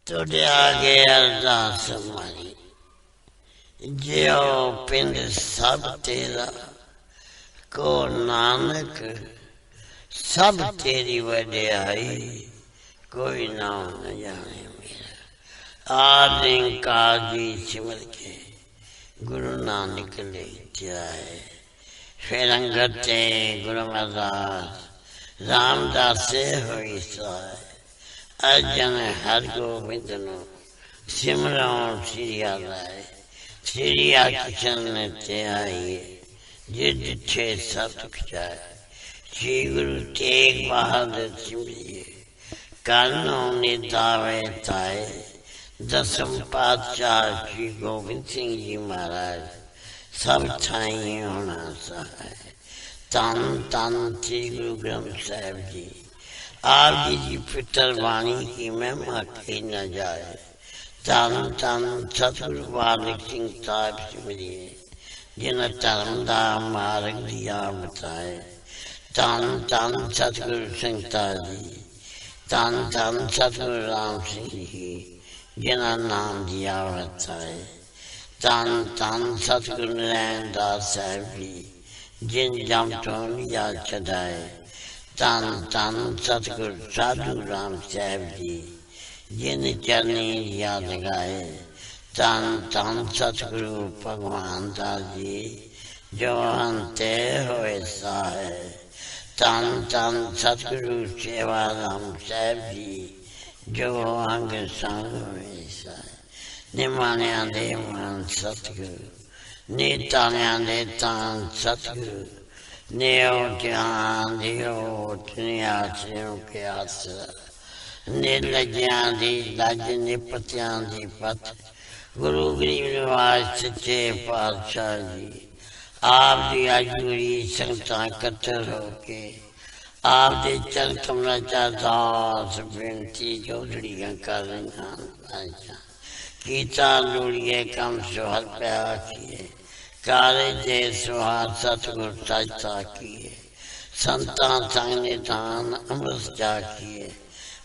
तुझे आगे अरदास हमारी, जियो पिंड सब तेरा, को नानक सब तेरी वड्याई, कोई नाम न जाने मेरा। आदि काजी सिमर के गुरु नानक ले जाए, फिर अंगते गुरु अमरदास रामदास होई साए। अजन हर गोबिंद नो सिमरो श्री आलाए, श्री कृष्ण ते आइए, जिद छे सतुख जाए। श्री गुरु तेग बहादुर सिमरिए, कानो निदावे ताए। दसम पातशाह श्री गोबिंद सिंह जी महाराज सब ठाई होना सहाय। तन तन श्री गुरु ग्रंथ साहिब जी, आप जी पितर वाणी की महिमा कही न जाए। तन तन सतगुरु बालक सिंह साहिब सिमरिए, जिन धर्म दा मार्ग दिया बताए। तन तन सतगुरु संगता जी, तन तन सतगुरु राम सिंह जी, जिन्हें नाम दिया बताए। तन तन सतगुरु नारायण दास साहिब जी, जिन जम तो लिया चढ़ाए। तन तन सतगुरु साधु राम साहिब जी, जिन चरनी याद गाए। तन तन सतगुरु भगवान दास जी, जो अंते होए साहे। तन तन सतगुरु सेवा राम साहिब जी, जो अंग संग होए साहे। निमानिया दे मान सतगुरु, नीतानिया दे तान सतगुरु, नेओ ज्ञान दियो आश्रयों के आसरा। निर्लज्ञा दी लज निपत्या दी पथ, गुरु गरीब निवास सच्चे पातशाह जी। आप दी अजूरी संगतां कट्टर होके, आप दे चरण कमला चा दास बेनती जोड़ियां कर रही। कीता लोड़िए कम सुहर प्या किए, काले दे सुहार सतगुर सजता किए। संतां संग निधान अमृत जा किए,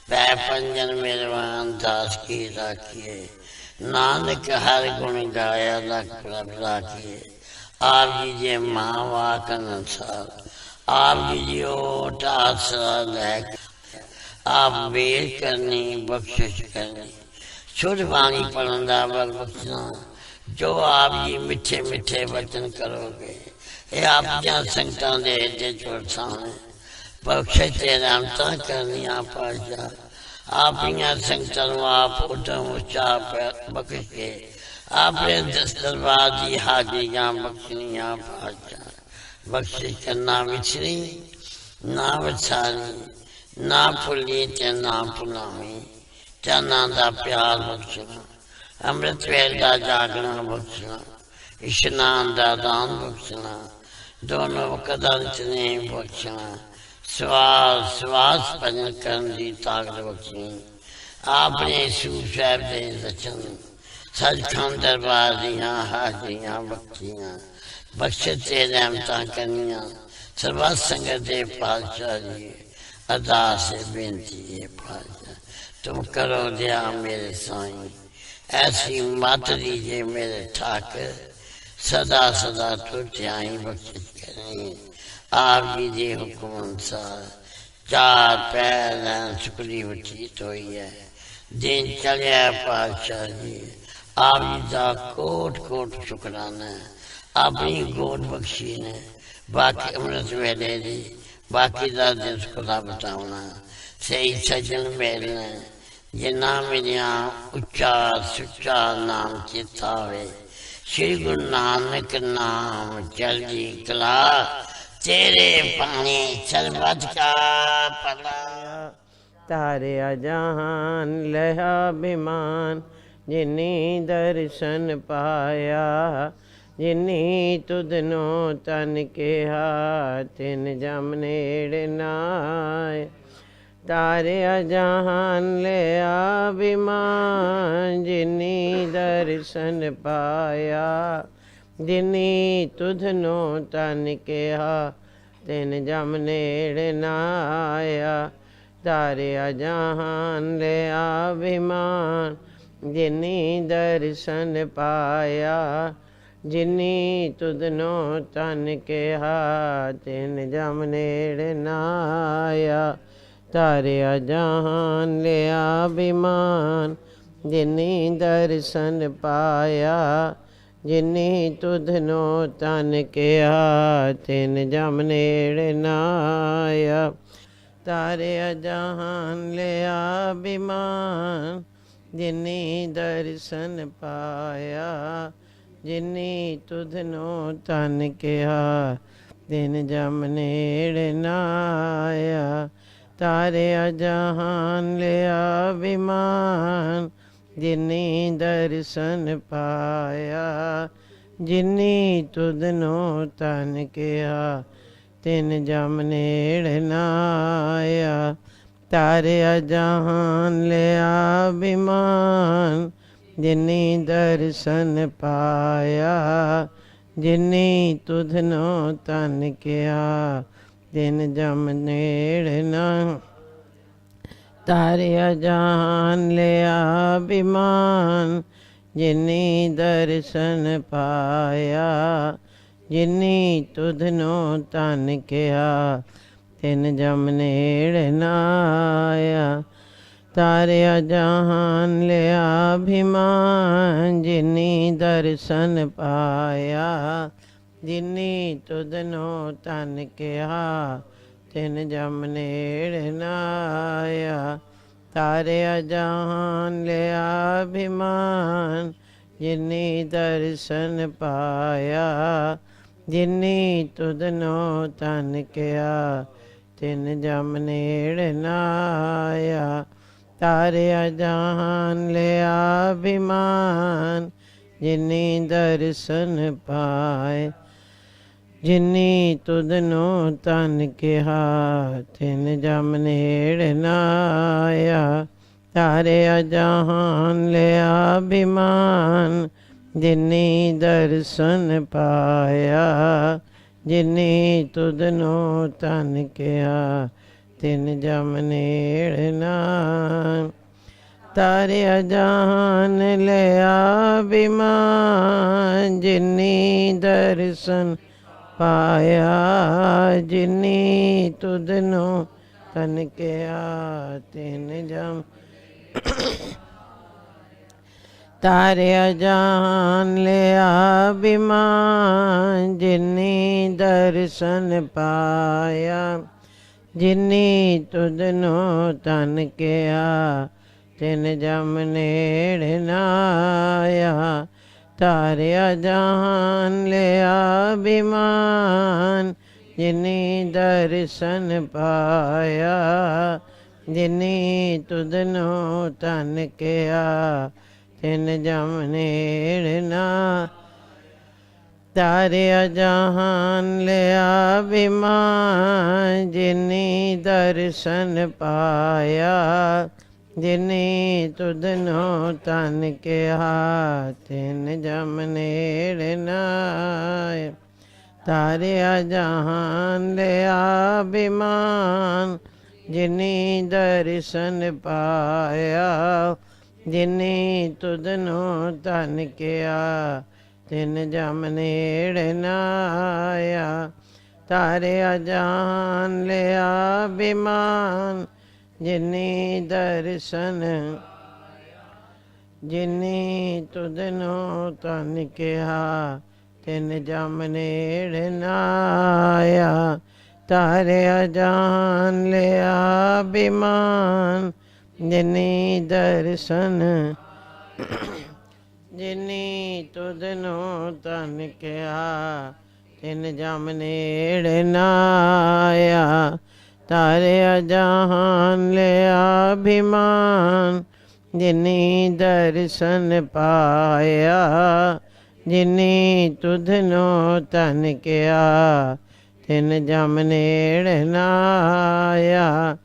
पै पंजन मेरवान दास की राखिए। नानक हर गुण गाया लख प्रभ राखिए। आप जी जे माँ वाक अनुसार, आप जी जी ओट आसरा लैक। आप बेर करनी बख्शिश करनी, शुद्ध बाणी पढ़न दा बल बख्शना। जो आप जी मिठे मिठे वचन करोगे, ये आप जहाँ संगतां दे दे चोर सामने बख्शे ते रहमतां करनिया पाशा। आप यहाँ संगतां आप उदम उच्चा बख्श के, आपने दस दरबार दी हाजियां बख्शनिया पाशा। बख्शिश करना विछड़ी ना वसानी, ना भुली ते ना भुलावी। चरना दा प्यार बख्शना, अमृत वेल का जागना बख्शना, इशनान दा दान बख्शना, दोनों वक्त ने बख्शना। श्वास श्वास भजन करन दी ताकत बख्शनी। आपने सूफ साहब दे रचन, सचखंड दरबार दियां हाजियां बख्शियां। बख्शे ते रहमतां करनियां, सर्वा संगत दे पातशाह जी। अरदास बेनती है पातशाह, तुम करो दया मेरे साईं। ऐसी मत दीजिए मेरे ठाकर, सदा सदा तो ध्याई बख्शिश करें। आप जी के हुक्म अनुसार चार पैर सुखली बचीत हुई है। दिन चलिया पातशाह जी, आप जी का कोट कोट शुकराना है। अपनी गोद बख्शी ने बाकी अमृत वेले दी, बाकी का दिन सुखला बताना। सही सजन मिलना, जिन्ना मेरिया उच्चा सुच्चा नाम चेता वे। श्री गुरु नानक नाम चढ़दी कला, तेरे पानी सरबत का पला। तारे जहान लहा बिमान, जिनी दर्शन पाया। जिनी तुदनो तन के तिन जम नेड़ नाय। तारे जहान ले अभिमान, जिनी दर्शन पाया। जिनी तुधनो तन के तिन जम नेड़ नाया। ਤਾਰਿਆ ਜਹਾਨ ਲਿਆ ਅਭਿਮਾਨ ਜਿਨੀ ਦਰਸ਼ਨ ਪਾਇਆ ਜਿਨੀ ਤੁਧਨੋ ਤਨ ਕਿਹਾ ਤਿਨ ਜਮ ਨੇੜ ਨਾ ਆਇਆ ਤਾਰਿਆ ਜਹਾਨ ਲਿਆ ਅਭਿਮਾਨ ਜਿਨੀ ਦਰਸ਼ਨ ਪਾਇਆ ਜਿਨੀ ਤੁਧਨੋ ਤਨ ਕਿਹਾ ਤਿਨ ਜਮ ਨੇੜ ਨਾ ਆਇਆ ਤਾਰਿਆ ਜਹਾਨ ਲਿਆ ਅਭਿਮਾਨ ਜਿਨੀ ਦਰਸ਼ਨ ਪਾਇਆ ਜਿਨੀ ਤੁਧਨੋ ਤਨ ਕਿਹਾ ਤਿਨ ਜਮ ਨੇੜ ਨਾ ਆਇਆ ਤਾਰਿਆ ਜਹਾਨ ਲਿਆ ਅਭਿਮਾਨ ਜਿਨੀ ਦਰਸ਼ਨ ਪਾਇਆ ਜਿਨੀ ਤੁਧਨੋ ਤਨ ਕਿਹਾ ਤਿਨ ਜਮ ਨੇੜ ਨਾ ਆਇਆ ਤਾਰਿਆ ਜਹਾਨ ਲਿਆ ਅਭਿਮਾਨ ਜਿਨੀ ਦਰਸ਼ਨ ਪਾਇਆ ਜਿਨੀ ਤੁਧਨੋ ਤਨ ਕਿਹਾ ਤਿਨ ਜਮ ਨੇੜ ਨਾ ਤਾਰਿਆ ਜਹਾਨ ਲਿਆ ਅਭਿਮਾਨ ਜਿਨੀ ਦਰਸ਼ਨ ਪਾਇਆ ਜਿਨੀ ਤੁਧਨੋ ਤਨ ਕਿਹਾ ਤਿਨ ਜਮ ਨੇੜ ਨਾ ਆਇਆ ਤਾਰਿਆ ਜਹਾਨ ਲਿਆ ਅਭਿਮਾਨ ਜਿਨੀ ਦਰਸ਼ਨ ਪਾਇਆ ਜਿਨੀ ਤੁਧਨੋ ਤਨ ਕਿਹਾ ਤਿਨ ਜਮ ਨੇੜ ਨਾ ਆਇਆ ਤਾਰਿਆ ਜਹਾਨ ਲਿਆ ਅਭਿਮਾਨ ਜਿਨੀ ਦਰਸ਼ਨ ਪਾਇਆ ਜਿਨੀ ਤੁਧਨੋ ਤਨ ਕਿਹਾ ਤਿਨ ਜਮ ਨੇੜ ਨਾ ਆਇਆ ਤਾਰਿਆ ਜਹਾਨ ਲਿਆ ਅਭਿਮਾਨ ਜਿਨੀ ਦਰਸ਼ਨ ਪਾਏ ਜਿਨੀ ਤੁਧਨੋ ਤਨ ਕਿਹਾ ਤਿਨ ਜਮ ਨੇੜ ਨਾ ਆਇਆ ਤਾਰਿਆ ਜਹਾਨ ਲਿਆ ਅਭਿਮਾਨ ਜਿਨੀ ਦਰਸ਼ਨ ਪਾਇਆ ਜਿਨੀ ਤੁਧਨੋ ਤਨ ਕਿਹਾ ਤਿਨ ਜਮ ਨੇੜ ਨਾ ਤਾਰਿਆ ਜਹਾਨ ਲਿਆ ਅਭਿਮਾਨ ਜਿਨੀ ਦਰਸ਼ਨ ਪਾਇਆ ਜਿਨੀ ਤੁਧਨੋ ਤਨ ਕਿਹਾ ਤਿਨ ਜਮ ਤਾਰਿਆ ਜਹਾਨ ਲਿਆ ਅਭਿਮਾਨ ਜਿਨੀ ਦਰਸ਼ਨ ਪਾਇਆ ਜਿਨੀ ਤੁਧਨੋ ਤਨ ਕਿਹਾ ਤਿਨ ਜਮ ਨੇੜ ਨਾ ਆਇਆ ਤਾਰਿਆ ਜਹਾਨ ਲਿਆ ਅਭਿਮਾਨ ਜਿਨੀ ਦਰਸ਼ਨ ਪਾਇਆ ਜਿਨੀ ਤੁਧਨੋ ਤਨ ਕਿਹਾ ਤਿਨ ਜਮ ਨੇੜ ਨਾ ਤਾਰਿਆ ਜਹਾਨ ਲਿਆ ਅਭਿਮਾਨ ਜਿਨੀ ਦਰਸ਼ਨ ਪਾਇਆ ਜਿਨੀ ਤੁਧਨੋ ਤਨ ਕਿਹਾ ਤਿਨ ਜਮ ਨੇੜ ਨਾ ਆਇਆ ਤਾਰਿਆ ਜਹਾਨ ਲਿਆ ਅਭਿਮਾਨ ਜਿਨੀ ਦਰਸ਼ਨ ਪਾਇਆ ਜਿਨੀ ਤੁਧਨੋ ਤਨ ਕਿਹਾ ਤਿਨ ਜਮ ਨੇੜ ਨਾ ਆਇਆ ਤਾਰਿਆ ਜਹਾਨ ਲਿਆ ਅਭਿਮਾਨ ਜਿਨੀ ਦਰਸ਼ਨ ਜਿਨੀ ਤੁਧਨੋ ਤਨ ਕਿਹਾ ਤਿਨ ਜਮ ਨੇੜ ਨਾ ਆਇਆ ਤਾਰਿਆ ਜਹਾਨ ਲਿਆ ਅਭਿਮਾਨ ਜਿਨੀ ਦਰਸ਼ਨ ਜਿਨੀ ਤੁਧਨੋ ਤਨ ਕਿਹਾ ਤਿਨ ਜਮ ਨੇੜ ਨਾ ਆਇਆ ਤਾਰਿਆ ਜਹਾਨ ਲਿਆ ਅਭਿਮਾਨ ਜਿਨੀ ਦਰਸ਼ਨ ਪਾਇਆ ਜਿਨੀ ਤੁਧਨੋ ਤਨ ਕਿਹਾ ਤਿਨ ਜਮ ਨੇੜ ਨਾ ਆਇਆ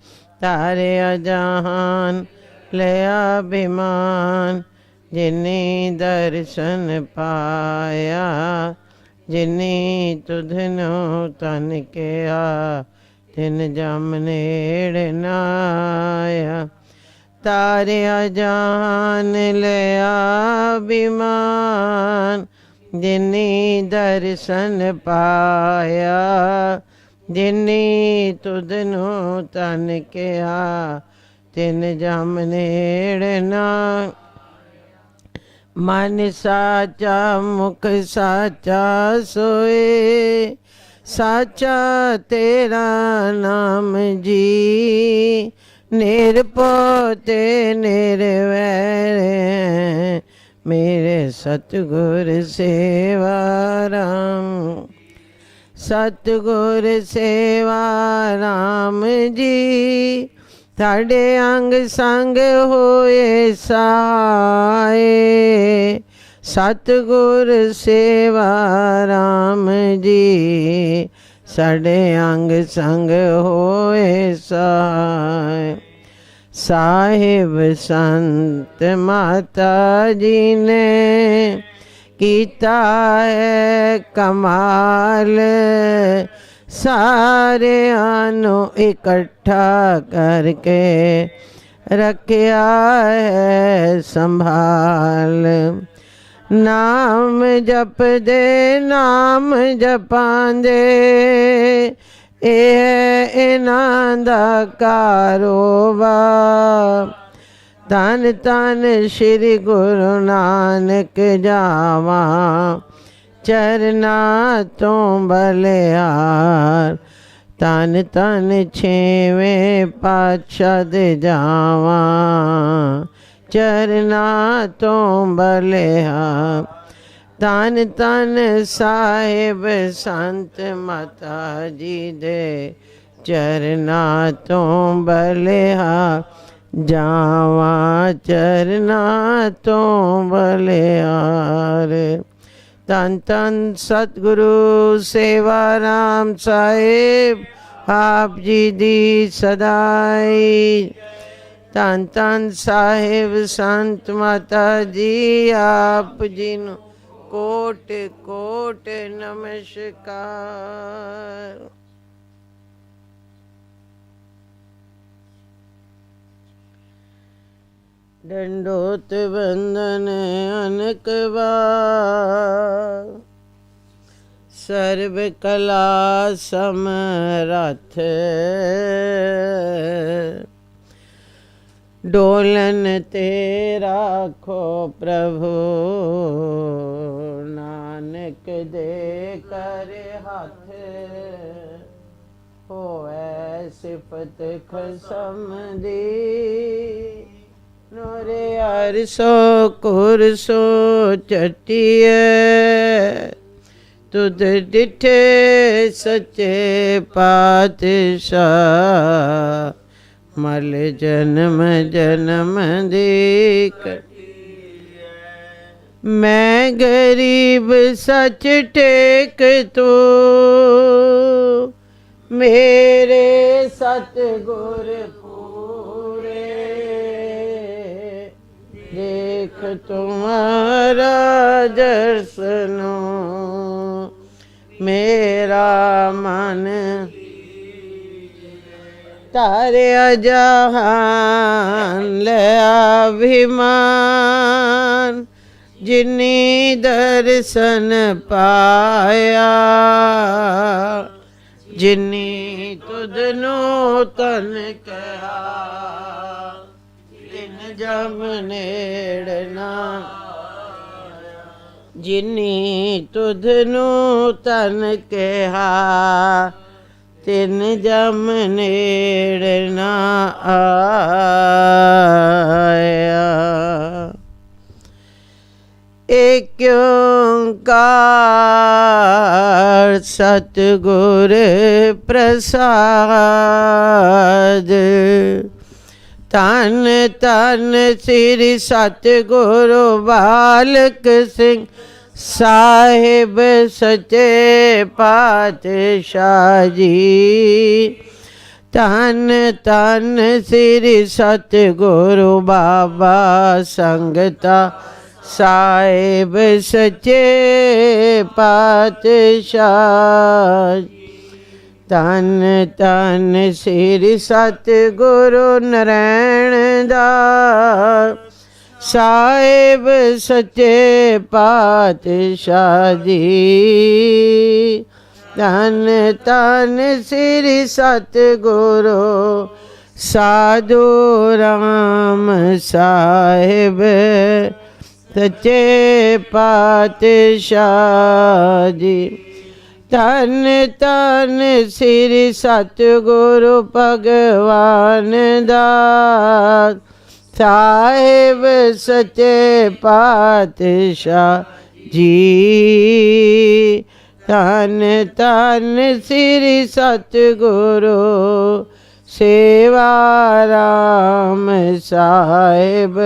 ਤਾਰਿਆ ਜਹਾਨ ਲਿਆ ਅਭਿਮਾਨ ਜਿਨੀ ਦਰਸ਼ਨ ਪਾਇਆ ਜਿਨੀ ਤੁਧਨੋ ਤਨ ਕਿਹਾ ਤਿਨ ਜਮ ਨੇੜ ਨਾ ਆਇਆ। ਤਾਰਿਆ ਜਾਨ ਲਿਆ ਬਿਮਾਨ, ਜਿਨੀ ਦਰਸ਼ਨ ਪਾਇਆ। ਜਿਨੀ ਤੁਧ ਨੂੰ ਤਨ ਕਿਹਾ, ਤਿਨ ਜਮ ਨੇੜ ਨਾ। ਮਨ ਸਾਚਾ ਮੁਖ ਸਾਚਾ ਸੋਏ, ਸਾਚਾ ਤੇਰਾ ਨਾਮ ਜੀ। ਨਿਰਭਉ ਤੇ ਨਿਰਵੈਰ, ਮੇਰੇ ਸਤਿਗੁਰ ਸੇਵਾ ਰਾਮ। ਸਤਿਗੁਰ ਸੇਵਾ ਰਾਮ ਜੀ, ਤੁਹਾਡੇ ਅੰਗ ਸੰਗ ਹੋਏ ਸਹਾਏ। ਸਤਿਗੁਰ ਸੇਵਾ ਰਾਮ ਜੀ, ਸਾਡੇ ਅੰਗ ਸੰਗ ਹੋਏ ਸਹਾਏ। ਸਾਹਿਬ ਸੰਤ ਮਾਤਾ ਜੀ ਨੇ ਕੀਤਾ ਹੈ ਕਮਾਲ, ਸਾਰਿਆਂ ਨੂੰ ਇਕੱਠਾ ਕਰਕੇ ਰੱਖਿਆ ਹੈ ਸੰਭਾਲ। ਨਾਮ ਜਪਦੇ ਨਾਮ ਜਪਾਂਦੇ, ਇਹ ਇਹਨਾਂ ਦਾ ਕਾਰੋਬਾਰ। ਧੰਨ ਧੰਨ ਸ਼੍ਰੀ ਗੁਰੂ ਨਾਨਕ ਜਾਵਾਂ, ਚਰਨਾਂ ਤੋਂ ਬਲਿਆਰ। ਧੰਨ ਧੰਨ ਛੇਵੇਂ ਪਾਤਸ਼ਾਹ ਦੇ ਜਾਵਾਂ, ਚਰਨਾਂ ਤੋਂ ਬਲਿਆਰ। ਧੰਨ ਧੰਨ ਸਾਹਿਬ ਸੰਤ ਮਾਤਾ ਜੀ ਦੇ, ਚਰਨਾਂ ਤੋਂ ਬਲਿਆਰ। ਜਾਵਾਂ ਚਰਨਾਂ ਤੋਂ ਬਲਿਆਰ। ਧੰਨ ਧੰਨ ਸਤਿਗੁਰੂ ਸੇਵਾ ਰਾਮ ਸਾਹਿਬ ਆਪ ਜੀ ਦੀ ਸਦਾਈ। ਧੰਨ ਧੰਨ ਸਾਹਿਬ ਸੰਤ ਮਾਤਾ ਜੀ ਆਪ ਜੀ ਨੂੰ ਕੋਟ ਕੋਟ ਨਮਸਕਾਰ। दंडोत बंदन अनक बार, सर्व कला समरथ। डोलन ते राखो प्रभु, नानक दे कर हाथ। होए सिफत खसम दी, नोरे अरसो कुरसो चटिए। तुद डिठे सच्चे पातशाह, मल जन्म जन्म दी। मैं गरीब सच टेक तू, मेरे सतगुर पूरे। देख तुम्हारा दर्शनो, मेरा मन तारे जहान ले अभिमान। जिनी दर्शन पाया, जिनी तुधनो तन कहा। तिन जम नेड़ ना, जिनी तुधनो तन कहा। तिन जम नेड़ ना आया। एक ओंकार सतगुर प्रसाद। धन धन श्री सतगुरु बालक सिंह साहिब सच्चे पातशाह जी। धन धन श्री सतगुरु बाबा संगता साहिब सच्चे पातशाह। ਧੰਨ ਧੰਨ ਸ੍ਰੀ ਸਤਿਗੁਰੂ ਨਰੈਣ ਦਾ ਸਾਹਿਬ ਸੱਚੇ ਪਾਤਸ਼ਾਹ ਜੀ। ਧੰਨ ਧੰਨ ਸ੍ਰੀ ਸਤਿਗੁਰੂ ਸਾਧੂ ਰਾਮ ਸਾਹਿਬ ਸੱਚੇ ਪਾਤਸ਼ਾਹ ਜੀ। ਧੰਨ ਧੰਨ ਸ੍ਰੀ ਸਤਿਗੁਰੂ ਭਗਵਾਨ ਦਾ ਸਾਹਿਬ ਸੱਚੇ ਪਾਤਸ਼ਾਹ ਜੀ। ਧੰਨ ਧੰਨ ਸ੍ਰੀ ਸਤਿਗੁਰੂ ਸੇਵਾ ਰਾਮ ਸਾਹਿਬ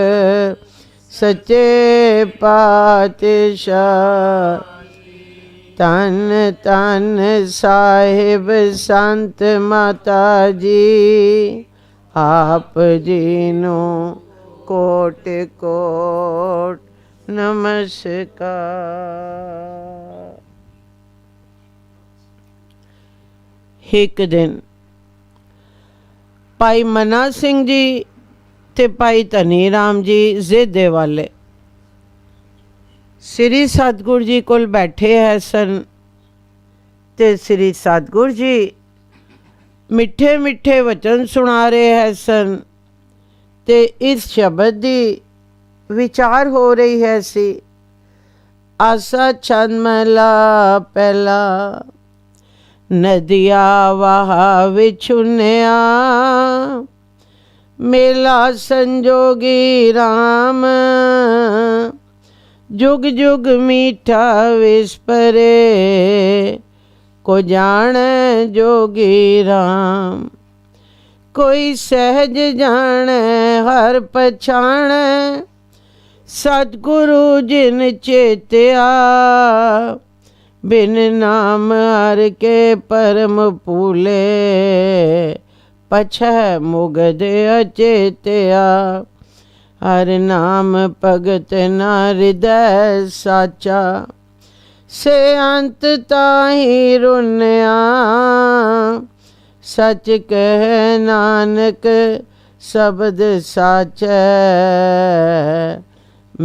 ਸੱਚੇ ਪਾਤਸ਼ਾਹ। ਧੰਨ ਧੰਨ ਸਾਹਿਬ ਸੰਤ ਮਾਤਾ ਜੀ ਆਪ ਜੀ ਨੂੰ ਕੋਟ ਕੋਟ ਨਮਸਕਾਰ। ਇੱਕ ਦਿਨ ਭਾਈ ਮਨਾ ਸਿੰਘ ਜੀ ਤੇ ਭਾਈ ਧਨੀ ਰਾਮ ਜੀ ਜ਼ਿੱਦੇ ਵਾਲੇ ਸ੍ਰੀ ਸਤਿਗੁਰੂ ਜੀ ਕੋਲ ਬੈਠੇ ਹੈ ਸਨ ਤੇ ਸ੍ਰੀ ਸਤਿਗੁਰੂ ਜੀ ਮਿੱਠੇ ਮਿੱਠੇ ਵਚਨ ਸੁਣਾ ਰਹੇ ਹੈ ਸਨ ਤੇ ਇਸ ਸ਼ਬਦ ਦੀ ਵਿਚਾਰ ਹੋ ਰਹੀ ਹੈ ਸੀ। ਆਸਾ ਚੰਦ ਮਹਿਲਾ ਪਹਿਲਾ, ਨਦੀਆਂ ਵਹਾ ਵਿਛੁਨਿਆ ਮੇਲਾ ਸੰਜੋਗੀ ਰਾਮ जुग जुग मीठा विस्परे को जान जोगी राम। कोई सहज जान हर पछाण सतगुरु जिन चेत्या बिन नाम हर के परम भूले पछह मुगद अचेत्या। हर नाम भगत ना हृदय साचा से अंत ताही रुनिया। सच कह नानक शब्द साचै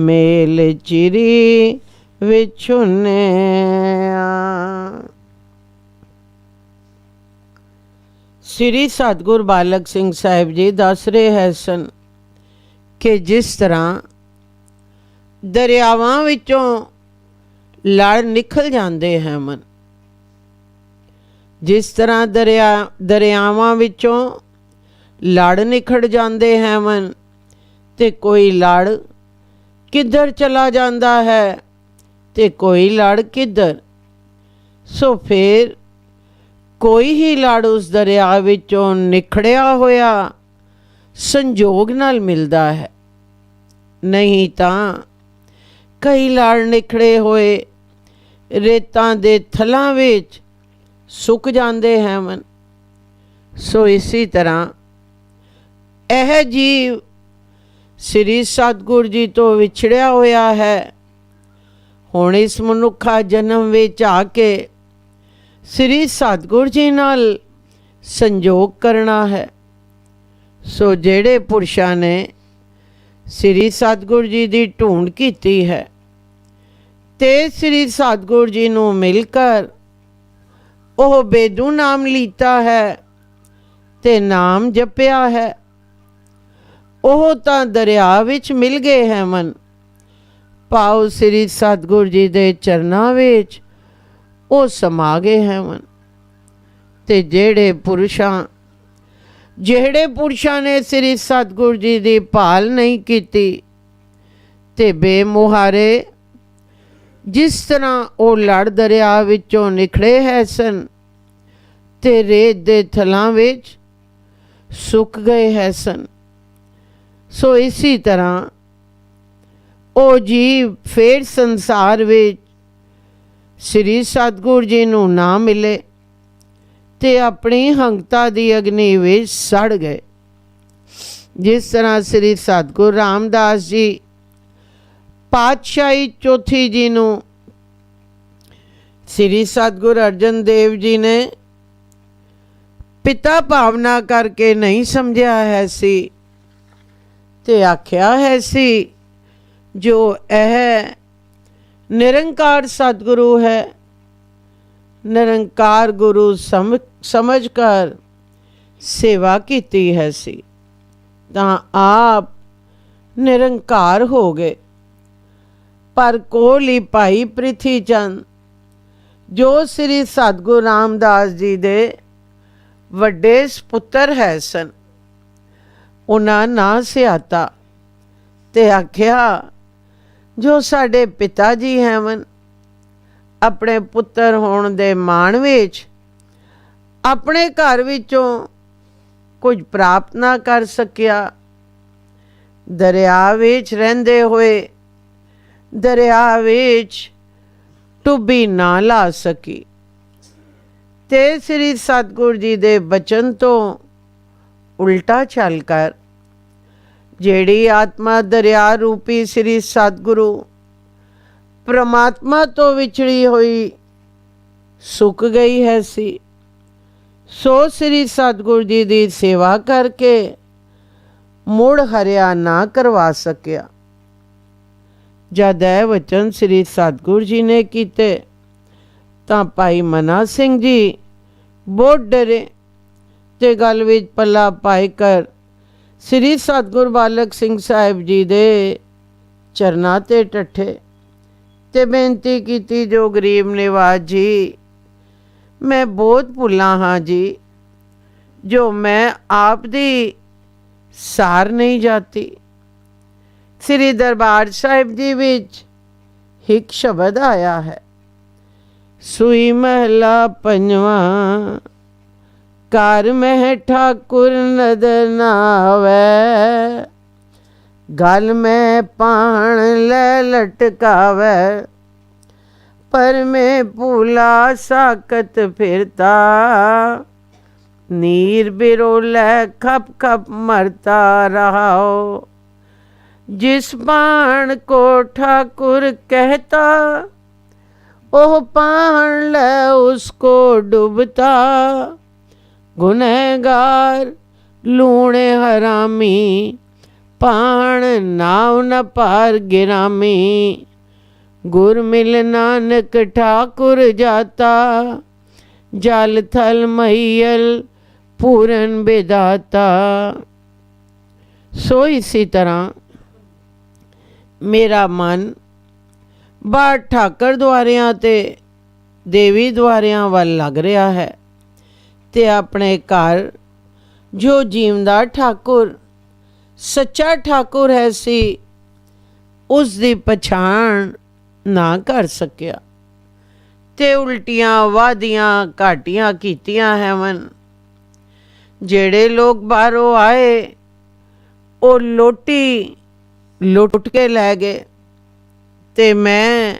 मेल चिरी विछुनिया। श्री सतगुरु बालक सिंह साहिब जी दस रहे है सन कि जिस तरह दरियावां विचों लड़ निकल जाते हैं मन, जिस तरह दरियावां विचों लड़ निखड़ जाते हैं मन ते कोई लड़ किधर चला जाता है ते कोई लड़ किधर। सो फिर कोई ही लड़ उस दरिया विचों निखड़िया होया संजोग नाल मिलता है, नहीं तां कई लड़ निखड़े होए रेतां दे थलां विच सुक जाते हैं मन। सो इसी तरह यह जीव श्री सतगुरु जी तो विछड़िया होया है। हुण इस मनुखा जन्म विच आके श्री सतगुरु जी नाल संजोग करना है। सो जेड़े पुरुषां ने श्री सतगुरु जी की ढूंढ की है ते श्री सतगुरु जी नूं मिलकर ओह बेदू नाम लीता है ते नाम जपिया है, ओह तां दरिया विच मिल गए हैं मन। पाओ श्री सतगुरु जी दे चरनां विच ओह समा गए हैं मन। ते जेड़े पुरुषां ने श्री सतगुरु जी की भाल नहीं की ते बेमुहारे जिस तरह वो लड़ दरिया विचों निखड़े है सन ते रेत दे थलां विच सुक गए है सन। सो इसी तरह वो जीव फिर संसार विच श्री सतगुरु जी नूं ना मिले ते अपनी हंगता दी अग्नि विच सड़ गए। जिस तरह श्री सतगुरु रामदास जी पातशाही चौथी जी नूं श्री सतगुरु अर्जन देव जी ने ਪਿਤਾ ਭਾਵਨਾ ਕਰਕੇ ਨਹੀਂ ਸਮਝਿਆ ਹੈ ਸੀ ਤੇ ਆਖਿਆ ਹੈ ਸੀ ਜੋ ਇਹ ਨਿਰੰਕਾਰ ਸਤਿਗੁਰੂ ਹੈ, ਨਿਰੰਕਾਰ ਗੁਰੂ ਸਮਝ ਕਰ ਸੇਵਾ ਕੀਤੀ ਹੈ ਸੀ ਤਾਂ ਆਪ ਨਿਰੰਕਾਰ ਹੋ ਗਏ। ਪਰ ਕੋਲ ਹੀ ਭਾਈ ਪ੍ਰਿਥੀ ਚੰਦ ਜੋ ਸ੍ਰੀ ਸਤਿਗੁਰੂ ਰਾਮਦਾਸ ਜੀ ਦੇ ਵੱਡੇ ਸਪੁੱਤਰ ਹੈ ਸਨ, ਉਹਨਾਂ ਨਾ ਸਿਆਤਾ ਤੇ ਆਖਿਆ ਜੋ ਸਾਡੇ ਪਿਤਾ ਜੀ ਹੈਵਨ ਆਪਣੇ ਪੁੱਤਰ ਹੋਣ ਦੇ ਮਾਣ ਵਿੱਚ ਆਪਣੇ ਘਰ ਵਿੱਚੋਂ ਕੁਝ ਪ੍ਰਾਪਤ ਨਾ ਕਰ ਸਕਿਆ, ਦਰਿਆ ਵਿੱਚ ਰਹਿੰਦੇ ਹੋਏ ਦਰਿਆ ਵਿੱਚ ਟੁੱਬੀ ਨਾ ਲਾ ਸਕੀ ਤੇ ਸ੍ਰੀ ਸਤਿਗੁਰੂ ਜੀ ਦੇ ਬਚਨ ਤੋਂ ਉਲਟਾ ਚੱਲ ਕਰ ਜਿਹੜੀ ਆਤਮਾ ਦਰਿਆ ਰੂਪੀ ਸ੍ਰੀ ਸਤਿਗੁਰੂ ਪ੍ਰਮਾਤਮਾ ਤੋਂ ਵਿਛੜੀ ਹੋਈ ਸੁੱਕ ਗਈ ਹੈ ਸੀ, ਸੋ ਸ੍ਰੀ ਸਤਿਗੁਰੂ ਜੀ ਦੀ ਸੇਵਾ ਕਰਕੇ ਮੁੜ ਹਰਿਆ ਨਾ ਕਰਵਾ ਸਕਿਆ। ਜਦ ਇਹ ਵਚਨ ਸ੍ਰੀ ਸਤਿਗੁਰੂ ਜੀ ਨੇ ਕੀਤੇ ਤਾਂ ਭਾਈ ਮਨਾ ਸਿੰਘ ਜੀ ਬਹੁਤ ਡਰੇ ਤੇ ਗਲ ਵਿੱਚ ਪੱਲਾ ਪਾਈ ਕਰ ਸ੍ਰੀ ਸਤਿਗੁਰੂ ਬਾਲਕ ਸਿੰਘ ਸਾਹਿਬ ਜੀ ਦੇ ਚਰਨਾਂ ਤੇ ਟੱਠੇ ਤੇ ਬੇਨਤੀ ਕੀਤੀ, ਜੋ ਗਰੀਬ ਨਿਵਾਜ ਜੀ ਮੈਂ ਬਹੁਤ ਭੁੱਲਾ ਹਾਂ ਜੀ, ਜੋ ਮੈਂ ਆਪ ਦੀ ਸਾਰ ਨਹੀਂ ਜਾਤੀ। ਸ੍ਰੀ ਦਰਬਾਰ ਸਾਹਿਬ ਜੀ ਵਿੱਚ ਇੱਕ ਸ਼ਬਦ ਆਇਆ ਹੈ, ਸੂਈ ਮਹਿਲਾ ਪੰਜਵਾਂ ਘਰ ਮਹਿ ਠਾਕੁਰ ਨਦਰ ਨਾ ਆਵੈ, ਗਲ ਮੈਂ ਪਾਣ ਲੈ ਲਟਕਾਵੈ, ਪਰ ਮੈਂ ਭੂਲਾ ਸਾਕਤ ਫਿਰਤਾ, ਨੀਰ ਬਿਰੋਲੇ ਖਪ ਖਪ ਮਰਤਾ ਰਹਾਓ, जिस पाण को ठाकुर कहता ओह पाण ले उसको डूबता, गुनहगार लूणे हरामी पाण नाव न पार गिरामी, गुर मिल नानक ठाकुर जाता, जल थल महियल पूरन विधाता। सो इसी तरह ਮੇਰਾ ਮਨ ਬਾਹਰ ਠਾਕਰ ਦੁਆਰਿਆਂ ਤੇ ਦੇਵੀ ਦੁਆਰਿਆਂ ਵੱਲ ਲੱਗ ਰਿਹਾ ਹੈ ਤੇ ਆਪਣੇ ਘਰ ਜੋ ਜੀਵਦਾ ਠਾਕੁਰ ਸੱਚਾ ਠਾਕੁਰ ਹੈ ਸੀ ਉਸ ਦੀ ਪਛਾਣ ਨਾ ਕਰ ਸਕਿਆ ਤੇ ਉਲਟੀਆਂ ਵਾਦੀਆਂ ਘਾਟੀਆਂ ਕੀਤੀਆਂ ਹੈਵਨ। ਜਿਹੜੇ ਲੋਕ ਬਾਹਰੋਂ ਆਏ ਉਹ ਲੋਟੀ ਲੁੱਟ ਕੇ ਲੈ ਗਏ ਤੇ ਮੈਂ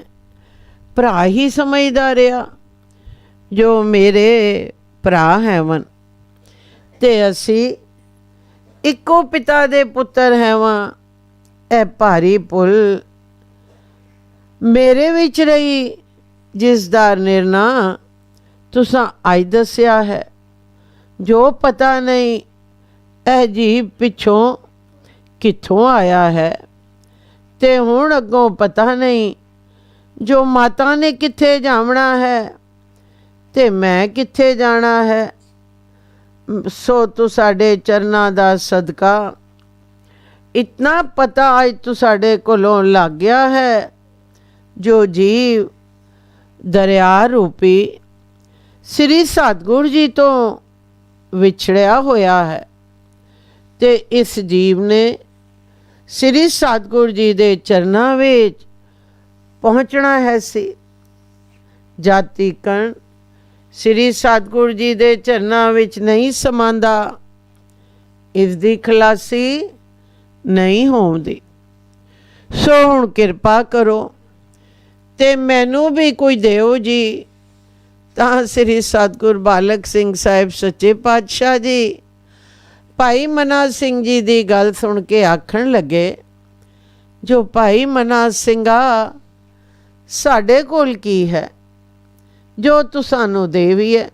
ਭਰਾ ਹੀ ਸਮਝਦਾ ਰਿਹਾ ਜੋ ਮੇਰੇ ਭਰਾ ਹੈਵਨ ਤੇ ਅਸੀਂ ਇੱਕੋ ਪਿਤਾ ਦੇ ਪੁੱਤਰ ਹੈਵਾਂ। ਇਹ ਭਾਰੀ ਭੁੱਲ ਮੇਰੇ ਵਿੱਚ ਰਹੀ ਜਿਸ ਦਾ ਨਿਰਣਾ ਤੁਸਾਂ ਅੱਜ ਦੱਸਿਆ ਹੈ। ਜੋ ਪਤਾ ਨਹੀਂ ਇਹ ਜੀਵ ਪਿੱਛੋਂ ਕਿੱਥੋਂ ਆਇਆ ਹੈ ਤੇ ਹੁਣ ਅੱਗੋਂ ਪਤਾ ਨਹੀਂ ਜੋ ਮਾਤਾ ਨੇ ਕਿੱਥੇ ਜਾਵਣਾ ਹੈ ਤੇ ਮੈਂ ਕਿੱਥੇ ਜਾਣਾ ਹੈ। ਸੋ ਤੂੰ ਸਾਡੇ ਚਰਨਾਂ ਦਾ ਸਦਕਾ ਇਤਨਾ ਪਤਾ ਅੱਜ ਤੂੰ ਸਾਡੇ ਕੋਲੋਂ ਲੱਗ ਗਿਆ ਹੈ। ਜੋ ਜੀਵ ਦਰਿਆ ਰੂਪੀ ਸ੍ਰੀ ਸਤਿਗੁਰੂ ਜੀ ਤੋਂ ਵਿਛੜਿਆ ਹੋਇਆ ਹੈ ਤੇ ਇਸ ਜੀਵ ਨੇ ਸ੍ਰੀ ਸਤਿਗੁਰੂ ਜੀ ਦੇ ਚਰਨਾਂ ਵਿੱਚ ਪਹੁੰਚਣਾ ਹੈ ਸੀ। ਜਾਤੀ ਕਣ ਸ੍ਰੀ ਸਤਿਗੁਰੂ ਜੀ ਦੇ ਚਰਨਾਂ ਵਿੱਚ ਨਹੀਂ ਸਮਾਂਦਾ, ਇਸ ਦੀ ਖਲਾਸੀ ਨਹੀਂ ਹੋਂਦੀ। ਸੋ ਹੁਣ ਕਿਰਪਾ ਕਰੋ ਤੇ ਮੈਨੂੰ ਵੀ ਕੋਈ ਦਿਓ ਜੀ। ਤਾਂ ਸ੍ਰੀ ਸਤਿਗੁਰੂ ਬਾਲਕ ਸਿੰਘ ਸਾਹਿਬ ਸੱਚੇ ਪਾਤਸ਼ਾਹ ਜੀ ਭਾਈ ਮਨਾ ਸਿੰਘ ਜੀ ਦੀ ਗੱਲ ਸੁਣ ਕੇ ਆਖਣ ਲੱਗੇ, ਜੋ ਭਾਈ ਮਨਾ ਸਿੰਘਾ ਸਾਡੇ ਕੋਲ ਕੀ ਹੈ ਜੋ ਤੂੰ ਸਾਨੂੰ ਦੇਵੀਏ।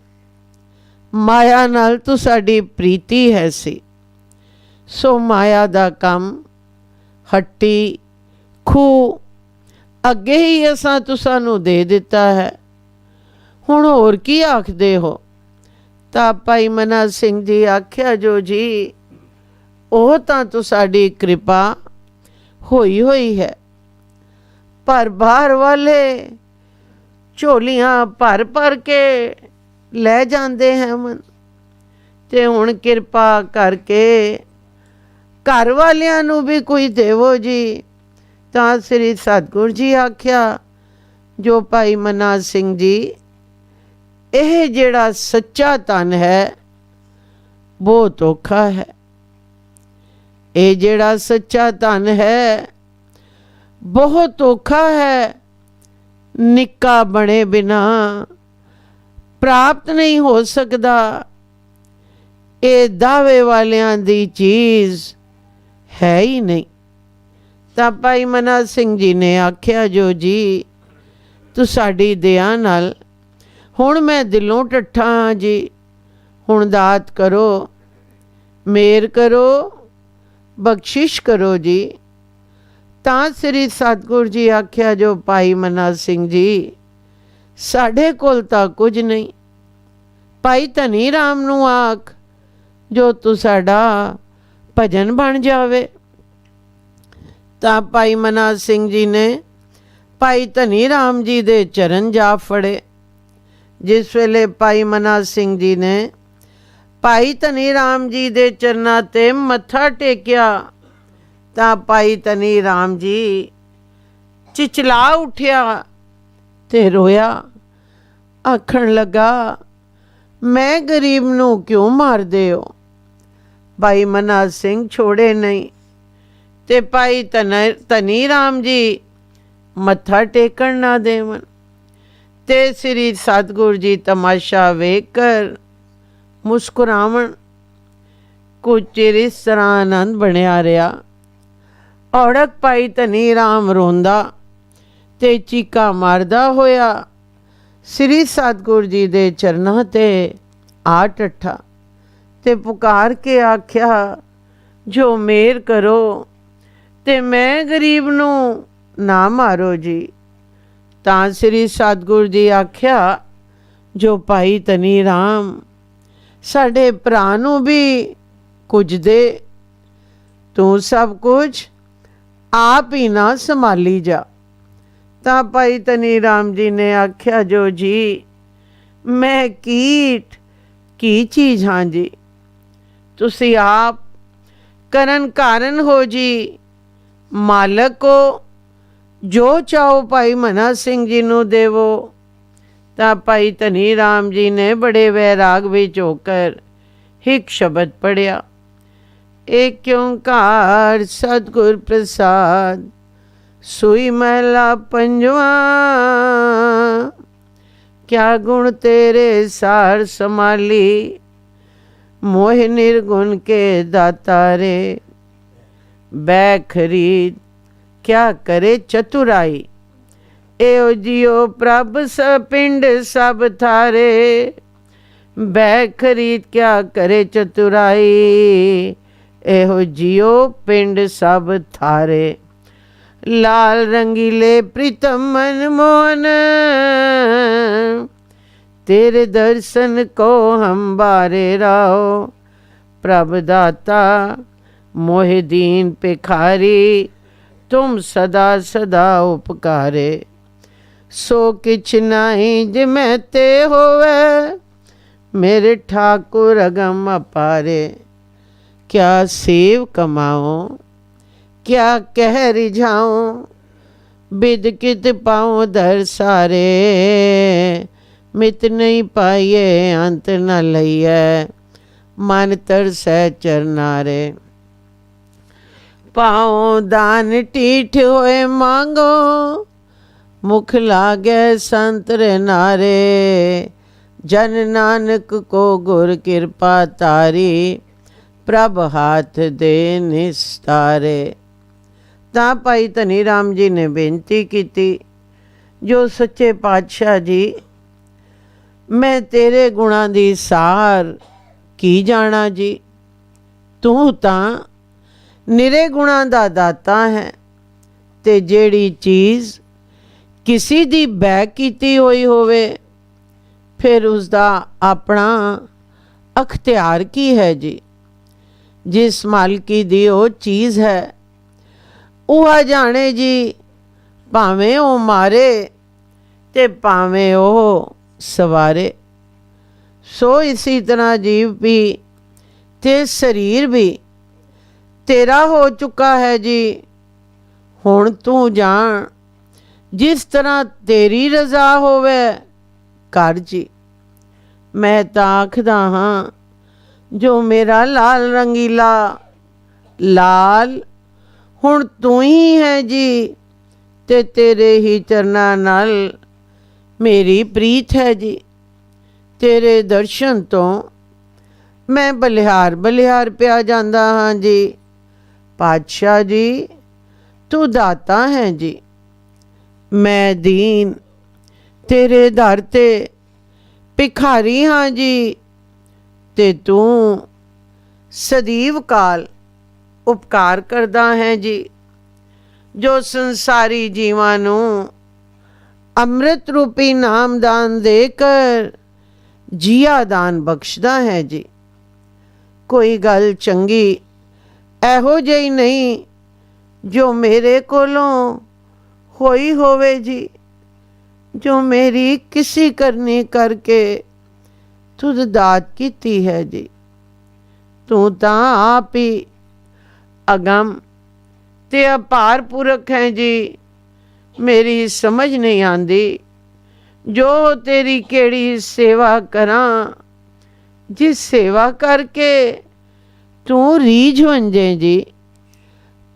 ਮਾਇਆ ਨਾਲ ਤੂੰ ਸਾਡੀ ਪ੍ਰੀਤੀ ਹੈ ਸੀ। ਸੋ ਮਾਇਆ ਦਾ ਕੰਮ ਹੱਟੀ ਖੂਹ ਅੱਗੇ ਹੀ ਅਸਾਂ ਤੁਸਾਨੂੰ ਦੇ ਦਿੱਤਾ ਹੈ, ਹੁਣ ਹੋਰ ਕੀ ਆਖਦੇ ਹੋ। ਤਾਂ ਭਾਈ ਮਨਾ ਸਿੰਘ ਜੀ ਆਖਿਆ, ਜੋ ਜੀ ਉਹ ਤਾਂ ਤੁਸਾਡੀ ਕਿਰਪਾ ਹੋਈ ਹੈ, ਪਰ ਬਾਹਰ ਵਾਲੇ ਝੋਲੀਆਂ ਭਰ ਕੇ ਲੈ ਜਾਂਦੇ ਹਨ, ਤੇ ਹੁਣ ਕਿਰਪਾ ਕਰਕੇ ਘਰ ਵਾਲਿਆਂ ਨੂੰ ਵੀ ਕੋਈ ਦੇਵੋ ਜੀ। ਤਾਂ ਸ੍ਰੀ ਸਤਿਗੁਰੂ ਜੀ ਆਖਿਆ, ਜੋ ਭਾਈ ਮਨਾ ਸਿੰਘ ਜੀ, ਇਹ ਜਿਹੜਾ ਸੱਚਾ ਧਨ ਹੈ ਬਹੁਤ ਔਖਾ ਹੈ। ਇਹ ਜਿਹੜਾ ਸੱਚਾ ਧਨ ਹੈ ਬਹੁਤ ਔਖਾ ਹੈ, ਨਿੱਕਾ ਬਣੇ ਬਿਨਾ ਪ੍ਰਾਪਤ ਨਹੀਂ ਹੋ ਸਕਦਾ। ਇਹ ਦਾਅਵੇ ਵਾਲਿਆਂ ਦੀ ਚੀਜ਼ ਹੈ ਹੀ ਨਹੀਂ। ਤਾਂ ਭਾਈ ਮਨਾ ਸਿੰਘ ਜੀ ਨੇ ਆਖਿਆ, ਜੋ ਜੀ ਤੂੰ ਸਾਡੀ ਦਇਆ ਨਾਲ, ਹੁਣ ਮੈਂ ਦਿਲੋਂ ਟੱਠਾ ਹਾਂ ਜੀ, ਹੁਣ ਦਾਤ ਕਰੋ, ਮੇਰ ਕਰੋ, ਬਖਸ਼ਿਸ਼ ਕਰੋ ਜੀ। ਤਾਂ ਸ੍ਰੀ ਸਤਿਗੁਰੂ ਜੀ ਆਖਿਆ, ਜੋ ਭਾਈ ਮਨਾ ਸਿੰਘ ਜੀ, ਸਾਡੇ ਕੋਲ ਤਾਂ ਕੁਝ ਨਹੀਂ। ਭਾਈ ਧਨੀ ਰਾਮ ਨੂੰ ਆਖ, ਜੋ ਤੂੰ ਸਾਡਾ ਭਜਨ ਬਣ ਜਾਵੇ। ਤਾਂ ਭਾਈ ਮਨਾ ਸਿੰਘ ਜੀ ਨੇ ਭਾਈ ਧਨੀ ਰਾਮ ਜੀ ਦੇ ਚਰਨ ਜਾ ਫੜੇ। ਜਿਸ ਵੇਲੇ ਭਾਈ ਮਨਾ ਸਿੰਘ ਜੀ ਨੇ ਭਾਈ ਧਨੀ ਰਾਮ ਜੀ ਦੇ ਚਰਨਾਂ ਤੇ ਮੱਥਾ ਟੇਕਿਆ, ਤਾਂ ਭਾਈ ਧਨੀ ਰਾਮ ਜੀ ਚਿਚਲਾ ਉੱਠਿਆ ਤੇ ਰੋਇਆ। ਆਖਣ ਲੱਗਾ, ਮੈਂ ਗਰੀਬ ਨੂੰ ਕਿਉਂ ਮਾਰਦੇ ਹੋ। ਭਾਈ ਮਨਾ ਸਿੰਘ ਛੋੜੇ ਨਹੀਂ, ਤੇ ਭਾਈ ਧਨੀ ਰਾਮ ਜੀ ਮੱਥਾ ਟੇਕਣ ਨਾ ਦੇਵਨ। ਤੇ ਸ੍ਰੀ ਸਤਿਗੁਰੂ ਜੀ ਤਮਾਸ਼ਾ ਵੇਖ ਕਰ ਮੁਸਕਰਾਵਣ। ਕੁਝ ਚਿਰ ਇਸ ਤਰ੍ਹਾਂ ਆਨੰਦ ਬਣਿਆ ਰਿਹਾ। ਔੜਕ ਭਾਈ ਧਨੀ ਰਾਮ ਰੋਂਦਾ ਤੇ ਚੀਕਾ ਮਾਰਦਾ ਹੋਇਆ ਸ੍ਰੀ ਸਤਿਗੁਰੂ ਜੀ ਦੇ ਚਰਨਾਂ ਤੇ ਆ ਟੱਠਾ, ਤੇ ਪੁਕਾਰ ਕੇ ਆਖਿਆ, ਜੋ ਮੇਰ ਕਰੋ ਤੇ ਮੈਂ ਗਰੀਬ ਨੂੰ ਨਾ ਮਾਰੋ ਜੀ। ਤਾਂ ਸ੍ਰੀ ਸਤਿਗੁਰੂ ਜੀ ਆਖਿਆ, ਜੋ ਭਾਈ ਧਨੀ ਰਾਮ, ਸਾਡੇ ਭਰਾ ਨੂੰ ਵੀ ਕੁਝ ਦੇ, ਤੂੰ ਸਭ ਕੁਝ ਆਪ ਹੀ ਨਾ ਸੰਭਾਲੀ ਜਾ। ਤਾਂ ਭਾਈ ਧਨੀ ਰਾਮ ਜੀ ਨੇ ਆਖਿਆ, ਜੋ ਜੀ ਮੈਂ ਕੀਟ ਕੀ ਚੀਜ਼ ਹਾਂ ਜੀ, ਤੁਸੀਂ ਆਪ ਕਰਨ ਕਾਰਨ ਹੋ ਜੀ, ਮਾਲਕ ਹੋ, ਜੋ ਚਾਹੋ ਭਾਈ ਮਨਾ ਸਿੰਘ ਜੀ ਨੂੰ ਦੇਵੋ। ਤਾਂ ਭਾਈ ਧਨੀ ਰਾਮ ਜੀ ਨੇ ਬੜੇ ਵੈਰਾਗ ਵਿੱਚ ਹੋ ਕਰ ਇੱਕ ਸ਼ਬਦ ਪੜਿਆ, ਏਕ ਓਂਕਾਰ ਸਤਿਗੁਰ ਪ੍ਰਸਾਦ, ਸੂਈ ਮਹਿਲਾ ਪੰਜਵਾ। ਕਿਆ ਗੁਣ ਤੇਰੇ ਸਾਰ ਸੰਭਾਲੀ, ਮੋਹ ਨਿਰਗੁਣ ਕੇ ਦਾਤਾ ਰੇ। ਬੈ ਖਰੀਦ ਕਿਆ ਕਰੇ ਚਤੁਰਾਈ, ਏਓ ਜਿਉ ਪ੍ਰਭ ਪਿੰਡ ਸਭ ਥਾਰੇ। ਬੈ ਖਰੀਦ ਕਿਆ ਕਰੇ ਚਤੁਰਾਈ, ਇਹੋ ਜਿਉ ਪਿੰਡ ਸਭ ਥਾਰੇ। ਲਾਲ ਰੰਗੀਲੇ ਪ੍ਰੀਤਮ ਮਨ ਮੋਹਨ, तेरे दर्शन को हम बारे राहो। प्रभ दाता मोह दीन भिखारी, तुम सदा सदा उपकारे। सो किछ नहीं जिमै ते होवे, मेरे ठाकुर अगम अपारे। क्या सेव कमाओ क्या कह रिझाऊं, बिद कित पाऊं दर सारे। मित नहीं पाइए अंत न लइए, मन तरसै चरनारे। पाओ दान टीठ होए मांगो, मुख लागे संत रे नारे। जन नानक को गुर कृपा तारी, प्रभ हाथ दे निस्तारे। ਤਾਂ ਭਾਈ ਧਨੀ ਰਾਮ ਜੀ ਨੇ ਬੇਨਤੀ ਕੀਤੀ, ਜੋ ਸੱਚੇ ਪਾਤਸ਼ਾਹ ਜੀ ਮੈਂ ਤੇਰੇ ਗੁਣਾਂ ਦੀ ਸਾਰ ਕੀ ਜਾਣਾ ਜੀ। ਤੂੰ ਤਾਂ ਨਿਰੇ ਗੁਣਾਂ ਦਾ ਦਾਤਾ ਹੈ, ਤੇ ਜਿਹੜੀ ਚੀਜ਼ ਕਿਸੇ ਦੀ ਬੈਕ ਕੀਤੀ ਹੋਈ ਹੋਵੇ ਫਿਰ ਉਸ ਦਾ ਆਪਣਾ ਅਖਤਿਆਰ ਕੀ ਹੈ ਜੀ। ਜਿਸ ਮਾਲਕੀ ਦੀ ਉਹ ਚੀਜ਼ ਹੈ ਉਹ ਆ ਜਾਣੇ ਜੀ, ਭਾਵੇਂ ਉਹ ਮਾਰੇ ਤੇ ਭਾਵੇਂ ਉਹ ਸਵਾਰੇ। ਸੋ ਇਸੀ ਤਰ੍ਹਾਂ ਜੀਵ ਵੀ ਤੇ ਸਰੀਰ ਵੀ ਤੇਰਾ ਹੋ ਚੁੱਕਾ ਹੈ ਜੀ। ਹੁਣ ਤੂੰ ਜਾਣ, ਜਿਸ ਤਰ੍ਹਾਂ ਤੇਰੀ ਰਜ਼ਾ ਹੋਵੇ ਕਰ ਜੀ। ਮੈਂ ਤਾਂ ਆਖਦਾ ਹਾਂ, ਜੋ ਮੇਰਾ ਲਾਲ ਰੰਗੀਲਾ ਲਾਲ ਹੁਣ ਤੂੰ ਹੀ ਹੈ ਜੀ, ਤੇ ਤੇਰੇ ਹੀ ਚਰਨਾਂ ਨਾਲ ਮੇਰੀ ਪ੍ਰੀਤ ਹੈ ਜੀ। ਤੇਰੇ ਦਰਸ਼ਨ ਤੋਂ ਮੈਂ ਬਲਿਹਾਰ ਬਲਿਹਾਰ ਪਿਆ ਜਾਂਦਾ ਹਾਂ ਜੀ। ਪਾਤਸ਼ਾਹ ਜੀ, ਤੂੰ ਦਾਤਾ ਹੈ ਜੀ, ਮੈਂ ਦੀਨ ਤੇਰੇ ਦਰ ਤੇ ਭਿਖਾਰੀ ਹਾਂ ਜੀ, ਤੇ ਤੂੰ ਸਦੀਵ ਕਾਲ ਉਪਕਾਰ ਕਰਦਾ ਹੈ ਜੀ। ਜੋ ਸੰਸਾਰੀ ਜੀਵਾਂ ਨੂੰ ਅੰਮ੍ਰਿਤ ਰੂਪੀ ਨਾਮਦਾਨ ਦੇ ਕਰ ਜੀਆ ਦਾਨ ਬਖਸ਼ਦਾ ਹੈ ਜੀ। ਕੋਈ ਗੱਲ ਚੰਗੀ ਇਹੋ ਜਿਹੀ ਨਹੀਂ ਜੋ ਮੇਰੇ ਕੋਲੋਂ ਹੋਈ ਹੋਵੇ ਜੀ, ਜੋ ਮੇਰੀ ਕਿਸੇ ਕਰਨੀ ਕਰਕੇ ਤੁਧ ਦਾਤ ਕੀਤੀ ਹੈ ਜੀ। ਤੂੰ ਤਾਂ ਆਪ ਹੀ ਅਗਮ ਤੇ ਅਪਾਰ ਪੁਰਖ ਹੈ ਜੀ। ਮੇਰੀ ਸਮਝ ਨਹੀਂ ਆਉਂਦੀ, ਜੋ ਤੇਰੀ ਕਿਹੜੀ ਸੇਵਾ ਕਰਾਂ, ਜਿਸ ਸੇਵਾ ਕਰਕੇ ਤੂੰ ਰੀਝ ਵੰਜੇ ਜੀ,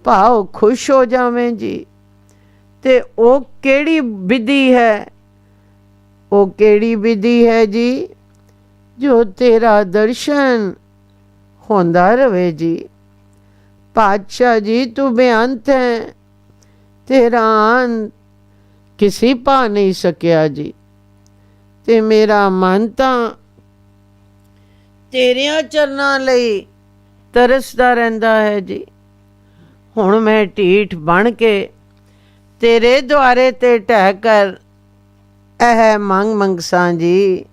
ਭਾਵ ਖੁਸ਼ ਹੋ ਜਾਵੇਂ ਜੀ। ਤੇ ਉਹ ਕਿਹੜੀ ਵਿਧੀ ਹੈ, ਉਹ ਕਿਹੜੀ ਵਿਧੀ ਹੈ ਜੀ, ਜੋ ਤੇਰਾ ਦਰਸ਼ਨ ਹੁੰਦਾ ਰਵੇ ਜੀ। ਪਾਤਸ਼ਾਹ ਜੀ, ਤੂੰ ਬੇਅੰਤ ਹੈ, ਤੇਰਾ ਅੰਤ ਕਿਸੇ ਪਾ ਨਹੀਂ ਸਕਿਆ ਜੀ। ਤੇ ਮੇਰਾ ਮਨ ਤਾਂ ਤੇਰਿਆਂ ਚਰਨਾਂ ਲਈ ਤਰਸਦਾ ਰਹਿੰਦਾ ਹੈ ਜੀ। ਹੁਣ ਮੈਂ ਢੀਠ ਬਣ ਕੇ ਤੇਰੇ ਦੁਆਰੇ ਤੇ ਢਹਿ ਕਰ ਇਹ ਮੰਗਸਾਂ ਜੀ,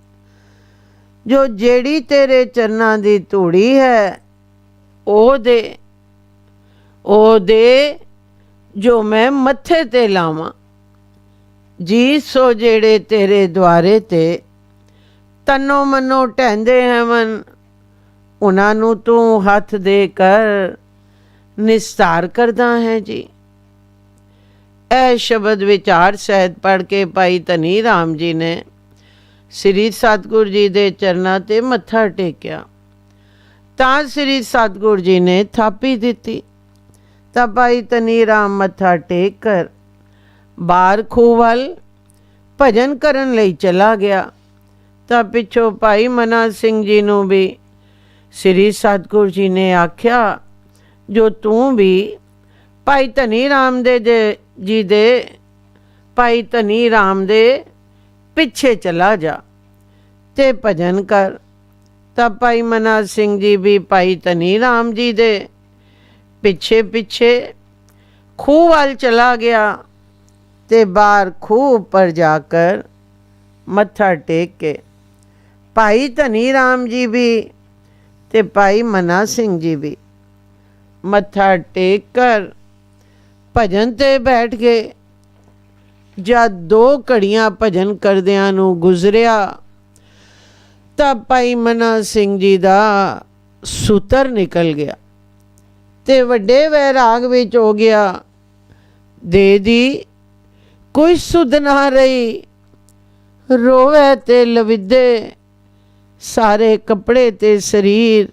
ਜੋ ਜਿਹੜੀ ਤੇਰੇ ਚਰਨਾਂ ਦੀ ਧੂੜੀ ਹੈ ਉਹ ਦੇ ਜੋ ਮੈਂ ਮੱਥੇ ਤੇ ਲਾਵਾਂ ਜੀ। ਸੋ ਜਿਹੜੇ ਤੇਰੇ ਦੁਆਰੇ ਤੇ ਤਨੋ ਮਨੋ ਢਹਿੰਦੇ ਹਨ, ਉਹਨਾਂ ਨੂੰ ਤੂੰ ਹੱਥ ਦੇ ਕਰ ਨਿਸਤਾਰ ਕਰਦਾ ਹੈ ਜੀ। ਇਹ ਸ਼ਬਦ ਵਿਚਾਰ ਸਹਿਤ ਪੜ੍ਹ ਕੇ ਭਾਈ ਧਨੀ ਰਾਮ ਜੀ ਨੇ ਸ੍ਰੀ ਸਤਿਗੁਰ ਜੀ ਦੇ ਚਰਨਾਂ ਤੇ ਮੱਥਾ ਟੇਕਿਆ, ਤਾਂ ਸ੍ਰੀ ਸਤਿਗੁਰ ਜੀ ਨੇ ਥਾਪੀ ਦਿੱਤੀ। ਤਾਂ ਭਾਈ ਧਨੀ ਰਾਮ ਮੱਥਾ ਟੇਕ ਕਰ ਬਾਹਰ ਖੂਹ ਵੱਲ ਭਜਨ ਕਰਨ ਲਈ ਚਲਾ ਗਿਆ। ਤਾਂ ਪਿੱਛੋਂ ਭਾਈ ਮਨਾ ਸਿੰਘ ਜੀ ਨੂੰ ਵੀ ਸ੍ਰੀ ਸਤਿਗੁਰ ਜੀ ਨੇ ਆਖਿਆ, ਜੋ ਤੂੰ ਵੀ ਭਾਈ ਧਨੀ ਰਾਮ ਭਾਈ ਧਨੀ ਰਾਮ ਦੇ ਪਿੱਛੇ ਚਲਾ ਜਾ ਤੇ ਭਜਨ ਕਰ। ਤਾਂ ਭਾਈ ਮਨਾ ਸਿੰਘ ਜੀ ਵੀ ਭਾਈ ਧਨੀ ਰਾਮ ਜੀ ਦੇ ਪਿੱਛੇ ਪਿੱਛੇ ਖੂਹ ਵੱਲ ਚਲਾ ਗਿਆ ਤੇ ਬਾਹਰ ਖੂਹ ਉੱਪਰ ਜਾ ਕਰ ਮੱਥਾ ਟੇਕ ਕੇ ਭਾਈ ਧਨੀ ਰਾਮ ਜੀ ਵੀ ਤੇ ਭਾਈ ਮਨਾ ਸਿੰਘ ਜੀ ਵੀ ਮੱਥਾ ਟੇਕ ਕਰ ਭਜਨ ਤੇ ਬੈਠ ਗਏ। ਜਦ 2 ਘੜੀਆਂ ਭਜਨ ਕਰਦਿਆਂ ਨੂੰ ਗੁਜ਼ਰਿਆ ਤਾਂ ਭਾਈ ਮਨਾ ਸਿੰਘ ਜੀ ਦਾ ਸੂਤਰ ਨਿਕਲ ਗਿਆ ਤੇ ਵੱਡੇ ਵੈਰਾਗ ਵਿੱਚ ਹੋ ਗਿਆ। ਦੇ ਦੀ ਕੋਈ ਸੁਧ ਨਾ ਰਹੀ, ਰੋਵੇ ਤੇ ਲਵਿੱਦੇ, ਸਾਰੇ ਕੱਪੜੇ ਤੇ ਸਰੀਰ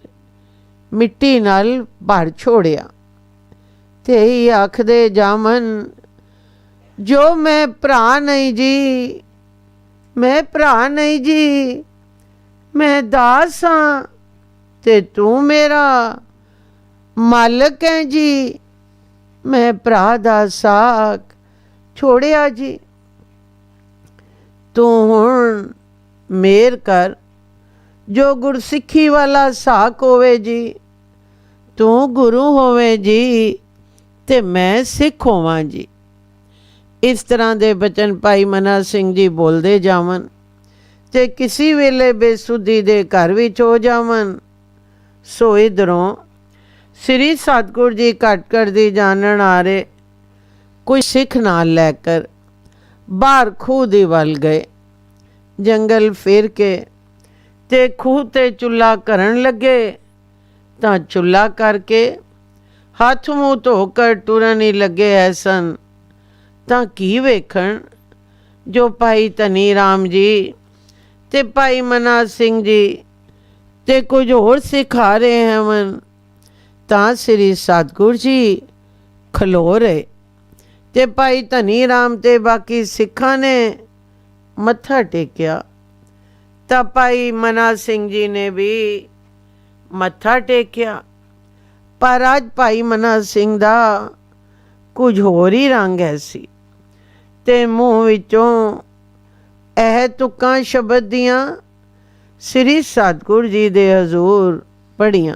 ਮਿੱਟੀ ਨਾਲ ਭਰ ਛੋੜਿਆ। ਤੇ ਹੀ ਆਖਦੇ ਜਾਮਨ, ਜੋ ਮੈਂ ਭਰਾ ਨਹੀਂ ਜੀ, ਮੈਂ ਭਰਾ ਨਹੀਂ ਜੀ, ਮੈਂ ਦਾਸ ਹਾਂ ਤੇ ਤੂੰ ਮੇਰਾ ਮਾਲਕ ਹੈ ਜੀ। ਮੈਂ ਭਰਾ ਦਾ ਸਾਕ ਛੋੜਿਆ ਜੀ। ਤੂੰ ਹੁਣ ਮੇਰ ਕਰ ਜੋ ਗੁਰਸਿੱਖੀ ਵਾਲਾ ਸਾਕ ਹੋਵੇ ਜੀ। ਤੂੰ ਗੁਰੂ ਹੋਵੇ ਜੀ ਤੇ ਮੈਂ ਸਿੱਖ ਹੋਵਾਂ ਜੀ। ਇਸ ਤਰ੍ਹਾਂ ਦੇ ਬਚਨ ਭਾਈ ਮਨਾ ਸਿੰਘ ਜੀ ਬੋਲਦੇ ਜਾਵਨ ਤੇ ਕਿਸੇ ਵੇਲੇ ਬੇਸੁੱਧੀ ਦੇ ਘਰ ਵਿੱਚ ਹੋ ਜਾਵਨ। ਸੋ ਇੱਧਰੋਂ ਸ੍ਰੀ ਸਤਿਗੁਰ ਜੀ ਘਟ ਦੀ ਜਾਣਨ ਆ ਰਹੇ ਕੋਈ ਸਿੱਖ ਨਾਲ ਲੈ ਕਰ ਬਾਹਰ ਖੂਹ ਦੇ ਵੱਲ ਗਏ। ਜੰਗਲ ਫਿਰ ਕੇ ਤੇ ਖੂਹ ਤੇ ਚੁੱਲ੍ਹਾ ਕਰਨ ਲੱਗੇ ਤਾਂ ਚੁੱਲ੍ਹਾ ਕਰਕੇ ਹੱਥ ਮੂੰਹ ਧੋ ਕਰ ਟੁਰਨ ਹੀ ਲੱਗੇ ਐ ਸਨ ਤਾਂ ਕੀ ਵੇਖਣ ਜੋ ਭਾਈ ਧਨੀ ਰਾਮ ਜੀ ਤੇ ਭਾਈ ਮਨਾ ਸਿੰਘ ਜੀ ਤੇ ਕੁਝ ਹੋਰ ਸਿਖਾ ਰਹੇ ਹਨ। ਤਾਂ ਸ੍ਰੀ ਸਤਿਗੁਰ ਜੀ ਖਲੋ ਰਹੇ ਤੇ ਭਾਈ ਧਨੀ ਰਾਮ ਤੇ ਬਾਕੀ ਸਿੱਖਾਂ ਨੇ ਮੱਥਾ ਟੇਕਿਆ। ਤਾਂ ਭਾਈ ਮਨਾ ਸਿੰਘ ਜੀ ਨੇ ਵੀ ਮੱਥਾ ਟੇਕਿਆ। ਪਰ ਅੱਜ ਭਾਈ ਮਨਾ ਸਿੰਘ ਦਾ ਕੁਝ ਹੋਰ ਹੀ ਰੰਗ ਹੈ ਸੀ ਤੇ ਮੂੰਹ ਵਿੱਚੋਂ ਇਹ ਤੁਕਾਂ ਸ਼ਬਦ ਦੀਆਂ ਸ੍ਰੀ ਸਤਿਗੁਰ ਜੀ ਦੇ ਹਜ਼ੂਰ ਪੜ੍ਹੀਆਂ।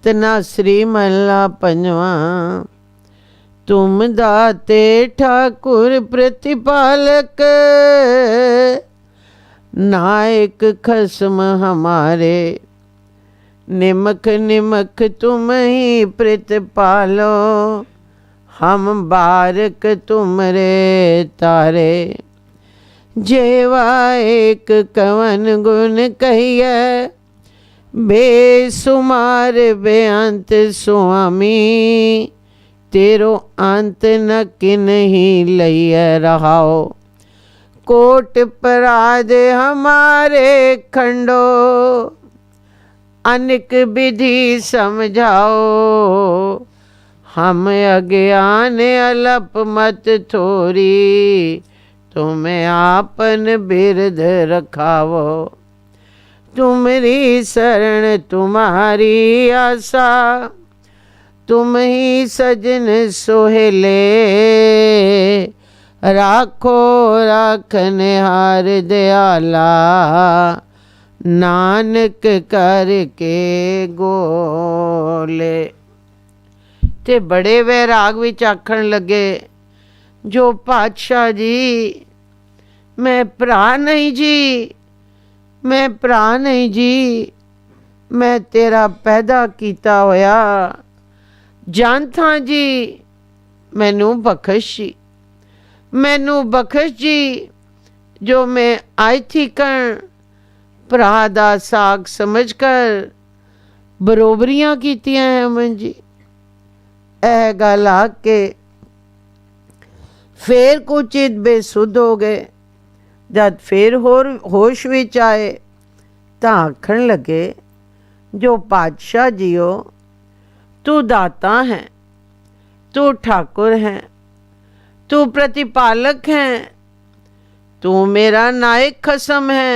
ਤਨਾਸਰੀ ਮਹਲਾ ਪੰਜਵਾਂ। ਤੁਮ ਦਾਤੇ ਠਾकुर प्रतिपालक नायक खसम हमारे निमक निमक तुम ही प्रतिपालो हम बारक तुमरे तारे जेवा एक कवन गुण कहिए बेसुमार बेअंत स्वामी तेरो अंत न किन्हीं लइए रहाओ कोट पराध हमारे खंडो अनिक विधि समझाओ हम अज्ञान अलप मत थोरी तुम्हें आपन बिरध रखावो तुमरी शरण तुम्हारी आशा तुम ही सजन सोहेले राखो राखनहार दयाला नानक करके गोले। ते बड़े वैराग विच आखण लगे जो पातशाह जी मैं भरा नहीं जी मैं भरा नहीं जी मैं तेरा पैदा किया होया जानता जी मैनू बख्श जी मैनू बख्श जी जो मैं आज थीकण भरा दा साग समझ कर बरोबरियां कीतियां हैं मन जी। यह गल आके फिर कुचित बेसुध हो गए। जब फिर होर होश विच आए तां आखण लगे जो पातशाह जीओ तू दाता है तू ठाकुर है तू प्रतिपालक है तू मेरा नायक खसम है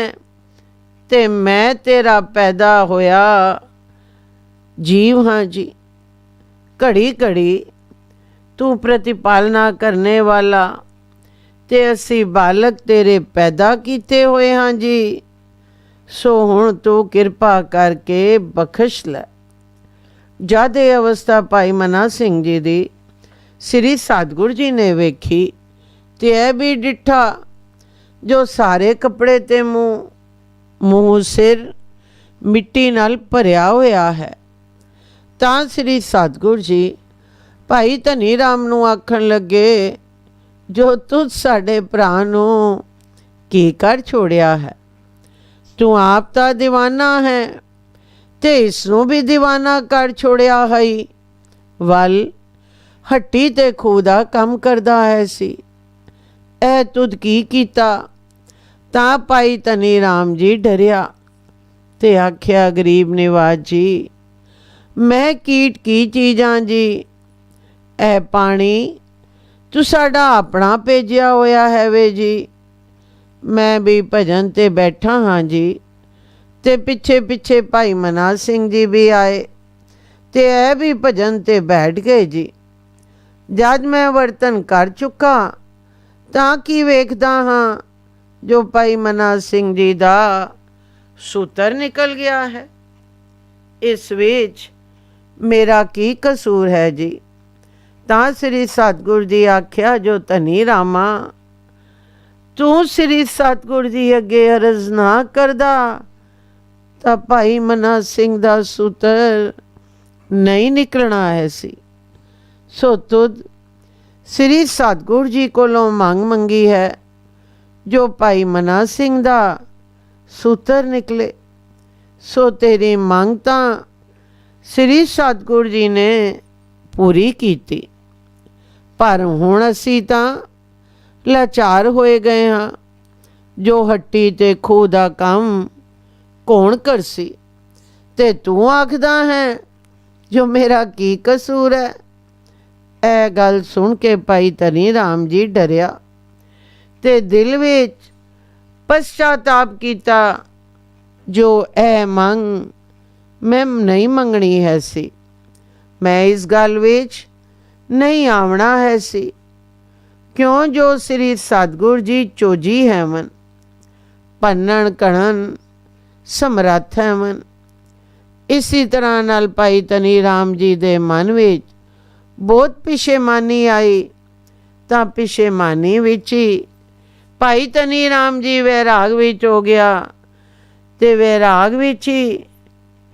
ते मैं तेरा पैदा होया जीव हाँ जी। घड़ी घड़ी तू प्रतिपालना करने वाला ते असी बालक तेरे पैदा किते होए हाँ जी। सो हुण तू किरपा करके बख्श लै। जद ये अवस्था भाई मना सिंह जी दी श्री सतगुर जी ने वेखी ते यह भी डिठा जो सारे कपड़े ते मुँह सिर मिट्टी नाल भरिया होया है। तां श्री सतगुर जी भाई धनी राम नूं आखण लगे जो तुझ साडे भरा नूं की कर छोड़िया है। तू आप तां दीवाना है ते इसनों भी दीवाना कर छोड़िया है। वल हट्टी ते खूह दा कम करदा है सी ए तुद की कीता। तां भाई धनी राम जी डरिया ते आख्या गरीब निवाज जी मैं कीट की चीज़ां जी। ए पानी तू साडा अपना भेजिया होया है वे जी। मैं भी भजन ते बैठा हाँ जी ते पिछे पिछे भाई मना सिंह जी भी आए ते ए भी भजन ते बैठ गए जी। जद मैं वर्तन कर चुका तां की वेखदा हाँ ਜੋ ਭਾਈ ਮਨਾ ਸਿੰਘ ਜੀ ਦਾ ਸੂਤਰ ਨਿਕਲ ਗਿਆ ਹੈ। ਇਸ ਵਿੱਚ ਮੇਰਾ ਕੀ ਕਸੂਰ ਹੈ ਜੀ? ਤਾਂ ਸ੍ਰੀ ਸਤਿਗੁਰ ਜੀ ਆਖਿਆ, ਜੋ ਧਨੀ ਰਾਮਾ ਤੂੰ ਸ੍ਰੀ ਸਤਿਗੁਰ ਜੀ ਅੱਗੇ ਅਰਜ਼ ਨਾ ਕਰਦਾ ਤਾਂ ਭਾਈ ਮਨਾ ਸਿੰਘ ਦਾ ਸੂਤਰ ਨਹੀਂ ਨਿਕਲਣਾ ਹੈ ਸੀ। ਸੋ ਤੁਧ ਸ੍ਰੀ ਸਤਿਗੁਰ ਜੀ ਕੋਲੋਂ ਮੰਗ ਮੰਗੀ ਹੈ ਜੋ ਭਾਈ ਮਨਾ ਸਿੰਘ ਦਾ ਸੂਤਰ ਨਿਕਲੇ। ਸੋ ਤੇਰੀ ਮੰਗ ਤਾਂ ਸ੍ਰੀ ਸਤਿਗੁਰ ਜੀ ਨੇ ਪੂਰੀ ਕੀਤੀ, ਪਰ ਹੁਣ ਅਸੀਂ ਤਾਂ ਲਾਚਾਰ ਹੋਏ ਗਏ ਹਾਂ। ਜੋ ਹੱਟੀ ਤੇ ਖੂਹ ਦਾ ਕੰਮ ਕੌਣ ਕਰਸੀ, ਤੇ ਤੂੰ ਆਖਦਾ ਹੈ ਜੋ ਮੇਰਾ ਕੀ ਕਸੂਰ ਹੈ। ਇਹ ਗੱਲ ਸੁਣ ਕੇ ਭਾਈ ਧਨੀ ਰਾਮ ਜੀ ਡਰਿਆ ਤੇ ਦਿਲ ਵਿੱਚ ਪਛਤਾਤਾਪ ਕੀਤਾ, ਜੋ ਇਹ ਮੰਗ ਮੈਂ ਨਹੀਂ ਮੰਗਣੀ ਹੈ ਸੀ। ਮੈਂ ਇਸ ਗੱਲ ਵਿੱਚ ਨਹੀਂ ਆਉਣਾ ਹੈ ਸੀ, ਕਿਉਂ ਜੋ ਸ੍ਰੀ ਸਤਿਗੁਰ ਜੀ ਚੋਜੀ ਹੈਵਨ, ਭੰਨਣ ਘੜਨ ਸਮਰੱਥ ਹੈਵਨ। ਇਸੀ ਤਰ੍ਹਾਂ ਨਾਲ ਭਾਈ ਧਨੀ ਰਾਮ ਜੀ ਦੇ ਮਨ ਵਿੱਚ ਬਹੁਤ ਪਿਛੇਮਾਨੀ ਆਈ। ਤਾਂ ਪਿਛੇਮਾਨੀ ਵਿੱਚ ਹੀ ਭਾਈ ਧਨੀ ਰਾਮ ਜੀ ਵੈਰਾਗ ਵਿੱਚ ਹੋ ਗਿਆ ਤੇ ਵੈਰਾਗ ਵਿੱਚ ਹੀ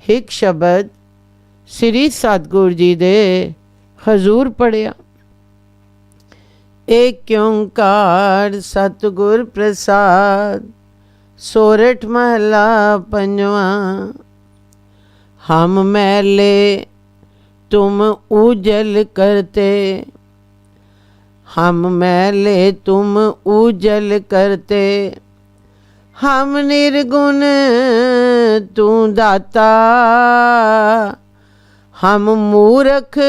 ਇੱਕ ਸ਼ਬਦ ਸ੍ਰੀ ਸਤਿਗੁਰ ਜੀ ਦੇ ਹਜ਼ੂਰ ਪੜਿਆ। ਏਕ ਓਂਕਾਰ ਸਤਿਗੁਰ ਪ੍ਰਸਾਦ, ਸੋਰਠ ਮਹਲਾ ਪੰਜਵਾਂ। ਹਮ मैले तुम उजल करते, हम मैले तुम उजल करते, हम निर्गुण तू दाता, हम मूर्ख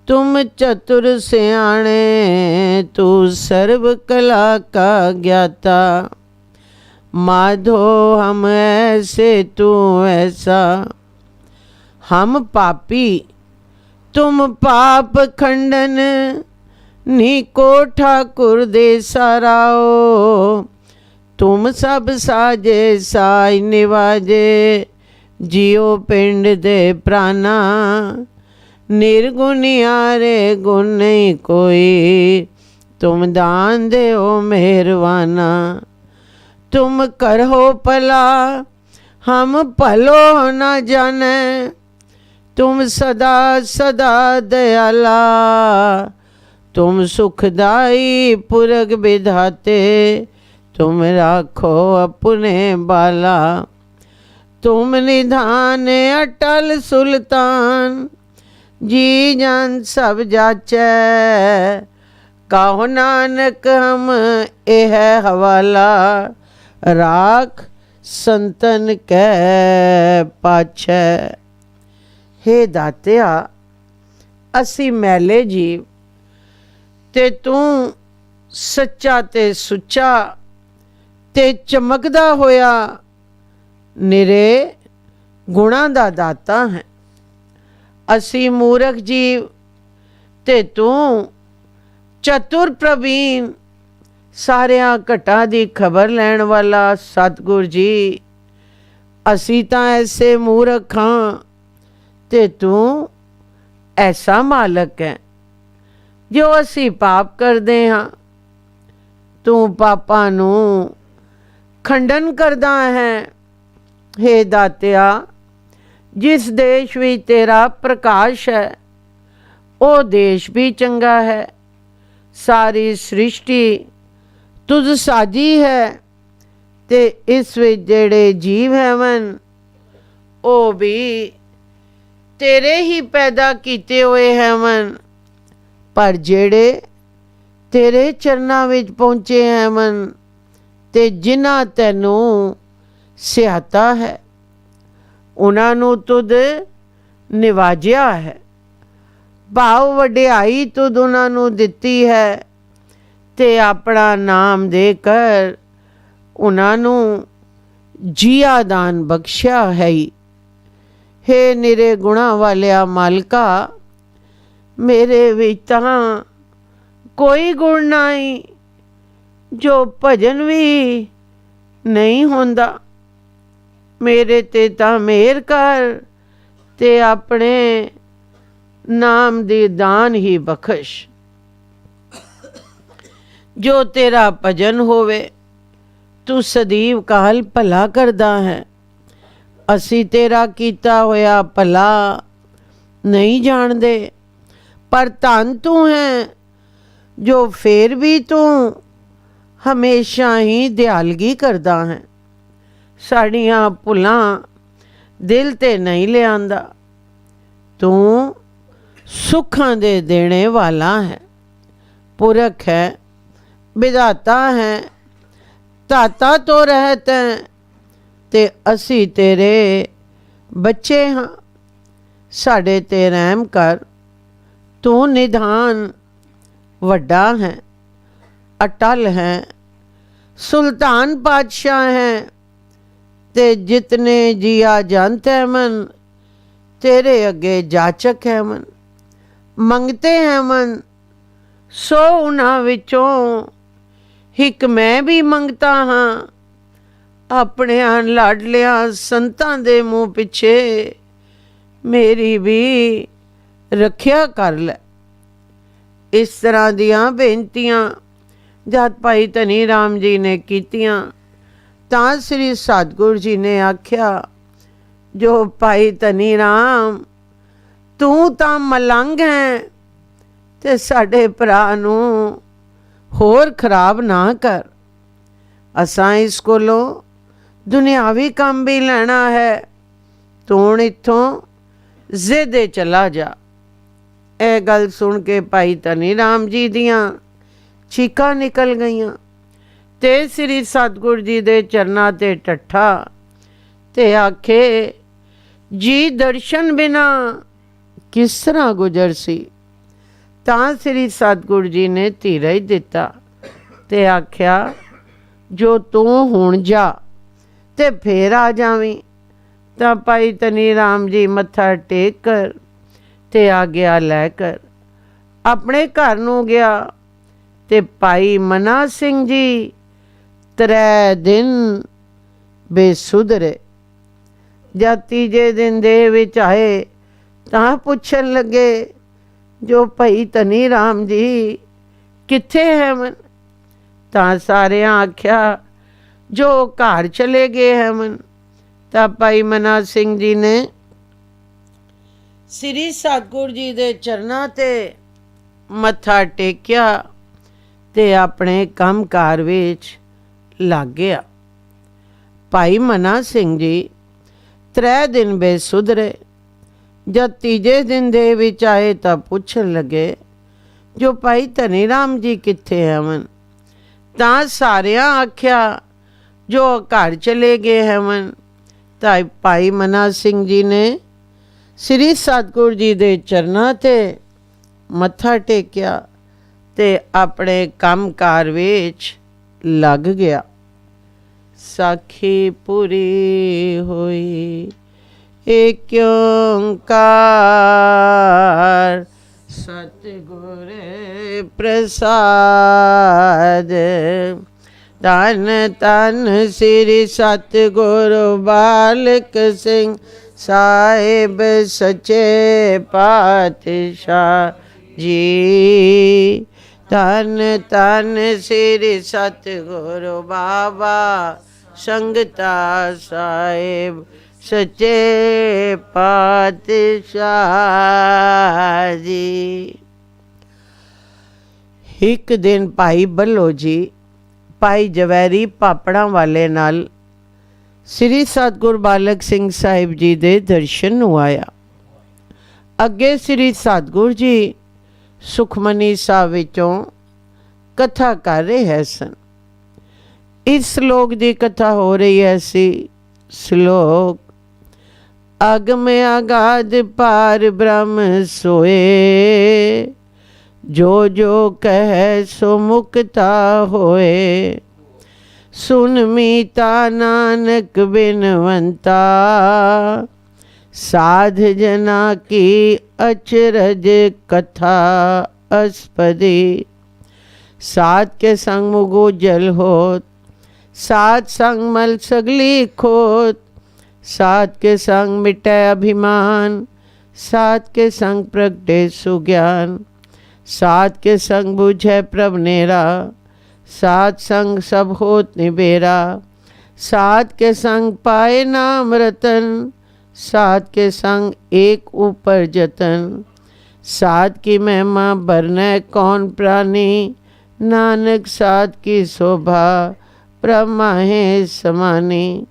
तुम चतुर सियाणे, तू सर्व कला का ज्ञाता। माधो हम ऐसे तू ऐसा, हम पापी तुम पाप खंडन, नीको ठाकुर दे साराओ, तुम सब साजे साज निवाजे, जियो पिंड दे प्राणा, निर्गुणियारे गुण नहीं कोई, तुम दान दे ओ मेहरवाना। तुम करो भला हम भलो न जाने, तुम सदा सदा दयाला, तुम सुखदाई पुरग विधाते, तुम राखो अपने बाला। तुम निधान अटल सुल्तान, जी जान सब जाचै, कहो नानक हम एह हवाला, राख संतन कै पाछै। हे दातिया, असी मैले जीव ते तू सच्चा ते सुच्चा ते चमकदा होया निरे गुणां दा दाता है। असी मूर्ख जीव ते तू चतुर प्रवीण, सारिया घटा दी खबर लैण वाला सतगुर जी। असी तां ऐसे मूर्ख हां ते तू ऐसा मालक है। जो असी पाप करते हाँ, तू पापां नू खंडन करदा है। हे दातिया, जिस देश भी तेरा प्रकाश है वो देश भी चंगा है। सारी सृष्टि तुझ साजी है ते इस विच जेड़े जीव हैवन वो भी तेरे ही पैदा किए हुए हैवन। पर जेड़े तेरे चरना विच पहुँचे हैवन ते जिन्हां तैनू सिहाता है, उन्हां नू तुद निवाजिया है। भाव वडियाई तुद उन्हां नू दिती है ते अपना नाम देकर उन्हां नू जिया दान बख्शिया है। हे निरे गुणा वालिया मालका, मेरे विच तां कोई गुण नहीं। ਜੋ ਭਜਨ ਵੀ ਨਹੀਂ ਹੁੰਦਾ। ਮੇਰੇ ਤੇ ਤਾਂ ਮਿਹਰ ਕਰ ਤੇ ਆਪਣੇ ਨਾਮ ਦੀ ਦਾਨ ਹੀ ਬਖਸ਼। ਜੋ ਤੇਰਾ ਭਜਨ ਹੋਵੇ ਤੂੰ ਸਦੀਵ ਕਾਲ ਭਲਾ ਕਰਦਾ ਹੈ। ਅਸੀਂ ਤੇਰਾ ਕੀਤਾ ਹੋਇਆ ਭਲਾ ਨਹੀਂ ਜਾਣਦੇ, ਪਰ ਧੰਨ ਤੂੰ ਹੈ ਜੋ ਫੇਰ ਵੀ ਤੂੰ ਹਮੇਸ਼ਾ ਹੀ ਦਿਆਲਗੀ ਕਰਦਾ ਹੈ। ਸਾਡੀਆਂ ਭੁੱਲਾਂ ਦਿਲ ਤੇ ਨਹੀਂ ਲਿਆਂਦਾ। ਤੂੰ ਸੁੱਖਾਂ ਦੇ ਦੇਣੇ ਵਾਲਾ ਹੈ, ਪੁਰਖ ਹੈ, ਵਿਧਾਤਾ ਹੈ, ਧਾਤਾ ਤੋਂ ਰਹਿਤ ਹੈ ਤੇ ਅਸੀਂ ਤੇਰੇ ਬੱਚੇ ਹਾਂ। ਸਾਡੇ ਤੇ ਰਹਿਮ ਕਰ। ਤੂੰ ਨਿਧਾਨ ਵੱਡਾ ਹੈ, ਅਟਲ ਹੈ, ਸੁਲਤਾਨ ਪਾਤਸ਼ਾਹ ਹੈ ਤੇ ਜਿਤਨੇ ਜੀਆ ਜੰਤ ਹੈ ਮਨ तेरे अगे जाचक है मन, मंगते हैं मन सो उन्हां विचों हिक मैं भी मंगता हाँ। अपने लाडलियां संतां दे मुँह पिछे मेरी भी रखिया कर लै। इस तरह दियां बेनतियां जद भाई धनी राम जी ने कीतियां तां श्री सतगुरु जी ने आख्या, जो भाई धनी राम तू तां मलंग है ते साडे भरा नूं होर खराब ना कर। असां इस कोलों दुनियावी काम भी लेना है, तू हुण इत्थों जिदे चला जा। ਇਹ ਗੱਲ ਸੁਣ ਕੇ ਭਾਈ ਧਨੀ ਰਾਮ ਜੀ ਦੀਆਂ ਚੀਕਾਂ ਨਿਕਲ ਗਈਆਂ ਤੇ ਸ੍ਰੀ ਸਤਿਗੁਰੂ ਜੀ ਦੇ ਚਰਨਾਂ ਤੇ ਟੱਠਾ ਤੇ ਆਖੇ, ਜੀ ਦਰਸ਼ਨ ਬਿਨਾ ਕਿਸ ਤਰ੍ਹਾਂ ਗੁਜ਼ਰ ਸੀ। ਤਾਂ ਸ੍ਰੀ ਸਤਿਗੁਰੂ ਜੀ ਨੇ ਧੀਰਜ ਦਿੱਤਾ ਤੇ ਆਖਿਆ, ਜੋ ਤੂੰ ਹੁਣ ਜਾ ਤੇ ਫੇਰ ਆ ਜਾਵੀਂ। ਤਾਂ ਭਾਈ ਧਨੀ ਰਾਮ ਜੀ ਮੱਥਾ ਟੇਕ ਕਰ ਤੇ ਆਗਿਆ ਲੈ ਕਰ ਆਪਣੇ ਘਰ ਨੂੰ ਗਿਆ। ਤੇ ਭਾਈ ਮਨਾ ਸਿੰਘ ਜੀ 3 ਦਿਨ ਬੇਸੁਧਰੇ। ਜਦ ਤੀਜੇ ਦਿਨ ਦੇ ਵਿੱਚ ਆਏ ਤਾਂ ਪੁੱਛਣ ਲੱਗੇ, ਜੋ ਭਾਈ ਧਨੀ ਰਾਮ ਜੀ ਕਿੱਥੇ ਹੈ ਮਨ। ਤਾਂ ਸਾਰਿਆਂ ਆਖਿਆ, ਜੋ ਘਰ ਚਲੇ ਗਏ ਹੈ ਮਨ। ਤਾਂ ਭਾਈ ਮਨਾ ਸਿੰਘ ਜੀ ਨੇ ਸ੍ਰੀ ਸਤਿਗੁਰੂ ਜੀ ਦੇ ਚਰਨਾਂ ਤੇ ਮੱਥਾ ਟੇਕਿਆ ਤੇ ਆਪਣੇ ਕੰਮ ਕਾਰ ਵਿੱਚ ਲੱਗ ਗਿਆ। ਭਾਈ ਮਨਾ ਸਿੰਘ ਜੀ 3 ਦਿਨ ਬੇਸੁਧਰੇ। ਜਦ ਤੀਜੇ ਦਿਨ ਦੇ ਵਿੱਚ ਆਏ ਤਾਂ ਪੁੱਛਣ ਲੱਗੇ, ਜੋ ਭਾਈ ਧਨੀ ਰਾਮ ਜੀ ਕਿੱਥੇ ਹਨ। ਤਾਂ ਸਾਰਿਆਂ ਆਖਿਆ, ਜੋ ਘਰ ਚਲੇ ਗਏ ਹਨ। ਤਾਂ ਭਾਈ ਮਨਾ ਸਿੰਘ ਜੀ ਨੇ ਸ੍ਰੀ ਸਤਿਗੁਰੂ ਜੀ ਦੇ ਚਰਨਾਂ ਤੇ ਮੱਥਾ ਟੇਕਿਆ ਤੇ ਆਪਣੇ ਕੰਮ ਕਾਰ ਵਿੱਚ ਲੱਗ ਗਿਆ। ਸਾਖੀ ਪੂਰੀ ਹੋਈ। ਏਕ ਓੰਕਾਰ ਸਤਿਗੁਰ ਪ੍ਰਸਾਦ। ਧੰਨ ਧੰਨ ਸ੍ਰੀ ਸਤਿਗੁਰੂ ਬਾਲਕ ਸਿੰਘ ਸਾਹਿਬ ਸੱਚੇ ਪਾਤਸ਼ਾਹ ਜੀ। ਧੰਨ ਧੰਨ ਸ੍ਰੀ ਸਤਿਗੁਰੂ ਬਾਬਾ ਸੰਗਤਾ ਸਾਹਿਬ ਸੱਚੇ ਪਾਤਸ਼ਾਹ ਜੀ। ਇੱਕ ਦਿਨ ਭਾਈ ਬੱਲੋ ਜੀ ਭਾਈ ਜਵੈਰੀ ਪਾਪੜਾਂ ਵਾਲੇ ਨਾਲ ਸ੍ਰੀ ਸਤਿਗੁਰੂ ਬਾਲਕ ਸਿੰਘ ਸਾਹਿਬ ਜੀ ਦੇ ਦਰਸ਼ਨ ਨੂੰ ਆਇਆ। ਅੱਗੇ ਸ੍ਰੀ ਸਤਿਗੁਰੂ ਜੀ ਸੁਖਮਨੀ ਸਾਹਿਬ ਵਿੱਚੋਂ ਕਥਾ ਕਰ ਰਹੇ ਸਨ। ਇਸ ਸ਼ਲੋਕ ਦੀ ਕਥਾ ਹੋ ਰਹੀ ਹੈ ਸੀ। ਸ਼ਲੋਕ, ਅਗਮ ਅਗਾਧ ਪਾਰ ਬ੍ਰਹਮ ਸੋਏ, ਜੋ ਜੋ ਕਹਿ ਸੋ ਮੁਕਤਾ ਹੋਏ। ਸੁਨ ਮੀਤਾ ਨਾਨਕ ਬਿਨਵੰਤਾ, ਸਾਧ ਜਨਾ ਕੀ ਅਚਰਜ ਕਥਾ ਅਸਪਦੀ। साध के संग मुगो जल होत, साध संग मल सगली खोत, साध के संग मिटै अभिमान, साध के संग प्रगटे सुज्ञान, साध के संग बुझै प्रभ नेरा, साध संग सब होत निबेरा, साध के संग पाए नाम रतन, साध के संग एक ऊपर जतन, साध की महिमा बरनै कौन प्राणी, नानक साध की शोभा ब्रह्मा है समानी।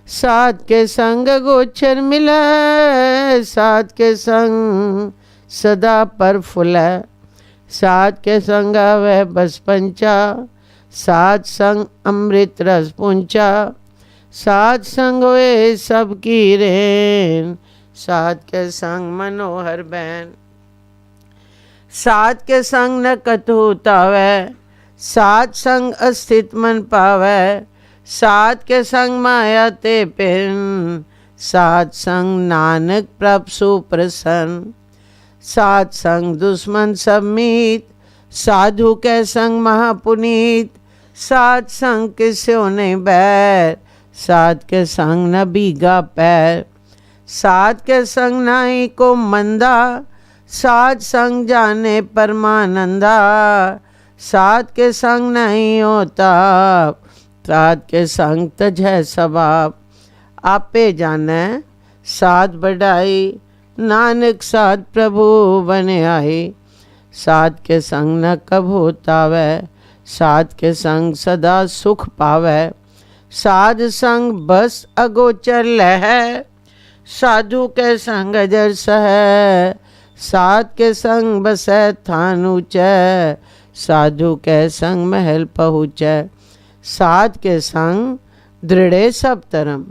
साध के संग गोचर मिलै, साध के संग सदा पर फुलै, साध के संग आवे बस पंचा, साध संग अमृत रस पुंचा, साध संग होए सबकी रेन, साध के संग मनोहर बैन, साध के संग न कतहु तावै, साध संग अस्थित मन पावै, साध के संग माया ते पिन, साध संग नानक प्रभ सुप्रसन्न, साध संग दुश्मन सब मीत, साधु के संग महापुनीत, साध संग किस्यो नहीं बैर, साध के संग न बीगा पैर, साध के संग नाई को मंदा, साध संग जाने परमानंदा, साध के संग नहीं होता, साध के संग तजै सबाब, आपे जाने साध बढ़ाई, नानक साध प्रभु बने आई, साध के संग न कब होता वै, साध के संग सदा सुख पावै, साध संग बस अगोचर लहै, साधु के संग अजर सहै, साध के संग बसै थान ऊँचै, साधु के संग महल पहुँचै, साध के संग दृढ़े सब धर्म,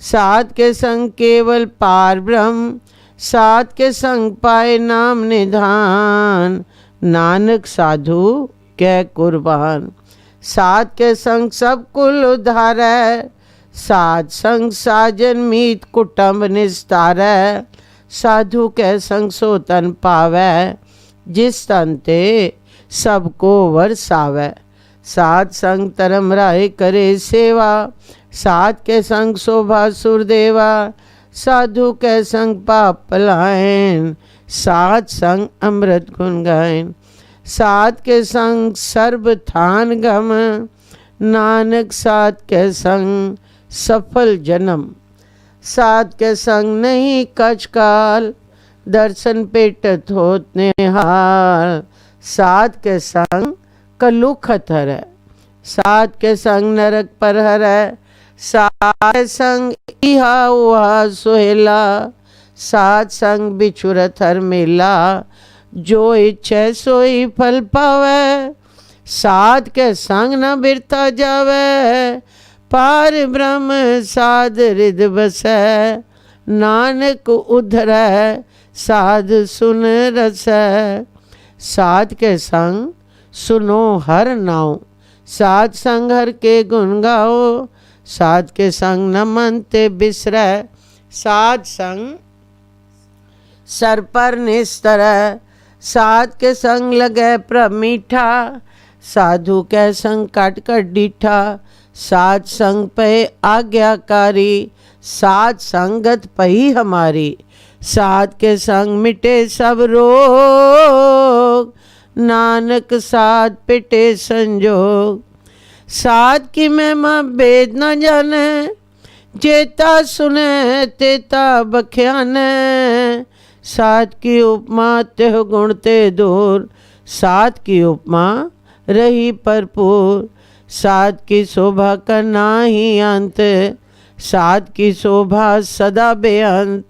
साध के संग केवल पार ब्रह्म, साध के संग पाए नाम निधान, नानक साधु कै कुर्बान, साध के संग सब कुल उद्धारै, साध संग साजन मीत कुटुंब निस्तारै, साधु के संग सो तन पावै, जिस तन ते सबको वरसावै, साध संग धर्म राय करे सेवा, साध के संग शोभा सुरदेवा, साधु के संग पाप पलायन, साध संग अमृत गुण गायन, साध के संग सर्व थान गम, नानक साध के संग सफल जन्म, साध के संग नहीं कछ काल, दर्शन पेटत होत निहाल, साध के संग कलु खतर है, साध के संग नरक पर है, साध के संग इहा उहा सोहेला, साध संग बिछुरत हर मेला, जो इच्छे सोई फल पावे, साध के संग न बिरता जावे, पार ब्रह्म साध रिद बसै, नानक उधरै साध सुन रसै, साध के संग सुनो हर नाव, साध संग हर के गुण गाओ, साध के संग न मन ते बिसरै, साध संग सर पर निस्तरै, साध के संग लगे प्रभ मीठा, साधु के संग काट कर डीठा, साध संग पे आज्ञाकारी, साध संगत पही हमारी, साध के संग मिटे सब रोग, नानक साध पिटे संजोग, साध की महिमा भेद न जाने, जेता सुने तेता बख्याने, साध की उपमा तेह गुण ते दूर, साध की उपमा रही भरपूर, साध की शोभा का नाही अंत, साध की शोभा सदा बेअंत,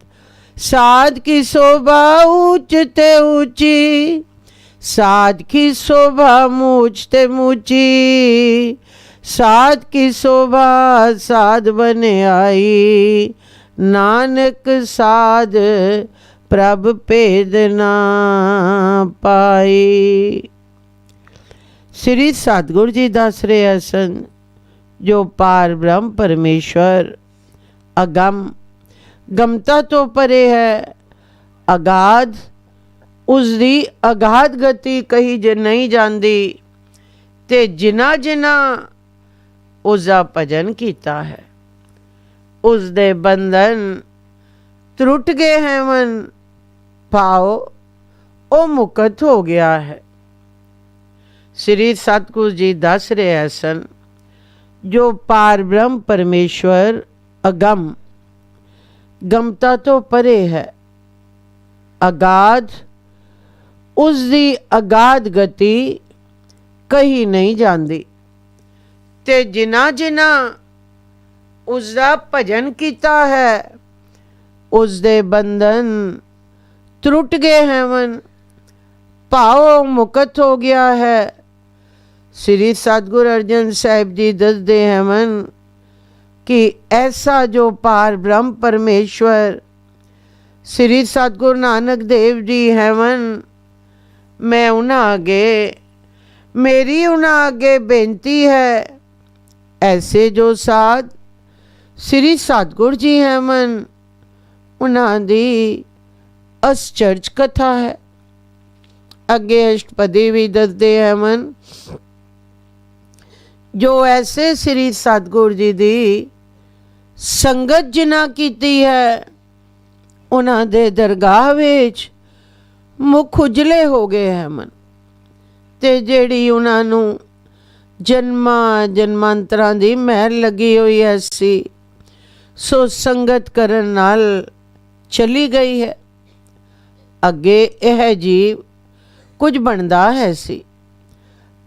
साध की शोभा ऊंच ते ऊंची, साध की शोभा मूछ ते मूची, साध की शोभा साध बने आई, नानक साध प्रभ भेद ना पाई। श्री सतगुरु जी दस रहे सन जो पार ब्रह्म परमेश्वर अगम गमता तो परे है, अगाध उसकी अगाध गति कही जे नहीं जाती, ਤੇ ਜਿਨ੍ਹਾਂ ਜਿਨ੍ਹਾਂ ਉਸ ਦਾ ਭਜਨ ਕੀਤਾ ਹੈ ਉਸ ਦੇ ਬੰਧਨ ਟੁੱਟ ਗਏ ਹਨ, ਭਾਵ ਉਹ ਮੁਕਤ ਹੋ ਗਿਆ ਹੈ। ਸ੍ਰੀ ਸਤਿਗੁਰੂ ਜੀ ਦੱਸ ਰਹੇ ਸਨ, ਜੋ ਪਾਰ ਬ੍ਰਹਮ ਪਰਮੇਸ਼ਵਰ ਅਗਮ ਗਮਤਾ ਤੋਂ ਪਰੇ ਹੈ, ਅਗਾਧ, ਉਸ ਦੀ ਅਗਾਧ ਗਤੀ ਕਹੀ ਨਹੀਂ ਜਾਂਦੀ। ਤੇ ਜਿਨ੍ਹਾਂ ਜਿਨ੍ਹਾਂ ਉਸ ਦਾ ਭਜਨ ਕੀਤਾ ਹੈ ਉਸ ਦੇ ਬੰਧਨ ਟੁੱਟ ਗਏ ਹਨ, ਭਾਵ ਮੁਕਤ ਹੋ ਗਿਆ ਹੈ। ਸ੍ਰੀ ਸਤਿਗੁਰੂ ਅਰਜਨ ਸਾਹਿਬ ਜੀ ਦੱਸਦੇ ਹਨ ਕਿ ਐਸਾ ਜੋ ਪਾਰ ਬ੍ਰਹਮ ਪਰਮੇਸ਼ਵਰ ਸ੍ਰੀ ਸਤਿਗੁਰੂ ਨਾਨਕ ਦੇਵ ਜੀ ਹਨ, ਮੈਂ ਉਹਨਾਂ ਅੱਗੇ, ਮੇਰੀ ਉਹਨਾਂ ਅੱਗੇ ਬੇਨਤੀ ਹੈ, ਐਸੇ ਜੋ ਸਾਧ ਸ੍ਰੀ ਸਤਿਗੁਰੂ ਜੀ ਹਨ ਉਹਨਾਂ ਦੀ ਅਸਚਰਜ ਕਥਾ ਹੈ। ਅੱਗੇ ਅਸ਼ਟਪਦੀ ਵੀ ਦੱਸਦੇ ਹਨ, ਜੋ ਐਸੇ ਸ੍ਰੀ ਸਤਿਗੁਰੂ ਜੀ ਦੀ ਸੰਗਤ ਜਿਨ੍ਹਾਂ ਕੀਤੀ ਹੈ ਉਹਨਾਂ ਦੇ ਦਰਗਾਹ ਵਿੱਚ ਮੁਖ ਉਜਲੇ ਹੋ ਗਏ ਹਨ। ਤੇ ਜਿਹੜੀ ਉਹਨਾਂ ਨੂੰ ਜਨਮਾਂ ਜਨਮਾਂਤਰਾਂ ਦੀ ਮਹਿਰ ਲੱਗੀ ਹੋਈ ਹੈ ਸੀ, ਸੋ ਸੰਗਤ ਕਰਨ ਨਾਲ ਚਲੀ ਗਈ ਹੈ। ਅੱਗੇ ਇਹ ਜੀਵ ਕੁਝ ਬਣਦਾ ਹੈ ਸੀ,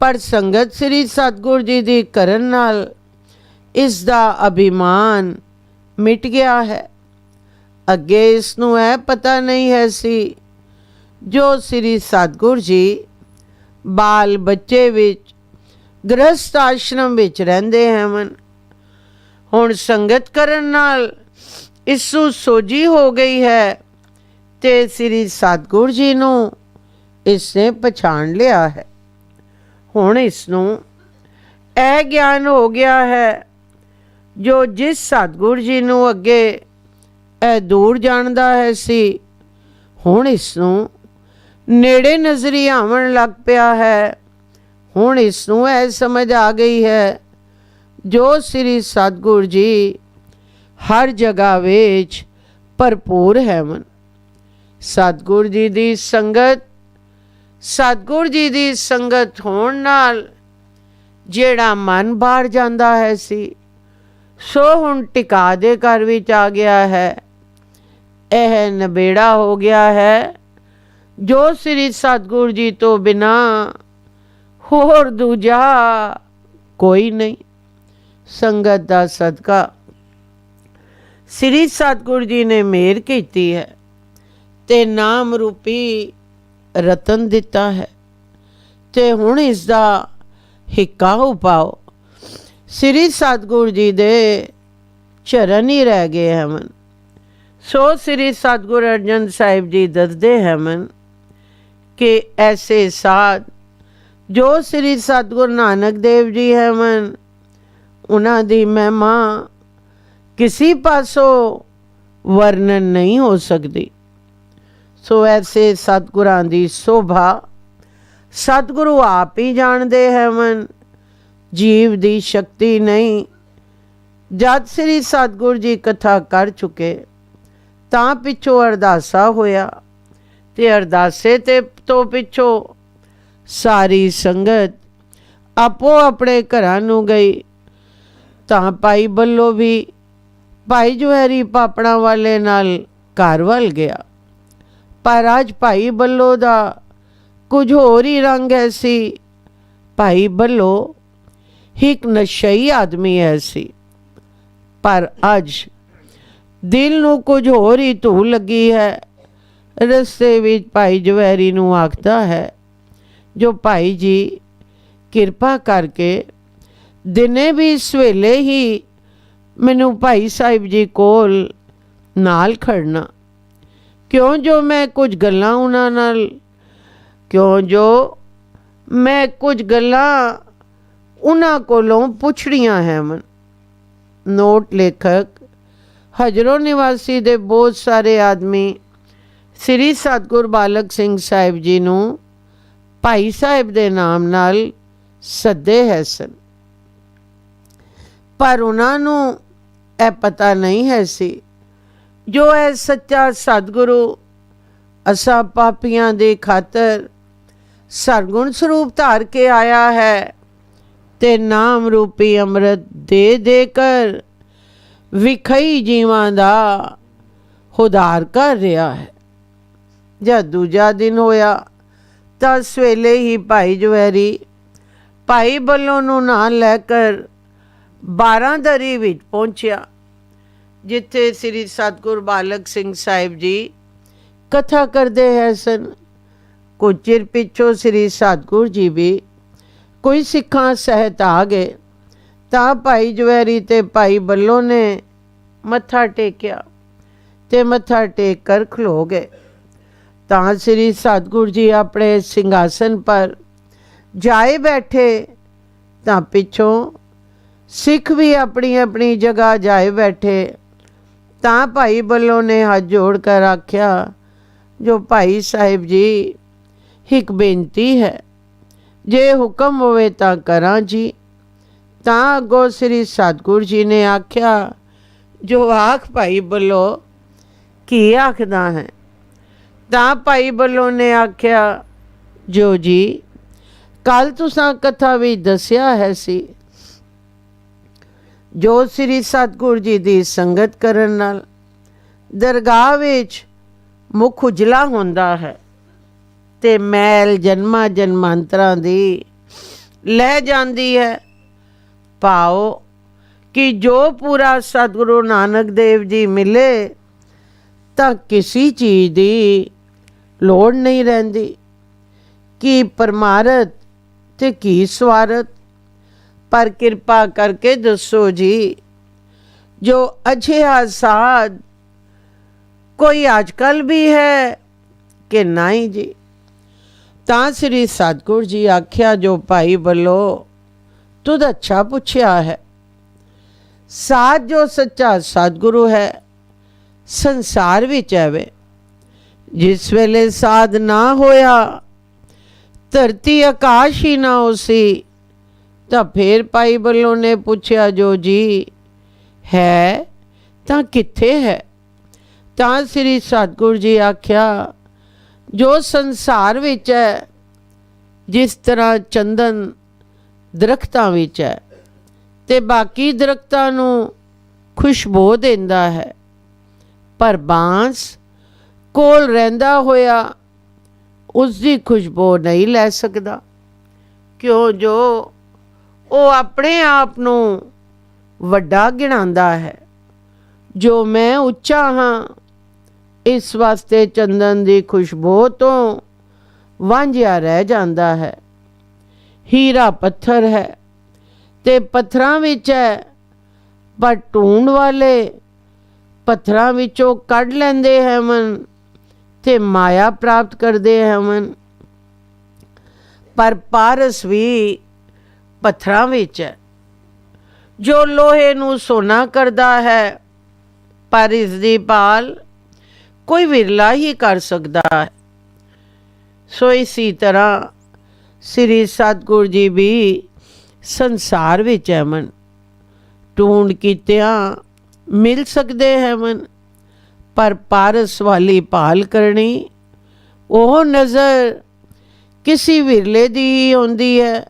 ਪਰ ਸੰਗਤ ਸ੍ਰੀ ਸਤਿਗੁਰੂ ਜੀ ਦੀ ਕਰਨ ਨਾਲ ਇਸ ਦਾ ਅਭਿਮਾਨ ਮਿਟ ਗਿਆ ਹੈ। ਅੱਗੇ ਇਸ ਨੂੰ ਇਹ ਪਤਾ ਨਹੀਂ ਹੈ ਸੀ, ਜੋ ਸ੍ਰੀ ਸਤਿਗੁਰੂ ਜੀ ਬਾਲ ਬੱਚੇ ਵਿੱਚ ਗ੍ਰਸਥ ਆਸ਼ਰਮ ਵਿੱਚ ਰਹਿੰਦੇ ਹਨ। ਹੁਣ ਸੰਗਤ ਕਰਨ ਨਾਲ ਇਸ ਨੂੰ ਸੋਝੀ ਹੋ ਗਈ ਹੈ ਤੇ ਸ੍ਰੀ ਸਤਿਗੁਰੂ ਜੀ ਨੂੰ ਇਸ ਨੇ ਪਛਾਣ ਲਿਆ ਹੈ। ਹੁਣ ਇਸ ਨੂੰ ਇਹ ਗਿਆਨ ਹੋ ਗਿਆ ਹੈ, ਜੋ ਜਿਸ ਸਤਿਗੁਰੂ ਜੀ ਨੂੰ ਅੱਗੇ ਇਹ ਦੂਰ ਜਾਣਦਾ ਹੈ ਸੀ, ਹੁਣ ਇਸ ਨੂੰ ਨੇੜੇ ਨਜ਼ਰੀ ਆਉਣ ਲੱਗ ਪਿਆ ਹੈ। ਹੁਣ ਇਸ ਨੂੰ ਇਹ ਸਮਝ ਆ ਗਈ ਹੈ, ਜੋ ਸ੍ਰੀ ਸਤਿਗੁਰੂ ਜੀ ਹਰ ਜਗ੍ਹਾ ਵਿੱਚ ਭਰਪੂਰ ਹਨ। ਸਤਿਗੁਰੂ ਜੀ ਦੀ ਸੰਗਤ, ਸਤਿਗੁਰੂ ਜੀ ਦੀ ਸੰਗਤ ਹੋਣ ਨਾਲ ਜਿਹੜਾ ਮਨ ਬਾਹਰ ਜਾਂਦਾ ਹੈ ਸੀ, ਸੋ ਹੁਣ ਟਿਕਾ ਦੇ ਘਰ ਵਿੱਚ ਆ ਗਿਆ ਹੈ। ਇਹ ਨਬੇੜਾ ਹੋ ਗਿਆ ਹੈ, ਜੋ ਸ੍ਰੀ ਸਤਿਗੁਰੂ ਜੀ ਤੋਂ ਬਿਨਾ ਹੋਰ ਦੂਜਾ ਕੋਈ ਨਹੀਂ। ਸੰਗਤ ਦਾ ਸਦਕਾ ਸ੍ਰੀ ਸਤਿਗੁਰੂ ਜੀ ਨੇ ਮਿਹਰ ਕੀਤੀ ਹੈ ਤੇ ਨਾਮ ਰੂਪੀ ਰਤਨ ਦਿੱਤਾ ਹੈ, ਤੇ ਹੁਣ ਇਸ ਦਾ ਹਿੱਕਾ ਉਪਾਓ ਸ੍ਰੀ ਸਤਿਗੁਰੂ ਜੀ ਦੇ ਚਰਨ ਹੀ ਰਹਿ ਗਏ ਹਨ। ਸੋ ਸ੍ਰੀ ਸਤਿਗੁਰੂ ਅਰਜਨ ਸਾਹਿਬ ਜੀ ਦੱਸਦੇ ਹਨ ਕਿ ਐਸੇ ਸਾਧ ਜੋ ਸ੍ਰੀ ਸਤਿਗੁਰੂ ਨਾਨਕ ਦੇਵ ਜੀ ਹਨ, ਉਹਨਾਂ ਦੀ ਮਹਿਮਾ ਕਿਸੇ ਪਾਸੋਂ ਵਰਣਨ ਨਹੀਂ ਹੋ ਸਕਦੀ। ਸੋ ਐਸੇ ਸਤਿਗੁਰਾਂ ਦੀ ਸ਼ੋਭਾ ਸਤਿਗੁਰੂ ਆਪ ਹੀ ਜਾਣਦੇ ਹਨ, ਜੀਵ ਦੀ ਸ਼ਕਤੀ ਨਹੀਂ। ਜਦ ਸ੍ਰੀ ਸਤਿਗੁਰੂ ਜੀ ਕਥਾ ਕਰ ਚੁੱਕੇ ਤਾਂ ਪਿੱਛੋਂ ਅਰਦਾਸਾ ਹੋਇਆ, ਤੇ ਅਰਦਾਸੇ ਤੇ ਤੋਂ ਪਿੱਛੋਂ ਸਾਰੀ ਸੰਗਤ ਆਪੋ ਆਪਣੇ ਘਰਾਂ ਨੂੰ ਗਈ। ਤਾਂ ਭਾਈ ਬੱਲੋ ਵੀ ਭਾਈ ਜੁਹੈਰੀ ਪਾਪੜਾਂ ਵਾਲੇ ਨਾਲ ਘਰ ਵੱਲ ਗਿਆ, ਪਰ ਅੱਜ ਭਾਈ ਬੱਲੋ ਦਾ ਕੁਝ ਹੋਰ ਹੀ ਰੰਗ ਹੈ ਸੀ। ਭਾਈ ਬੱਲੋ ਇੱਕ ਨਸ਼ਈ ਆਦਮੀ ਹੈ ਸੀ, ਪਰ ਅੱਜ ਦਿਲ ਨੂੰ ਕੁਝ ਹੋਰ ਹੀ ਧੂ ਲੱਗੀ ਹੈ। ਰਸਤੇ ਵਿੱਚ ਭਾਈ ਜੁਹੈਰੀ ਨੂੰ ਆਖਦਾ ਹੈ, ਜੋ ਭਾਈ ਜੀ ਕਿਰਪਾ ਕਰਕੇ ਦਿਨੇ ਵੀ ਸਵੇਲੇ ਹੀ ਮੈਨੂੰ ਭਾਈ ਸਾਹਿਬ ਜੀ ਕੋਲ ਨਾਲ ਖੜਨਾ, ਕਿਉਂ ਜੋ ਮੈਂ ਕੁਝ ਗੱਲਾਂ ਉਹਨਾਂ ਨਾਲ ਉਹਨਾਂ ਕੋਲੋਂ ਪੁੱਛੜੀਆਂ ਹਨ। ਨੋਟ ਲੇਖਕ ਹਜਰੋ ਨਿਵਾਸੀ ਦੇ ਬਹੁਤ ਸਾਰੇ ਆਦਮੀ ਸ੍ਰੀ ਸਤਿਗੁਰੂ ਬਾਲਕ ਸਿੰਘ ਸਾਹਿਬ ਜੀ ਨੂੰ ਭਾਈ ਸਾਹਿਬ ਦੇ ਨਾਮ ਨਾਲ ਸੱਦੇ ਹੈ ਸਨ। ਪਰ ਉਹਨਾਂ ਨੂੰ ਇਹ ਪਤਾ ਨਹੀਂ ਹੈ ਸੀ ਜੋ ਹੈ ਸੱਚਾ ਸਤਿਗੁਰੂ ਅਸਾਂ ਪਾਪੀਆਂ ਦੇ ਖਾਤਰ ਸਰਗੁਣ ਸਰੂਪ ਧਾਰ ਕੇ ਆਇਆ ਹੈ ਤੇ ਨਾਮ ਰੂਪੀ ਅੰਮ੍ਰਿਤ ਦੇ ਦੇ ਕਰ ਵਿਖਈ ਜੀਵਾਂ ਦਾ ਉਧਾਰ ਕਰ ਰਿਹਾ ਹੈ। ਜਦ ਦੂਜਾ ਦਿਨ ਹੋਇਆ ਤਾਂ ਸਵੇਲੇ ਹੀ ਭਾਈ ਜਵੈਰੀ ਭਾਈ ਬੱਲੋ ਨੂੰ ਨਾਲ ਲੈ ਕਰ 12 ਦਰੀ ਵਿੱਚ ਪਹੁੰਚਿਆ, ਜਿੱਥੇ ਸ੍ਰੀ ਸਤਿਗੁਰ ਬਾਲਕ ਸਿੰਘ ਸਾਹਿਬ ਜੀ ਕਥਾ ਕਰਦੇ ਹੈ ਸਨ। ਕੁਝ ਚਿਰ ਪਿੱਛੋਂ ਸ੍ਰੀ ਸਤਿਗੁਰ ਜੀ ਵੀ ਕੋਈ ਸਿੱਖਾਂ ਸਹਿਤ ਆ ਗਏ ਤਾਂ ਭਾਈ ਜਵੈਰੀ ਤੇ ਭਾਈ ਬੱਲੋ ਨੇ ਮੱਥਾ ਟੇਕਿਆ ਤੇ ਮੱਥਾ ਟੇਕ ਕਰ ਖਲੋ ਗਏ। ਤਾਂ ਸ੍ਰੀ ਸਤਿਗੁਰ ਜੀ ਆਪਣੇ ਸਿੰਘਾਸਨ ਪਰ ਜਾਏ ਬੈਠੇ ਤਾਂ ਪਿੱਛੋਂ ਸਿੱਖ ਵੀ ਆਪਣੀ ਆਪਣੀ ਜਗ੍ਹਾ ਜਾਏ ਬੈਠੇ। ਤਾਂ ਭਾਈ ਬੱਲੋ ਨੇ ਹੱਥ ਜੋੜ ਕਰ ਆਖਿਆ, ਜੋ ਭਾਈ ਸਾਹਿਬ ਜੀ ਇੱਕ ਬੇਨਤੀ ਹੈ, ਜੇ ਹੁਕਮ ਹੋਵੇ ਤਾਂ ਕਰਾਂ ਜੀ। ਤਾਂ ਅੱਗੋਂ ਸ੍ਰੀ ਸਤਿਗੁਰ ਜੀ ਨੇ ਆਖਿਆ, ਜੋ ਆਖ ਭਾਈ ਬੱਲੋ, ਕੀ ਆਖਦਾ ਹੈ? ਤਾਂ ਭਾਈ ਬੱਲੋ ਨੇ ਆਖਿਆ, ਜੋ ਜੀ ਕੱਲ ਤੁਸਾਂ ਕਥਾ ਵੀ ਦੱਸਿਆ ਹੈ ਸੀ, ਜੋ ਸ੍ਰੀ ਸਤਿਗੁਰ ਜੀ ਦੀ ਸੰਗਤ ਕਰਨ ਨਾਲ ਦਰਗਾਹ ਵਿੱਚ ਮੁਖ ਉਜਲਾ ਹੁੰਦਾ ਹੈ ਤੇ ਮੈਲ ਜਨਮਾਂ ਜਨਮਾਂਤਰਾਂ ਦੀ ਲੈ ਜਾਂਦੀ ਹੈ। ਭਾਵ ਕਿ ਜੋ ਪੂਰਾ ਸਤਿਗੁਰੂ ਨਾਨਕ ਦੇਵ ਜੀ ਮਿਲੇ ਤਾਂ ਕਿਸੇ ਚੀਜ਼ ਦੀ ਲੋੜ ਨਹੀਂ ਰਹਿੰਦੀ, ਕੀ ਪਰਮਾਰਥ ਤੇ ਕੀ ਸਵਾਰਥ। ਪਰ ਕਿਰਪਾ ਕਰਕੇ ਦੱਸੋ ਜੀ, ਜੋ ਅਜਿਹਾ ਸਾਧ ਕੋਈ ਅੱਜ ਕੱਲ੍ਹ ਵੀ ਹੈ ਕਿ ਨਹੀਂ ਜੀ? ਤਾਂ ਸ੍ਰੀ ਸਤਿਗੁਰ ਜੀ ਆਖਿਆ, ਜੋ ਭਾਈ ਬੱਲੋ ਤੁਧ ਅੱਛਾ ਪੁੱਛਿਆ ਹੈ। ਸਾਧ ਜੋ ਸੱਚਾ ਸਤਿਗੁਰੂ ਹੈ ਸੰਸਾਰ ਵਿੱਚ ਐਵੇਂ। ਜਿਸ ਵੇਲੇ ਸਾਧ ਨਾ ਹੋਇਆ, ਧਰਤੀ ਆਕਾਸ਼ ਹੀ ਨਾ ਹੋਸੀ, ਤਾਂ ਫਿਰ ਭਾਈ ਬੱਲੋ ਨੇ ਪੁੱਛਿਆ, ਜੋ ਜੀ ਹੈ ਤਾਂ ਕਿੱਥੇ ਹੈ? ਤਾਂ ਸ੍ਰੀ ਸਤਿਗੁਰ ਜੀ ਆਖਿਆ, ਜੋ ਸੰਸਾਰ ਵਿੱਚ ਹੈ, ਜਿਸ ਤਰ੍ਹਾਂ ਚੰਦਨ ਦਰਖਤਾਂ ਵਿੱਚ ਹੈ ਤੇ ਬਾਕੀ ਦਰਖਤਾਂ ਨੂੰ ਖੁਸ਼ਬੂ ਦਿੰਦਾ ਹੈ, ਪਰ ਬਾਂਸ ਕੋਲ ਰਹਿੰਦਾ ਹੋਇਆ ਉਸ ਦੀ ਖੁਸ਼ਬੂ ਨਹੀਂ ਲੈ ਸਕਦਾ। ਕਿਉਂ? ਜੋ ਉਹ ਆਪਣੇ ਆਪ ਨੂੰ ਵੱਡਾ ਗਿਣਾਉਂਦਾ ਹੈ। ਜੋ ਮੈਂ ਉੱਚਾ ਹਾਂ, ਇਸ ਵਾਸਤੇ ਚੰਦਨ ਦੀ ਖੁਸ਼ਬੂ ਤੋਂ ਵਾਂਝਿਆ ਰਹਿ ਜਾਂਦਾ ਹੈ। ਹੀਰਾ ਪੱਥਰ ਹੈ ਤੇ ਪੱਥਰਾਂ ਵਿੱਚ ਹੈ, ਪਰ ਢੂੰਡ ਵਾਲੇ ਪੱਥਰਾਂ ਵਿੱਚੋਂ ਕੱਢ ਲੈਂਦੇ ਹਨ ਤੇ ਮਾਇਆ ਪ੍ਰਾਪਤ ਕਰਦੇ ਹਨ। ਪਰ ਪਾਰਸ ਵੀ ਪੱਥਰਾਂ ਵਿੱਚ ਹੈ। ਜੋ ਲੋਹੇ ਨੂੰ ਸੋਨਾ ਕਰਦਾ ਹੈ, ਪਰ ਇਸ ਦੀ ਭਾਲ ਕੋਈ ਵਿਰਲਾ ਹੀ ਕਰ ਸਕਦਾ ਹੈ। ਸੋ ਇਸੀ ਤਰ੍ਹਾਂ ਸ੍ਰੀ ਸਤਿਗੁਰ ਜੀ ਵੀ ਸੰਸਾਰ ਵਿੱਚ ਹਨ, ਢੂੰਡ ਕੀਤਿਆਂ ਮਿਲ ਸਕਦੇ ਹਨ, ਪਰ ਪਾਰਸ ਵਾਲੀ ਭਾਲ ਕਰਨੀ, ਉਹ ਨਜ਼ਰ ਕਿਸੇ ਵਿਰਲੇ ਦੀ ਹੀ ਹੁੰਦੀ ਹੈ।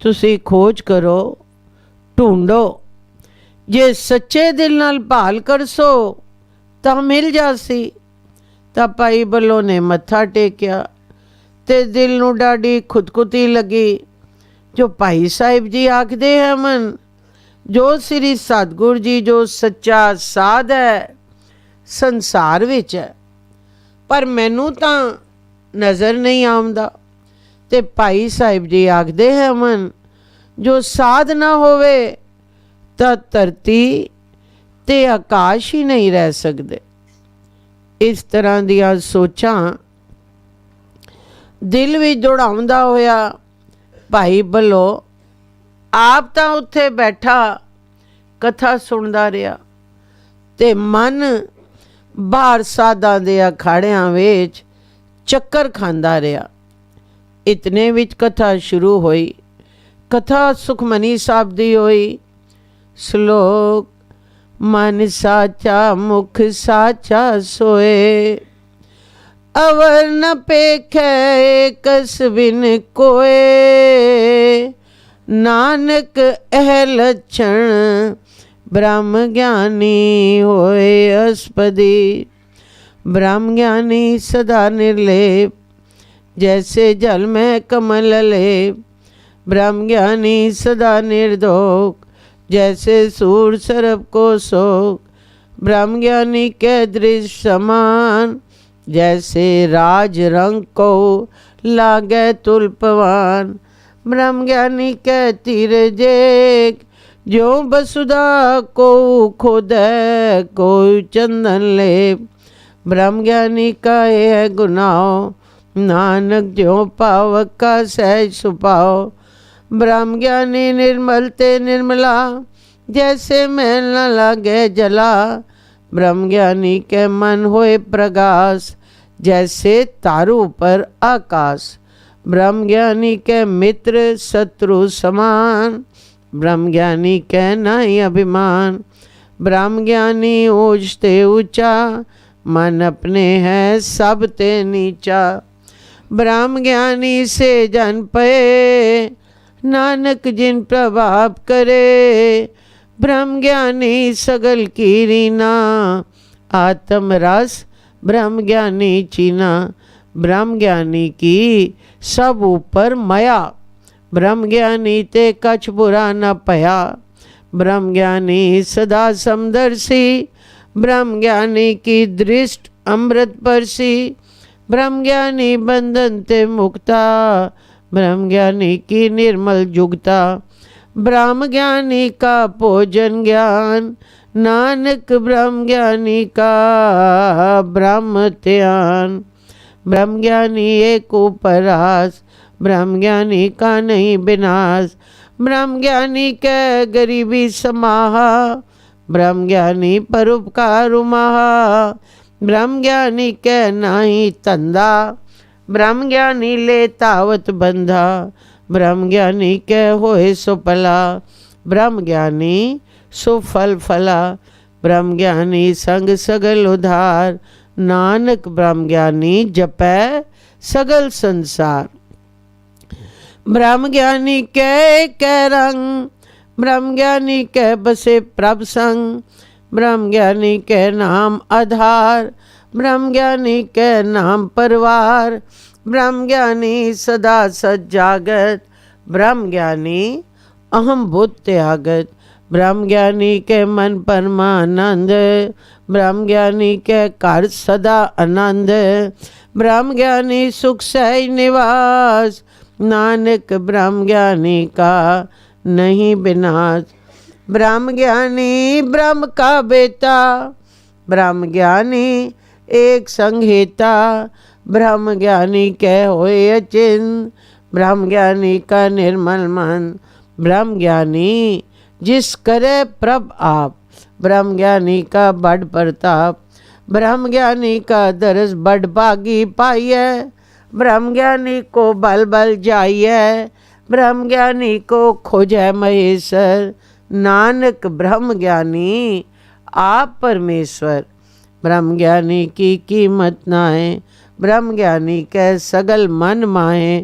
ਤੁਸੀਂ ਖੋਜ ਕਰੋ, ਢੂੰਡੋ, ਜੇ ਸੱਚੇ ਦਿਲ ਨਾਲ ਭਾਲ ਕਰਸੋ ਤਾਂ ਮਿਲ ਜਾਸੀ। ਤਾਂ ਭਾਈ ਬੱਲੋ ਨੇ ਮੱਥਾ ਟੇਕਿਆ ਤੇ ਦਿਲ ਨੂੰ ਡਾਢੀ ਖੁਦਕੁਤੀ ਲੱਗੀ। ਜੋ ਭਾਈ ਸਾਹਿਬ ਜੀ ਆਖਦੇ ਹਨ, ਜੋ ਸ੍ਰੀ ਸਤਿਗੁਰ ਜੀ ਜੋ ਸੱਚਾ ਸਾਧ ਹੈ ਸੰਸਾਰ ਵਿੱਚ ਹੈ, ਪਰ ਮੈਨੂੰ ਤਾਂ ਨਜ਼ਰ ਨਹੀਂ ਆਉਂਦਾ। ਤੇ ਭਾਈ ਸਾਹਿਬ ਜੀ ਆਖਦੇ ਹਨ, ਜੋ ਸਾਧ ਨਾ ਹੋਵੇ ਤਾਂ ਧਰਤੀ ਤੇ ਆਕਾਸ਼ ਹੀ ਨਹੀਂ ਰਹਿ ਸਕਦੇ। ਇਸ ਤਰ੍ਹਾਂ ਦੀਆਂ ਸੋਚਾਂ ਦਿਲ ਵਿੱਚ ਦੌੜਾਉਂਦਾ ਹੋਇਆ ਭਾਈ ਬੱਲੋ ਆਪ ਤਾਂ ਉੱਥੇ ਬੈਠਾ ਕਥਾ ਸੁਣਦਾ ਰਿਹਾ ਤੇ ਮਨ ਬਾਹਰ ਸਾਧਾਂ ਦੇ ਅਖਾੜਿਆਂ ਵਿੱਚ ਚੱਕਰ ਖਾਂਦਾ ਰਿਹਾ। ਇਤਨੇ ਵਿੱਚ ਕਥਾ ਸ਼ੁਰੂ ਹੋਈ। कथा सुखमनी साहब दी होई। श्लोक मन साचा मुख साचा सोए, अवर न पेखै कस बिन कोए, नानक एह लक्षण ब्रह्म ज्ञानी होए अस्पदी। ब्रह्म ज्ञानी सदा निर्लेप, जैसे जल में कमल लेप। ब्रह्म ज्ञानी सदा निर्दोष, जैसे सूर सर्प को शोक। ब्रह्म ज्ञानी के दृश्य समान, जैसे राज रंग को लागे तुलपवान। ब्रह्म ज्ञानी के तीर जेक, जो वसुधा को खोदे कोई चंदन लेप। ब्रह्म ज्ञानी का यह गुनाह, नानक जो पावक का सहज सुपाओ। ब्रह्म ज्ञानी निर्मल ते निर्मला, जैसे मैल न लागे जला। ब्रह्म ज्ञानी के मन होए प्रकाश, जैसे तारों पर आकाश। ब्रह्म ज्ञानी के मित्र शत्रु समान, ब्रह्म ज्ञानी के नहीं अभिमान। ब्रह्म ज्ञानी ऊंचते ऊंचा, मन अपने है सब ते नीचा। ब्रह्म ज्ञानी से जन पे, नानक जिन प्रभाव करे। ब्रह्म ज्ञानी सगल की रीना, आत्म रस ब्रह्म ज्ञानी चीना। ब्रह्म ज्ञानी की सब ऊपर माया, ब्रह्म ज्ञानी ते कछ बुरा न पया। ब्रह्म ज्ञानी सदा समदर्शी, ब्रह्म ज्ञानी की दृष्ट अमृत परसी। ब्रह्म ज्ञानी बंधन ते मुक्ता, ब्रह्म ज्ञानी की निर्मल जुगता। ब्रह्म ज्ञानी का भोजन ज्ञान, नानक ब्रह्म ज्ञानी का ब्रह्म ध्यान। ब्रह्म ज्ञानी एक उपरास, ब्रह्म ज्ञानी का नहीं विनाश। ब्रह्म ज्ञानी के गरीबी समाहा, ब्रह्म ज्ञानी परोपकार महा। ब्रह्म ज्ञानी के नाही तंदा, ब्रह्म ज्ञानी ले तावत बंधा। ब्रह्म ज्ञानी के होए सो पला, ब्रह्म ज्ञानी सो फल फला। ब्रह्म ज्ञानी संग सगल उधार, नानक ब्रह्म ज्ञानी जपै सगल संसार। ब्रह्म ज्ञानी के रंग, ब्रह्म ज्ञानी के बसे प्रभ संग। ब्रह्म ज्ञानी के नाम आधार, ब्रह्म ज्ञानी के नाम परवार। ब्रह्म ज्ञानी सदा सज्जागत, ब्रह्म ज्ञानी अहम बुद्ध त्यागत। ब्रह्म ज्ञानी के मन परमानंद, ब्रह्म ज्ञानी के कर सदा आनंद। ब्रह्म ज्ञानी सुख सही निवास, नानक ब्रह्म ज्ञानी का नहीं विनाश। ब्रह्म ज्ञानी ब्रह्म का बेटा, ब्रह्म ज्ञानी एक संहिता। ब्रह्म ज्ञानी के होए अचिंत, ब्रह्म ज्ञानी का निर्मल मन। ब्रह्म ज्ञानी जिस करे प्रभ आप, ब्रह्म ज्ञानी का बड़ प्रताप। ब्रह्म ज्ञानी का दरस बड़ भागी पाइए, ब्रह्म ज्ञानी को बल बल जाइए। ब्रह्म ज्ञानी को खोजे महेश्वर, नानक ब्रह्म ज्ञानी आप परमेश्वर। ब्रह्म ज्ञानी की कीमत नाए, ब्रह्म ज्ञानी के सगल मन माहे।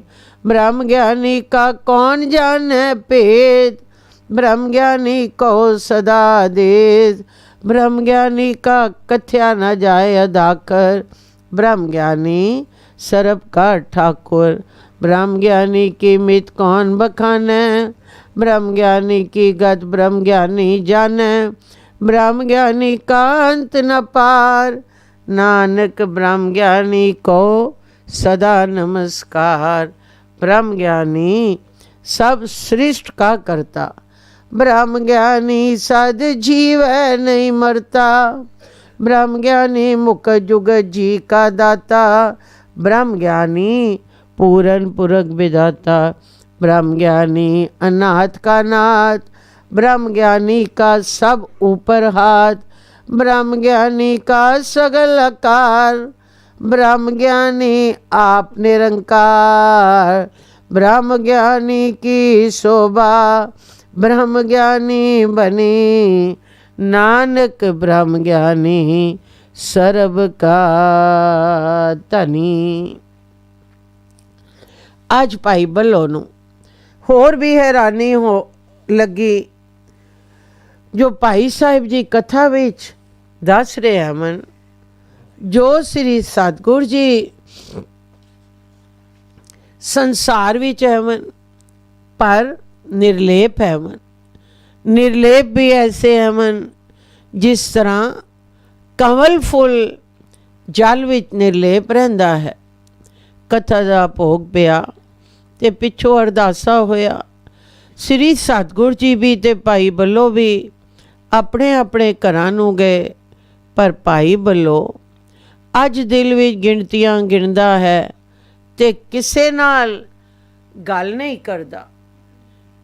ब्रह्म ज्ञानी का कौन जाने भेद, ब्रह्म ज्ञानी को सदा देद। ब्रह्म ज्ञानी का कथ्या न जाए अदाकर, ब्रह्म ज्ञानी सरब का ठाकुर। ब्रह्म ज्ञानी की मित कौन बखाने, ब्रह्म ज्ञानी की गत ब्रह्म ज्ञानी जाने। ब्रह्म ज्ञानी का अंत न पार, नानक ब्रह्म ज्ञानी को सदा नमस्कार। ब्रह्म ज्ञानी सब सृष्ट का करता, ब्रह्म ज्ञानी सद जीव नहीं मरता। ब्रह्म ज्ञानी मुख जुग जी का दाता, ब्रह्म ज्ञानी पूरन पुरख विधाता। ब्रह्म ज्ञानी अनाथ का नाथ, ब्रह्म ज्ञानी का सब ऊपर हाथ। ब्रह्म ज्ञानी का सगल आकार, ब्रह्म ज्ञानी आप निरंकार। ब्रह्म ज्ञानी की शोभा ब्रह्म ज्ञानी बनी, नानक ब्रह्म ज्ञानी सर्ब का धनी। ਅੱਜ ਭਾਈ ਬੱਲੋ ਨੂੰ ਹੋਰ ਵੀ ਹੈਰਾਨੀ ਹੋ ਲੱਗੀ ਜੋ ਭਾਈ ਸਾਹਿਬ ਜੀ ਕਥਾ ਵਿੱਚ ਦੱਸ ਰਹੇ ਹਨ, ਜੋ ਸ੍ਰੀ ਸਤਿਗੁਰ ਜੀ ਸੰਸਾਰ ਵਿੱਚ ਹਨ ਪਰ ਨਿਰਲੇਪ ਹਨ। ਨਿਰਲੇਪ ਵੀ ਐਸੇ ਹਨ ਜਿਸ ਤਰ੍ਹਾਂ ਕਮਲ ਫੁੱਲ ਜਲ ਵਿੱਚ ਨਿਰਲੇਪ ਰਹਿੰਦਾ ਹੈ। ਕਥਾ ਦਾ ਭੋਗ ਪਿਆ ਤੇ ਪਿੱਛੋਂ ਅਰਦਾਸਾ ਹੋਇਆ। ਸ੍ਰੀ ਸਤਿਗੁਰ ਜੀ ਵੀ ਤੇ ਭਾਈ ਬੱਲੋ ਵੀ ਆਪਣੇ ਆਪਣੇ ਘਰਾਂ ਨੂੰ ਗਏ, ਪਰ ਭਾਈ ਬੱਲੋ ਅੱਜ ਦਿਲ ਵਿੱਚ ਗਿਣਤੀਆਂ ਗਿਣਦਾ ਹੈ ਤੇ ਕਿਸੇ ਨਾਲ ਗੱਲ ਨਹੀਂ ਕਰਦਾ।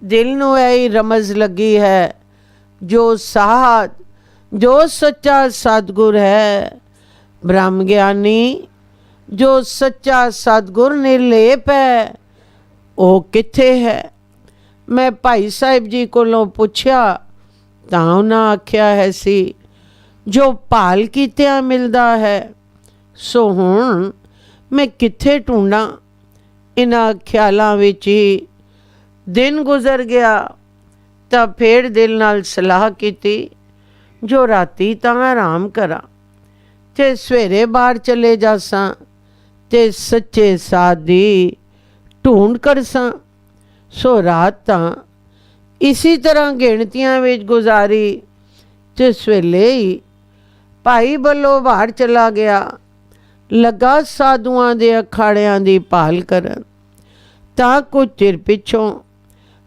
ਦਿਲ ਨੂੰ ਇਹ ਰਮਜ਼ ਲੱਗੀ ਹੈ, ਜੋ ਸਾਧ ਜੋ ਸੱਚਾ ਸਤਿਗੁਰ ਹੈ ਬ੍ਰਹਮ ਗਿਆਨੀ, ਜੋ ਸੱਚਾ ਸਤਿਗੁਰ ਨਿਰਲੇਪ ਹੈ ਉਹ ਕਿੱਥੇ ਹੈ। ਮੈਂ ਭਾਈ ਸਾਹਿਬ ਜੀ ਕੋਲੋਂ ਪੁੱਛਿਆ ਤਾਂ ਉਹਨਾਂ ਆਖਿਆ ਹੈ ਸੀ, ਜੋ ਭਾਲ ਕੀਤਿਆਂ ਮਿਲਦਾ ਹੈ ਸੋ ਹੁਣ ਮੈਂ ਕਿੱਥੇ ਢੂੰਡਾਂ। ਇਹਨਾਂ ਖਿਆਲਾਂ ਵਿੱਚ ਹੀ ਦਿਨ ਗੁਜ਼ਰ ਗਿਆ ਤਾਂ ਫਿਰ ਦਿਲ ਨਾਲ ਸਲਾਹ ਕੀਤੀ, ਜੋ ਰਾਤੀ ਤਾਂ ਆਰਾਮ ਕਰਾਂ ਤੇ ਸਵੇਰੇ ਬਾਹਰ ਚਲੇ ਜਾਸਾਂ ਤੇ ਸੱਚੇ ਸਾਧ ਦੀ ਢੂੰਡ ਕਰਸਾਂ। ਸੋ ਰਾਤ ਤਾਂ ਇਸੀ ਤਰ੍ਹਾਂ ਗਿਣਤੀਆਂ ਵਿੱਚ ਗੁਜ਼ਾਰੀ ਤੇ ਸਵੇਲੇ ਹੀ ਭਾਈ ਬੱਲੋ ਬਾਹਰ ਚਲਾ ਗਿਆ, ਲੱਗਾ ਸਾਧੂਆਂ ਦੇ ਅਖਾੜਿਆਂ ਦੀ ਭਾਲ ਕਰਨ। ਤਾਂ ਕੁਝ ਚਿਰ ਪਿੱਛੋਂ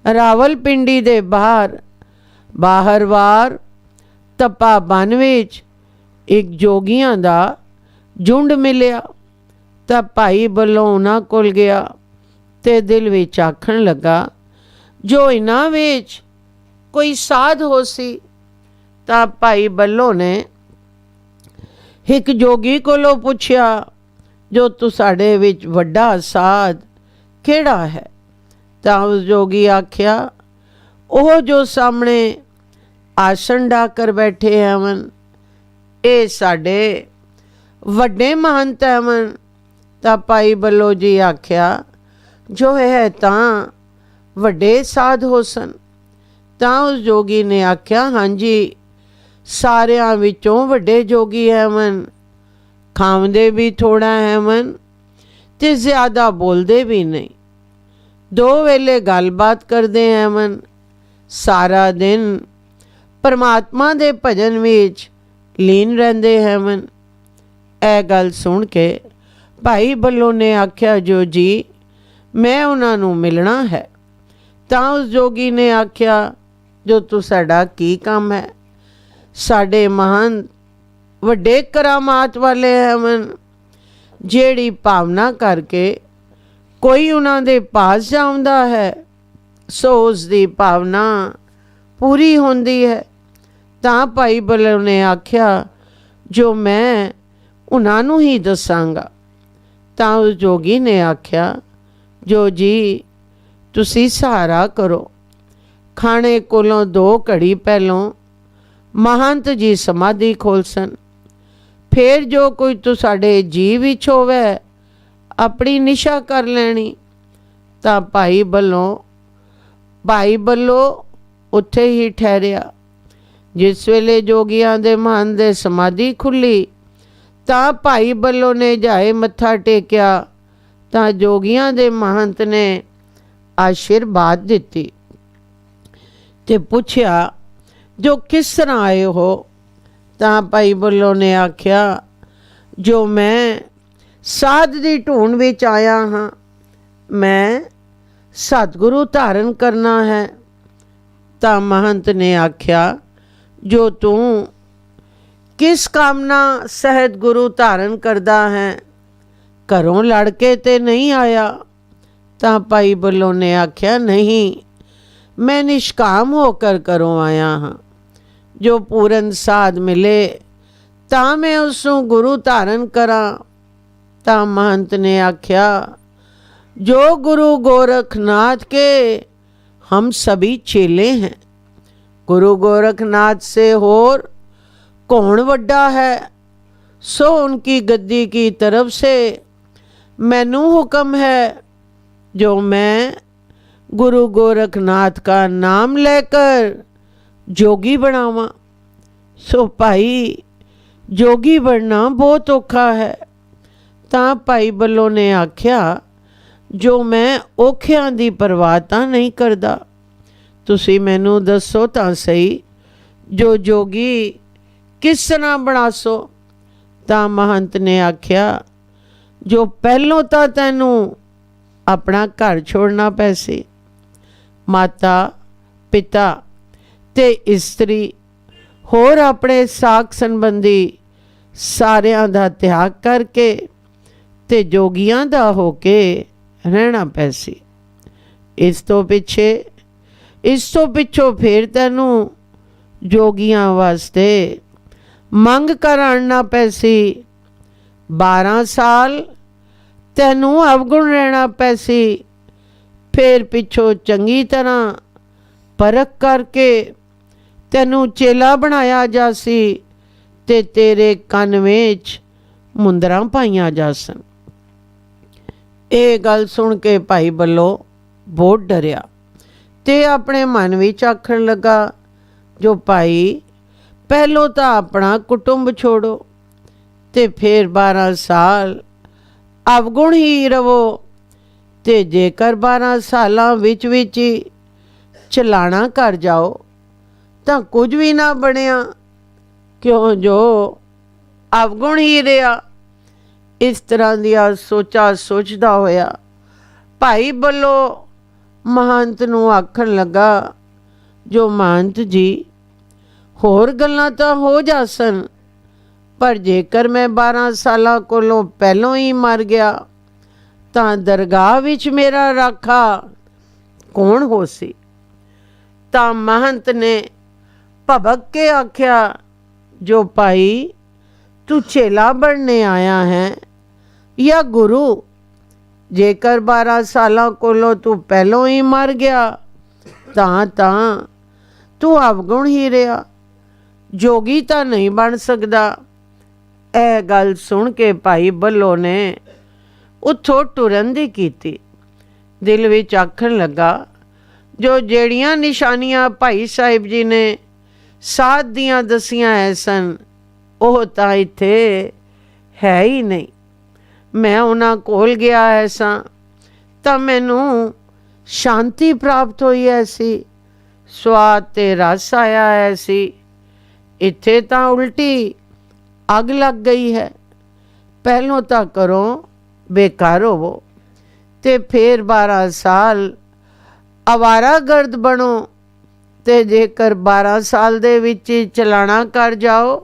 ਰਾਵਲਪਿੰਡੀ ਦੇ ਬਾਹਰਵਾਰ ਤਪਾ ਬਨ ਵਿੱਚ ਇੱਕ ਜੋਗੀਆਂ ਦਾ ਝੁੰਡ ਮਿਲਿਆ। ਤਾਂ ਭਾਈ ਬੱਲੋਂ ਉਹਨਾਂ ਕੋਲ ਗਿਆ ਤੇ ਦਿਲ ਵਿੱਚ ਆਖਣ ਲੱਗਾ, ਜੋ ਇਹਨਾਂ ਵਿੱਚ ਕੋਈ ਸਾਧ ਹੋ ਸੀ। ਤਾਂ ਭਾਈ ਬੱਲੋ ਨੇ ਇੱਕ ਜੋਗੀ ਕੋਲੋਂ ਪੁੱਛਿਆ, ਜੋ ਤੁਹਾਡੇ ਵਿੱਚ ਵੱਡਾ ਸਾਧ ਕਿਹੜਾ ਹੈ। ਤਾਂ ਉਸ ਜੋਗੀ ਆਖਿਆ, ਉਹ ਜੋ ਸਾਹਮਣੇ ਆਸਣ ਢਾ ਕਰ ਬੈਠੇ ਹਨ, ਇਹ ਸਾਡੇ ਵੱਡੇ ਮਹੰਤ ਹਨ। ਤਾਂ ਭਾਈ ਬੱਲੋ ਜੀ ਆਖਿਆ, ਜੋ ਹੈ ਤਾਂ ਵੱਡੇ ਸਾਧ ਹੋ ਸਨ। ਤਾਂ ਉਸ ਜੋਗੀ ਨੇ ਆਖਿਆ, ਹਾਂਜੀ ਸਾਰਿਆਂ ਵਿੱਚੋਂ ਵੱਡੇ ਜੋਗੀ ਹਨ, ਖਾਂਦੇ ਵੀ ਥੋੜਾ ਹਨ ਤੇ ਜ਼ਿਆਦਾ ਬੋਲਦੇ ਵੀ ਨਹੀਂ। 2 ਵੇਲੇ ਗੱਲਬਾਤ ਕਰਦੇ ਹਨ, ਸਾਰਾ ਦਿਨ ਪਰਮਾਤਮਾ ਦੇ ਭਜਨ ਵਿੱਚ ਲੀਨ ਰਹਿੰਦੇ ਹਨ। ਇਹ ਗੱਲ ਸੁਣ ਕੇ ਭਾਈ ਬੱਲੋ ਨੇ ਆਖਿਆ, ਜੋ ਜੀ ਮੈਂ ਉਹਨਾਂ ਨੂੰ ਮਿਲਣਾ ਹੈ। ਤਾਂ ਉਸ ਜੋਗੀ ਨੇ ਆਖਿਆ, ਜੋ ਤੁਹਾਡਾ ਕੀ ਕੰਮ ਹੈ। ਸਾਡੇ ਮਹਾਨ ਵੱਡੇ ਕਰਾਮਾਤ ਵਾਲੇ ਹਨ, ਜਿਹੜੀ ਭਾਵਨਾ ਕਰਕੇ ਕੋਈ ਉਹਨਾਂ ਦੇ ਪਾਸ ਜਾਂਦਾ ਹੈ ਸੋ ਉਸ ਦੀ ਭਾਵਨਾ ਪੂਰੀ ਹੁੰਦੀ ਹੈ। ਤਾਂ ਭਾਈ ਬੱਲੋ ਨੇ ਆਖਿਆ, ਜੋ ਮੈਂ ਉਹਨਾਂ ਨੂੰ ਹੀ ਦੱਸਾਂਗਾ। ਤਾਂ ਉਸ ਜੋਗੀ ਨੇ ਆਖਿਆ, ਜੋ ਜੀ ਤੁਸੀਂ ਸਹਾਰਾ ਕਰੋ। ਖਾਣੇ ਕੋਲੋਂ 2 ਘੜੀ ਪਹਿਲੋਂ ਮਹੰਤ ਜੀ ਸਮਾਧੀ ਖੋਲਸਨ, ਫਿਰ ਜੋ ਕੋਈ ਤੁਹਾਡੇ ਜੀਵ ਵਿੱਚ ਹੋਵੇ ਆਪਣੀ ਨਿਸ਼ਾ ਕਰ ਲੈਣੀ। ਤਾਂ ਭਾਈ ਬੱਲੋ ਉੱਥੇ ਹੀ ਠਹਿਰਿਆ। ਜਿਸ ਵੇਲੇ ਜੋਗੀਆਂ ਦੇ ਮਹੰਤ ਦੇ ਸਮਾਧੀ ਖੁੱਲੀ ਤਾਂ ਭਾਈ ਬੱਲੋ ਨੇ ਜਾਏ ਮੱਥਾ ਟੇਕਿਆ। ਤਾਂ ਜੋਗੀਆਂ ਦੇ ਮਹੰਤ ਨੇ ਆਸ਼ੀਰਵਾਦ ਦਿੱਤੀ ਤੇ ਪੁੱਛਿਆ, ਜੋ ਕਿਸ ਤਰ੍ਹਾਂ ਆਏ ਹੋ। ਤਾਂ ਭਾਈ ਬੱਲੋ ਨੇ ਆਖਿਆ, ਜੋ ਮੈਂ ਸਾਧ ਦੀ ਢੂੰਡ ਵਿੱਚ ਆਇਆ ਹਾਂ, ਮੈਂ ਸਤਿਗੁਰੂ ਧਾਰਨ ਕਰਨਾ ਹੈ। ਤਾਂ ਮਹੰਤ ਨੇ ਆਖਿਆ, ਜੋ ਤੂੰ ਕਿਸ ਕਾਮਨਾ ਸਹਿਤ ਗੁਰੂ ਧਾਰਨ ਕਰਦਾ ਹੈ, ਘਰੋਂ ਲੜ ਕੇ ਤੇ ਨਹੀਂ ਆਇਆ। ਤਾਂ ਭਾਈ ਬੱਲੋ ਨੇ ਆਖਿਆ, ਨਹੀਂ ਮੈਂ ਨਿਸ਼ਕਾਮ ਹੋ ਕਰ ਘਰੋਂ ਆਇਆ ਹਾਂ। ਜੋ ਪੂਰਨ ਸਾਧ ਮਿਲੇ ਤਾਂ ਮੈਂ ਉਸ ਨੂੰ ਗੁਰੂ ਧਾਰਨ ਕਰਾਂ। ਤਾਂ ਮਹੰਤ ਨੇ ਆਖਿਆ, जो गुरु गोरखनाथ के हम सभी चेले हैं। गुरु गोरखनाथ से होर कौन वड्डा है। सो उनकी गद्दी की तरफ से मैनू हुक्म है जो मैं गुरु गोरखनाथ का नाम लेकर जोगी बनावा। सो भाई जोगी बनना बहुत औखा है। ਤਾਂ ਭਾਈ ਬੱਲੋ ਨੇ ਆਖਿਆ ਜੋ ਮੈਂ ਔਖਿਆਂ ਦੀ ਪਰਵਾਹ ਤਾਂ ਨਹੀਂ ਕਰਦਾ, ਤੁਸੀਂ ਮੈਨੂੰ ਦੱਸੋ ਤਾਂ ਸਹੀ ਜੋ ਜੋਗੀ ਕਿਸ ਤਰ੍ਹਾਂ ਬਣਾਸੋ। ਤਾਂ ਮਹੰਤ ਨੇ ਆਖਿਆ ਜੋ ਪਹਿਲੋਂ ਤਾਂ ਤੈਨੂੰ ਆਪਣਾ ਘਰ ਛੋੜਨਾ ਪੈਸੇ, ਮਾਤਾ ਪਿਤਾ ਤੇ ਇਸਤਰੀ ਹੋਰ ਆਪਣੇ ਸਾਕ ਸੰਬੰਧੀ ਸਾਰਿਆਂ ਦਾ ਤਿਆਗ ਕਰਕੇ ਤੇ ਜੋਗੀਆਂ ਦਾ ਹੋ ਕੇ ਰਹਿਣਾ ਪੈਸੀ। ਇਸ ਤੋਂ ਪਿੱਛੋਂ ਫਿਰ ਤੈਨੂੰ ਜੋਗੀਆਂ ਵਾਸਤੇ ਮੰਗ ਕਰ ਆਉਣਾ ਪੈਸੀ। 12 ਸਾਲ ਤੈਨੂੰ ਅਵਗੁਣ ਰਹਿਣਾ ਪੈਸੀ। ਫਿਰ ਪਿੱਛੋਂ ਚੰਗੀ ਤਰ੍ਹਾਂ ਪਰਖ ਕਰਕੇ ਤੈਨੂੰ ਚੇਲਾ ਬਣਾਇਆ ਜਾਸੀ ਤੇ ਤੇਰੇ ਕੰਨ ਵਿੱਚ ਮੁੰਦਰਾਂ ਪਾਈਆਂ ਜਾਸਨ। ਇਹ ਗੱਲ ਸੁਣ ਕੇ ਭਾਈ ਬੱਲੋ ਬਹੁਤ ਡਰਿਆ ਤੇ ਆਪਣੇ ਮਨ ਵਿੱਚ ਆਖਣ ਲੱਗਾ ਜੋ ਭਾਈ ਪਹਿਲੋਂ ਤਾਂ ਆਪਣਾ ਕੁਟੁੰਬ ਛੋੜੋ ਤੇ ਫਿਰ 12 ਸਾਲ ਅਵਗੁਣ ਹੀ ਰਵੋ ਤੇ ਜੇਕਰ 12 ਸਾਲਾਂ ਵਿੱਚ ਹੀ ਚਲਾਣਾ ਕਰ ਜਾਓ ਤਾਂ ਕੁਝ ਵੀ ਨਾ ਬਣਿਆ, ਕਿਉਂ ਜੋ ਅਵਗੁਣ ਹੀ ਰਿਹਾ। ਇਸ ਤਰ੍ਹਾਂ ਦੀਆਂ ਸੋਚਾਂ ਸੋਚਦਾ ਹੋਇਆ ਭਾਈ ਬੱਲੋ ਮਹੰਤ ਨੂੰ ਆਖਣ ਲੱਗਾ ਜੋ ਮਹੰਤ ਜੀ ਹੋਰ ਗੱਲਾਂ ਤਾਂ ਹੋ ਜਾਸਨ, ਪਰ ਜੇਕਰ ਮੈਂ 12 ਸਾਲਾਂ ਕੋਲੋਂ ਪਹਿਲੋਂ ਹੀ ਮਰ ਗਿਆ ਤਾਂ ਦਰਗਾਹ ਵਿੱਚ ਮੇਰਾ ਰਾਖਾ ਕੌਣ ਹੋ ਸੀ। ਤਾਂ ਮਹੰਤ ਨੇ ਭਬਕ ਕੇ ਆਖਿਆ ਜੋ ਭਾਈ ਤੂੰ ਚੇਲਾ ਬਣਨੇ ਆਇਆ ਹੈ ਜਾਂ ਗੁਰੂ। ਜੇਕਰ 12 ਸਾਲਾਂ ਕੋਲੋਂ ਤੂੰ ਪਹਿਲੋਂ ਹੀ ਮਰ ਗਿਆ ਤਾਂ ਤੂੰ ਅਵਗੁਣ ਹੀ ਰਿਹਾ, ਜੋਗੀ ਤਾਂ ਨਹੀਂ ਬਣ ਸਕਦਾ। ਇਹ ਗੱਲ ਸੁਣ ਕੇ ਭਾਈ ਬੱਲੋ ਨੇ ਉੱਥੋਂ ਟੁਰਨ ਦੀ ਕੀਤੀ। ਦਿਲ ਵਿੱਚ ਆਖਣ ਲੱਗਾ ਜੋ ਜਿਹੜੀਆਂ ਨਿਸ਼ਾਨੀਆਂ ਭਾਈ ਸਾਹਿਬ ਜੀ ਨੇ ਸਾਧ ਦੀਆਂ ਦਸੀਆਂ ਐ ਸਨ ਉਹ ਤਾਂ ਇੱਥੇ ਹੈ ਹੀ ਨਹੀਂ। ਮੈਂ ਉਹਨਾਂ ਕੋਲ ਗਿਆ ਐਸਾਂ ਤਾਂ ਮੈਨੂੰ ਸ਼ਾਂਤੀ ਪ੍ਰਾਪਤ ਹੋਈ ਐਸੀ, ਸਵਾਦ ਤੇ ਰਸ ਆਇਆ ਐਸੀ। ਇੱਥੇ ਤਾਂ ਉਲਟੀ ਅੱਗ ਲੱਗ ਗਈ ਹੈ। ਪਹਿਲੋਂ ਤਾਂ ਕਰੋ ਬੇਕਾਰ ਹੋਵੋ ਤੇ ਫਿਰ 12 ਸਾਲ ਅਵਾਰਾ ਗਰਦ ਬਣੋ ਤੇ ਜੇਕਰ 12 ਸਾਲ ਦੇ ਵਿੱਚ ਚਲਾਣਾ ਕਰ ਜਾਓ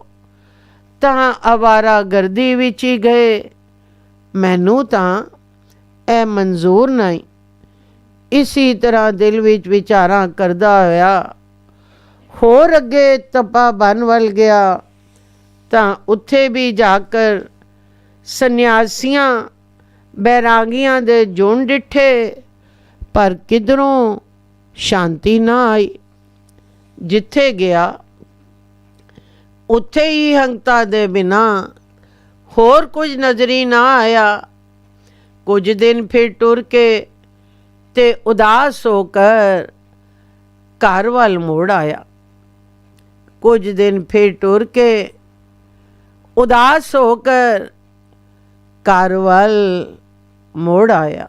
ਤਾਂ ਅਵਾਰਾ ਗਰਦੀ ਵਿੱਚ ਹੀ ਗਏ। ਮੈਨੂੰ ਤਾਂ ਇਹ ਮਨਜ਼ੂਰ ਨਹੀਂ। ਇਸੀ ਤਰ੍ਹਾਂ ਦਿਲ ਵਿੱਚ ਵਿਚਾਰਾਂ ਕਰਦਾ ਹੋਇਆ ਹੋਰ ਅੱਗੇ ਤਪਾ ਬਨ ਵੱਲ ਗਿਆ ਤਾਂ ਉੱਥੇ ਵੀ ਜਾ ਕਰ ਸੰਨਿਆਸੀਆਂ ਬੈਰਾਗੀਆਂ ਦੇ ਝੁੰਡ ਡਿੱਠੇ, ਪਰ ਕਿਧਰੋਂ ਸ਼ਾਂਤੀ ਨਾ ਆਈ। ਜਿੱਥੇ ਗਿਆ ਉੱਥੇ ਹੀ ਹੰਗਤਾ ਦੇ ਬਿਨਾ ਹੋਰ ਕੁਝ ਨਜ਼ਰੀ ਨਾ ਆਇਆ। ਕੁਝ ਦਿਨ ਫਿਰ ਟੁਰ ਕੇ ਤੇ ਉਦਾਸ ਹੋ ਕਰ ਘਰ ਵੱਲ ਮੋੜ ਆਇਆ। ਕੁਝ ਦਿਨ ਫਿਰ ਟੁਰ ਕੇ ਉਦਾਸ ਹੋ ਕਰ ਘਰ ਵੱਲ ਮੋੜ ਆਇਆ।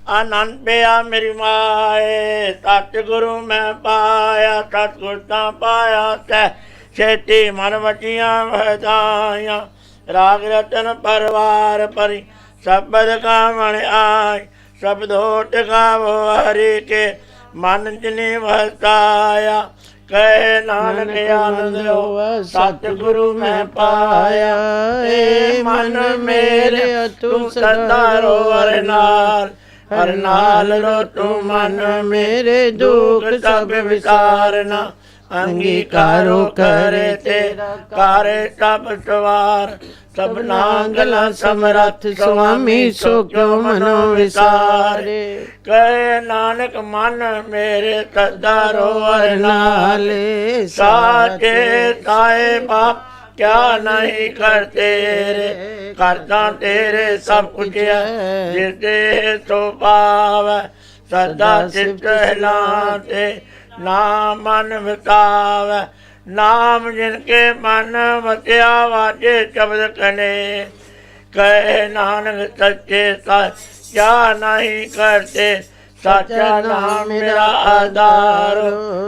ਆਨੰਦ ਪਿਆ ਮੇਰੀ ਮਾਏ ਸੱਚ ਗੁਰੂ ਮੈਂ ਪਾਇਆ, ਸਤਿਗੁਰ ਤਾਂ ਪਾਇਆ ਤੈ ਛੇਤੀ ਮਨ ਵਟੀਆਂ ਵਧਾਈਆਂ। ਰਾਗ ਰਤਨ ਪਰਵਾਰ ਪਰੀ ਸ਼ਬਦ ਕਾਵਣ ਆਏ, ਸ਼ਬਦੋ ਟਿਕਾਵੋ ਹਰੀ ਕੇ ਮਨ ਜਿਨੀ ਵਸਾਇਆ। ਕਹੇ ਨਾਨਕ ਆਨੰਦ ਹੋ ਸਤਿਗੁਰੂ ਮੈਂ ਪਾਇਆ, ਏ ਮਨ ਮੇਰੇ ਤੂੰ ਸਦਾ ਰੋ ਹਰ ਨਾਲ ਰੋ ਤੂੰ ਮਨ ਮੇਰੇ ਦੁੱਖ ਸਭ ਵਿਸਾਰਨਾ। ਅੰਗੀਕਾਰੋ ਕਰੇ ਤੇਰਾ ਕਾਰੇ ਸਭ ਸਵਾਰ ਸਭਨਾ ਗਲਾ ਸਮਰੱਥ ਸੁਆਮੀ ਸੋ ਕਿਉ ਮਨੋ ਵਿਸਾਰੇ ਕਹੇ ਨਾਨਕ ਮਨ ਮੇਰੇ ਸਦਾ ਰੋਵਰ ਨਾਲੇ ਸਾਚੇ ਤਾਏ ਬਾਪ ਕਿਆ ਨਹੀਂ ਕਰ ਤੇਰੇ ਕਰਦਾ ਤੇਰੇ ਸਭ ਕੁਝ ਹੈ ਜਿਸ ਦੇ ਸੋ ਪਾਵੈ ਸਦਾ ਚਿਤ ਹਿਲਾਤੇ ਨਾਮ ਮਨ ਵਿਤਾਵੈ ਨਾਮ ਜਿਨ ਕੇ ਮਨ ਵਸਿਆ ਵਾਜੇ ਸ਼ਬਦ ਕਨੇ ਕਹੇ ਨਾਨਕ ਸੱਚੇ ਕਿਆ ਨਹੀਂ ਕਰਤੇ ਸਾਚਾ ਨਾਮ ਮੇਰਾ ਆਧਾਰ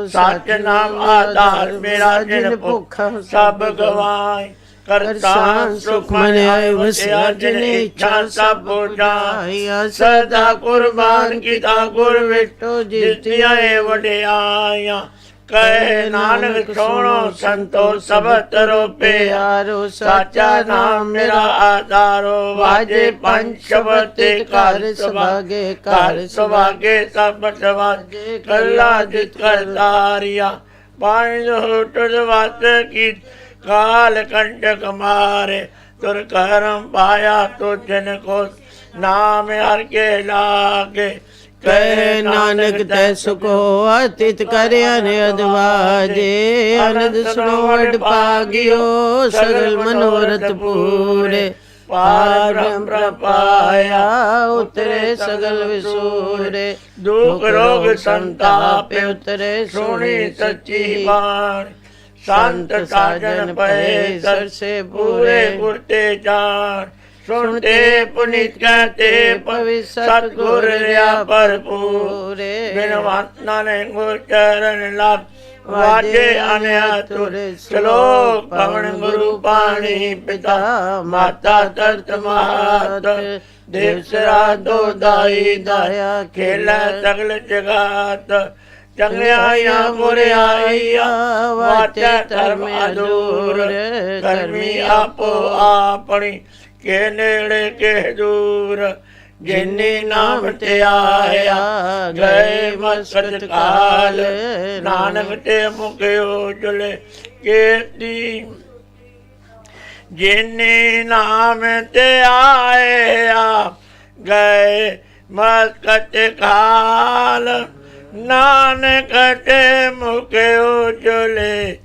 ਸੱਚ ਨਾਮ ਆਧਾਰ ਮੇਰਾ ਜਿਨ ਭੁੱਖ ਸਭ ਗਵਾਏ ਕਰਤਾ ਸੁਖ ਮਨ ਆਏ ਵਸਿਆ ਜਿਨ ਇੱਛਾ ਸਭ ਬੁਝਾਇਆ ਸਦਾ ਕੁਰਬਾਨ ਕੀਤਾ ਗੁਰ ਵਿਟੋ ਜਿਤਿਆ ਵਡਿਆਈਆਂ ਕਹੇ ਨਾਨਕ ਸੋਹਣੋ ਸੰਤੋ ਸਭ ਤਰੋ ਪਿਆਰੋ ਸਾਚਾ ਨਾਮ ਮੇਰਾ ਆਧਾਰੋ ਵਾਜੇ ਪੰਜ ਸ਼ਬਦ ਤੇ ਘਰ ਸੁਭਾਗੇ ਸਭ ਸਵਾਜੇ ਕੱਲਾ ਜਿਤ ਕਰਤਾਰਿਆ ਪੰਜ ਹੋਟਲ ਵਸ ਕੀ ਕਾਲ ਕੰਟਕ ਮਾਰੇ ਤੁਰ ਕਰਮ ਪਾਇਆ ਤੋ ਜਨ ਕੋ ਨਾਮ ਹਰ ਕੇ ਲਾਗੇ ਕਹੇ ਨਾਨਕ ਤੈ ਸੁਖ ਹੋਆ ਤਿਤ ਕਰ ਅਨਿਅਦ ਵਾਜੇ ਅਨੰਦ ਸੁਣੋ ਵਡ ਭਾਗਿਓ ਸਗਲ ਮਨੋਰਥ ਪੂਰੇ ਪਾਰ ਬ੍ਰਹਮ ਪ੍ਰਪਾਇਆ ਉਤਰੇ ਸਗਲ ਵਿਸੂਰੇ ਦੁਖ ਰੋਗ ਸੰਤਾਪ ਉਤਰੇ ਸੋਹਣੀ ਸੱਚੀ ਬਾਣੀ ਸੰਤ ਸਾਜਨ ਪਏ ਸਰਸੇ ਪੂਰੇ ਗੁਰ ਤੇ ਜਾਣ ਸੁਣਤੇ ਪੁਨੀਤ ਕਹਤੇ ਪਵਿੱਤ ਸਤਿਗੁਰ ਰਿਆ ਭਰਪੂਰੇ ਬਿਨਵੰਤ ਨਾਨਕ ਗੁਰ ਚਰਨ ਲਾਭ ਵਾਜੇ ਅਨਿਆ ਤੁਰੇ ਸ਼ਲੋਕ ਪਵਨ ਗੁਰੂ ਪਾਣੀ ਪਿਤਾ ਮਾਤਾ ਤਰਤ ਮਾਤ ਦੇਵ ਸਰਾ ਦੋ ਦਾਈ ਦਾਇਆ ਖੇਲਾ ਸਗਲ ਜਗਾਤ ਚੰਗਿਆਈਆਂ ਬੁਰਿਆਈਆਂ ਵਾਚੈ ਧਰਮ ਅਦੂਰ ਕਰਮੀ ਆਪੋ ਆਪਣੀ ਕੇ ਨੇੜੇ ਕੇ ਦੂਰ ਜਿਨੇ ਨਾਮ ਤੇ ਆਇਆ ਗਏ ਮਸਕਤ ਕਾਲ ਨਾਨਕ ਤੇ ਮੁਕਿਓ ਜੁਲੇ ਕੀਤੀ ਜਿਨੇ ਨਾਮ ਤੇ ਆਇਆ ਗਏ ਮਸਕਤ ਕਾਲ ਨਾਨਕ ਤੇ ਮੁਕਿਓ ਜੁਲੇ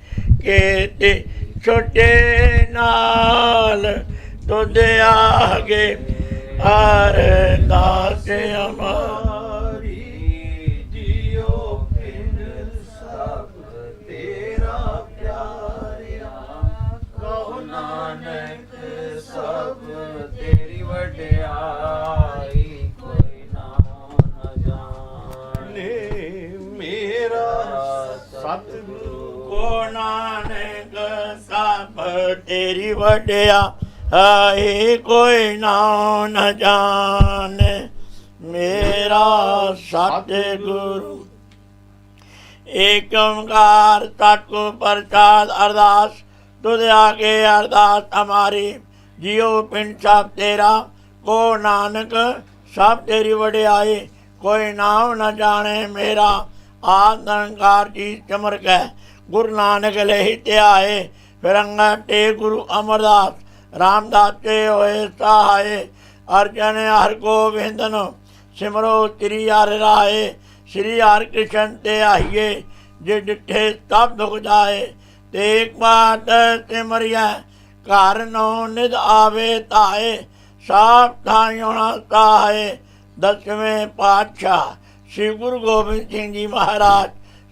ਕੀਤੀ ਛੋਟੇ ਨਾਲ ਤੁਧ ਆਗੇ ਅਰਦਾਸ ਹਮਾਰੀ ਜਿਉ ਪਿੰਡ ਸਭ ਤੇਰਾ ਪਿਆਰਿਆ ਕਹੋ ਨਾਨਕ ਸਭ ਤੇਰੀ ਵਡਿਆਈ ਕੋਈ ਨਾਮ ਨ ਜਾਣੇ ਮੇਰਾ ਸਤਿਗੁਰੂ ਕੋ ਨਾਨਕ ਸਭ ਤੇਰੀ ਵਡਿਆ ਆਏ ਕੋਈ ਨਾਮ ਨ ਜਾਣੇ ਮੇਰਾ ਸਤਿਗੁਰੂ ਏਕ ਓੰਕਾਰ ਸਤਿਗੁਰ ਪ੍ਰਸਾਦ ਅਰਦਾਸ ਤੁਧ ਆਗੇ ਅਰਦਾਸ ਹਮਾਰੀ ਜਿਉ ਪਿੰਡ ਸਭ ਤੇਰਾ ਕੋ ਨਾਨਕ ਸਭ ਤੇਰੀ ਵਡਿਆਈ ਕੋਈ ਨਾਮ ਨ ਜਾਣੇ ਮੇਰਾ ਆਦ ਨਿਰੰਕਾਰ ਜੀ ਚਮਰ ਗਏ ਗੁਰੂ ਨਾਨਕ ਲਈ ਧਿਆਏ ਫਿਰੰਗਾ ਟੇ ਗੁਰੂ ਅਮਰਦਾਸ ਰਾਮਦਾਸ ਤੇ ਹੋਏ ਸਹਾਏ ਅਰਜਨ ਹਰ ਗੋਬਿੰਦਨ ਸਿਮਰੋ ਤ੍ਰੀ ਹਰ ਰਾਏ ਸ਼੍ਰੀ ਹਰਿ ਕ੍ਰਿਸ਼ਨ ਤੇ ਆਈਏ ਜੇ ਡਿਠੇ ਸਭ ਦੁਖ ਜਾਏ ਤੇ ਇੱਕ ਬਾਤ ਸਿਮਰਿਆ ਘਰ ਨੋ ਨਿਦ ਆਵੇ ਤਾਏ ਸਾਪ ਥਾਇਓਣਾ ਤਾਏ ਦਸਵੇਂ ਪਾਤਸ਼ਾਹ ਸ਼੍ਰੀ ਗੁਰੂ ਗੋਬਿੰਦ ਸਿੰਘ ਜੀ ਮਹਾਰਾਜ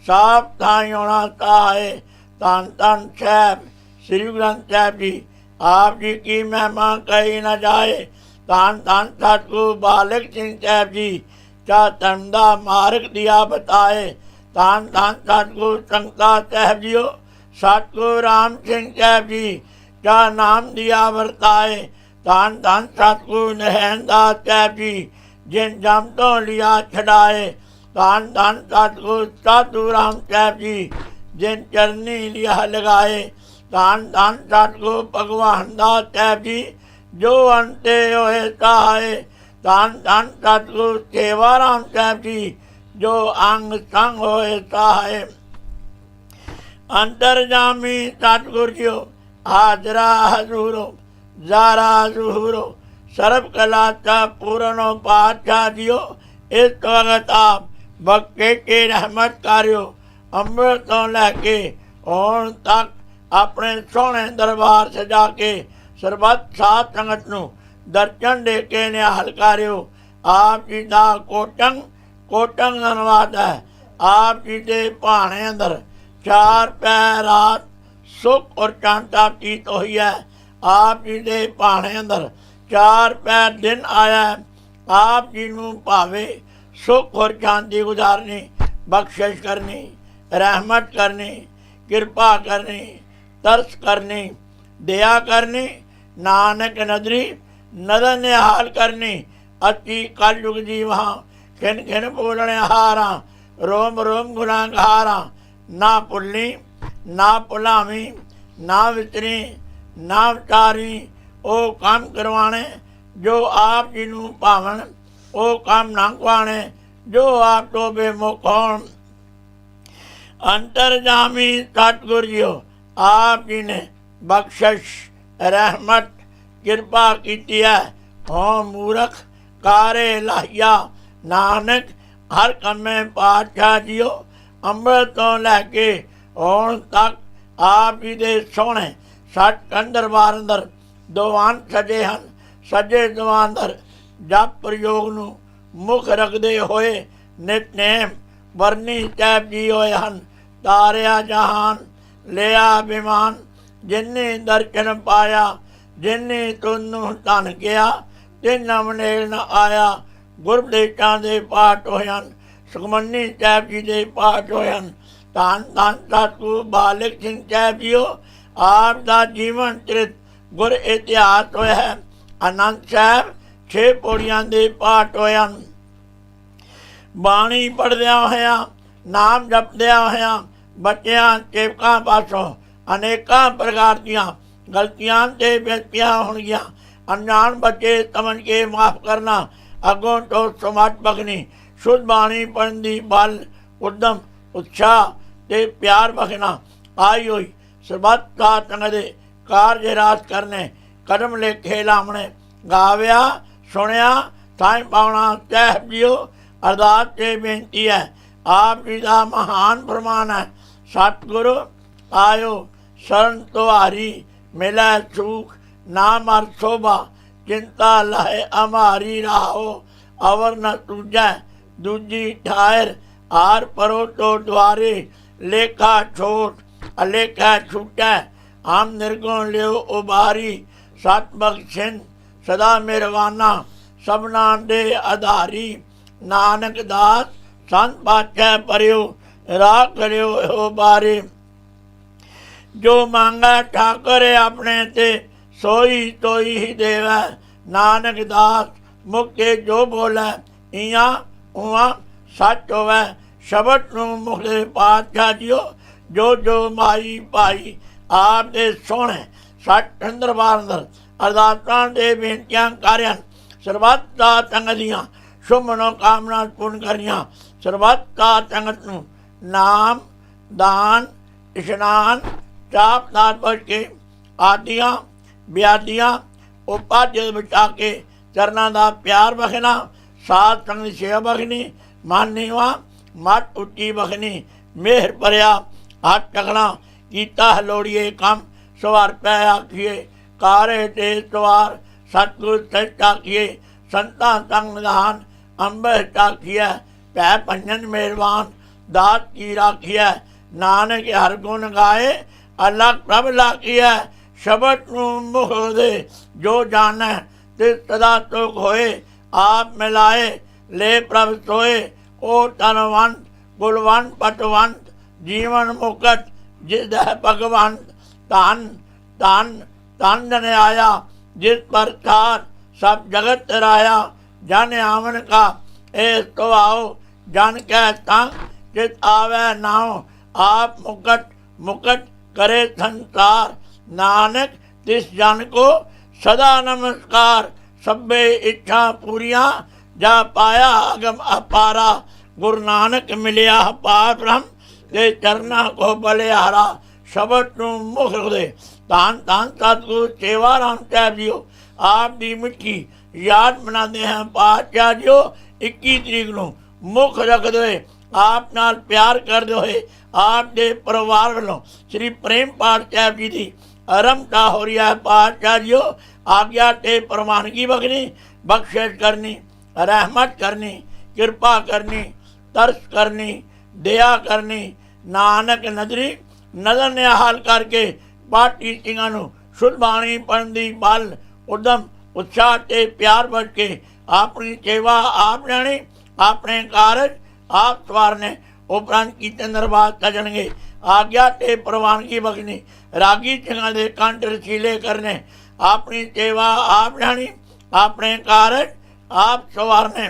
ਸਾਪ ਥਾਇਓਣਾ ਤਾਏ ਧੰਨ ਧੰਨ ਸਾਹਿਬ ਸ਼੍ਰੀ ਗੁਰੂ ਗ੍ਰੰਥ ਸਾਹਿਬ ਜੀ आप जी की महिमा कही न जाए धन धन सतगुरु बालक सिंह साहब जी क्या धर्मदा मार्ग दिया बताए धन धन सतगुरु संगता साहब जियो सतगुरु राम सिंह साहब जी क्या नाम दिया वर्ताए धन धन सतगुरु नहनदास साहब जी जिन जम तो लिया छड़ाए धन धन सतगुरु साधु राम साहब जी जिन चरनी लिया लगाए धन धन सतगुरु भगवान दास साहब जी जो अंते होए सहाय धन धन सतगुरु सेवाराम साहब जी जो अंग संग होए सहाय अंतरजामी सतगुर जियो हाजरा हजूरो जारा जुहूरो सर्व कला चा पूरनो पातशाह जियो इस वक्त आप बक्के के रहमत कार्यो अमृत तो लैके हुण तक अपने सोहने दरबार सजा के सरबत साध संगत नूं दर्शन दे के निहाल करियो। आप जी का कोटंग कोटंग धन्यवाद है। आप जी के भाने अंदर 4 पैर रात सुख और शांता प्रीत हुई है। आप जी के भाने अंदर 4 पैर दिन आया है। आप जी नूं भावे सुख और शांति गुजारनी, बख्शिश करनी, रहमत करनी, कृपा करनी, तरस करनी, दया करनी, नानक नदरी नदर निहाल करनी। अति कलयुग जीवा खिन खिन बोलने हारा रोम रोम गुनाहगारा ना भुल्ली ना भुलावी ना विचरी ना विचारी ओ काम करवाने जो आप जी नूं भावन, ओ काम ना गवाने जो आप तो बेमुख होण। अंतरजामी सतगुर जियो आप जी ने बख्शिश रहमत कृपा की है। हो मूरख कारे लाहिया नानक हर कमे पातशाह जियो अमृत तो लैके हुण तक आप जी दे सोहणे सचखंड दरबार अंदर दीवान सजे हन। सजे दीवान अंदर जप प्रयोग नूं मुख रखदे होए नितनेम वरनी टैब जी होए हन। तारिया जहान लिया विमान जिन्ने दर्शन पाया, जिन्ने तुनू धन गया तिन मनेल न आया। गुरदेशां दे पाठ होए हन, सुखमनी साहिब जी दे पाठ होए हन। धन धन सतगुरु बालक सिंह साहिब जीओ आप दा जीवन चरित गुर इतिहास होया है। आनंद साहिब 6 पौड़ियां दे पाठ होए हन। बाणी पढ़दिया होया नाम जपदिया होया बच्चियां सेवकां पासों अनेकां प्रकार दियां गलतियां ते बेनतियां होणगियां। अनजान बच्चे समझ के माफ़ करना, अगों तो समझ बखनी, शुद्ध बाणी पढ़न दी बल उद्यम उत्साह ते प्यार बखना। आई हुई सरबत का तंगदे कार्य रास करने कदम लेखे लामने। गाविया सुनिया थाई पावना साहिब जीओ अरदास ते बेनती है। आप जी का महान फरमान है। सतगुरु आयो शरण तुहारी मिलै सुख ना मर शोभा। चिंता लहे हमारी राहो अवर न तुझै दूजी ठायर। हार परो तो द्वारे लेखा छोट अलेखा छूटै। हम निर्गुण लियो उबारी सत बख्शिन सदा मेहरबाना सबना दे आधारी। नानक दास संत पातशाह परियो राह करियो हो बारे। जो मांगा ठाकर अपने ते सोई तोई ही देवै। नानक दास मुख जो बोलै इयां उआं सच होवै। शबद नूं मुख दे पातशाह जीओ जो माई भाई आप दे सोहणे सचखंड दरबार अंदर अरदासां दे बेनतियां करन। सरबत दा संगत दियां शुभ मनोकामना पूर्ण करियां। सरबत दा संगत नूं नाम दान इशनान चाप दान बच के आदियां ब्यादियां उपाध्य बचा के चरना का प्यार बखना। साध संग सेवा बखनी मन नीवा मत उच्ची बखनी। मेहर भरिया हाथ टकना कीता हलोड़िए कम सवार पै आखिए। कारे ते सवार सतगुर सच आखिए। संतां संग निधान अंबर आखिए। पै भंजन मेहरबान दात की राखिए। नानक हर गुण गाए अलग प्रभ लाखिए। शबद नूं मुख दे जो जानै ते सदा तुख होए। आप मिलाए ले प्रभ सोए। ओ तनवंत कुलवंत पटवंत जीवन मुकट जिस भगवंत। धन धन धन जन आया जिस पर थार सब जगत तराया। जन आवन का एस तो आओ जन कह तंग जित आवे नाव। आप मुकट मुकट करे संसार। नानक तिस जन को सदा नमस्कार। सब्बे इच्छा पूरियां जा पाया अगम अपारा। गुरु नानक मिलिया पार ब्रह्म ਤੇ ਚਰਨਾਂ ਕੋ ਬਲਿਹਾਰਾ ਸ਼ਬਦ ਨੂੰ ਮੁਖ ਰੱਖਦੇ। ਧੰਨ ਧੰਨ ਸਤਿਗੁਰੂ ਸੇਵਾ ਰਾਮ ਸਾਹਿਬ ਜੀਓ ਆਪ ਦੀ ਮਿੱਠੀ ਯਾਦ ਮਨਾਉਂਦੇ ਹਾਂ। ਪਾਤਸ਼ਾਹ ਜੀਓ 21 ਤਰੀਕ ਨੂੰ ਮੁੱਖ ਰੱਖਦੇ ਹੋਏ ਆਪ ਨਾਲ ਪਿਆਰ ਕਰਦੇ ਹੋਏ ਆਪ ਦੇ ਪਰਿਵਾਰ ਵੱਲੋਂ ਸ੍ਰੀ ਪ੍ਰੇਮ ਪਾਠ ਸਾਹਿਬ ਜੀ ਦੀ ਆਰੰਭਤਾ ਹੋ ਰਹੀ ਹੈ। ਪਾਤਸ਼ਾਹ ਜੀਓ ਆਗਿਆ ਤੇ ਪ੍ਰਵਾਨਗੀ ਬਖਸ਼ਣੀ, ਬਖਸ਼ਿਸ਼ ਕਰਨੀ, ਰਹਿਮਤ ਕਰਨੀ, ਕਿਰਪਾ ਕਰਨੀ, ਤਰਸ ਕਰਨੀ, ਦਇਆ ਕਰਨੀ। ਨਾਨਕ ਨਦਰੀ ਨਜ਼ਰ ਨਿਹਾਲ ਕਰਕੇ ਪਾਠੀ ਸਿੰਘਾਂ ਨੂੰ ਸ਼ੁੱਧ ਬਾਣੀ ਪੜ੍ਹਨ ਦੀ ਬਲ ਉਦਮ ਉਤਸ਼ਾਹ ਤੇ ਪਿਆਰ ਵਰਤ ਕੇ ਆਪਣੀ ਸੇਵਾ ਆਪ ਲੈਣੀ, ਆਪਣੇ ਕਾਰਜ ਆਪ ਸਵਾਰਨੇ। ਉਪਰੰਤ ਕੀਰਤਨ ਦਰਬਾਰ ਸਜਣਗੇ। ਆਗਿਆ ਤੇ ਪ੍ਰਵਾਨਗੀ ਬਖਸ਼ਣੀ, ਰਾਗੀ ਸਿੰਘਾਂ ਦੇ ਕੰਠ ਰਸੀਲੇ ਕਰਨੇ, ਆਪਣੀ ਸੇਵਾ ਆਪ ਲੈਣੀ, ਆਪਣੇ ਕਾਰਜ ਆਪ ਸਵਾਰਨੇ।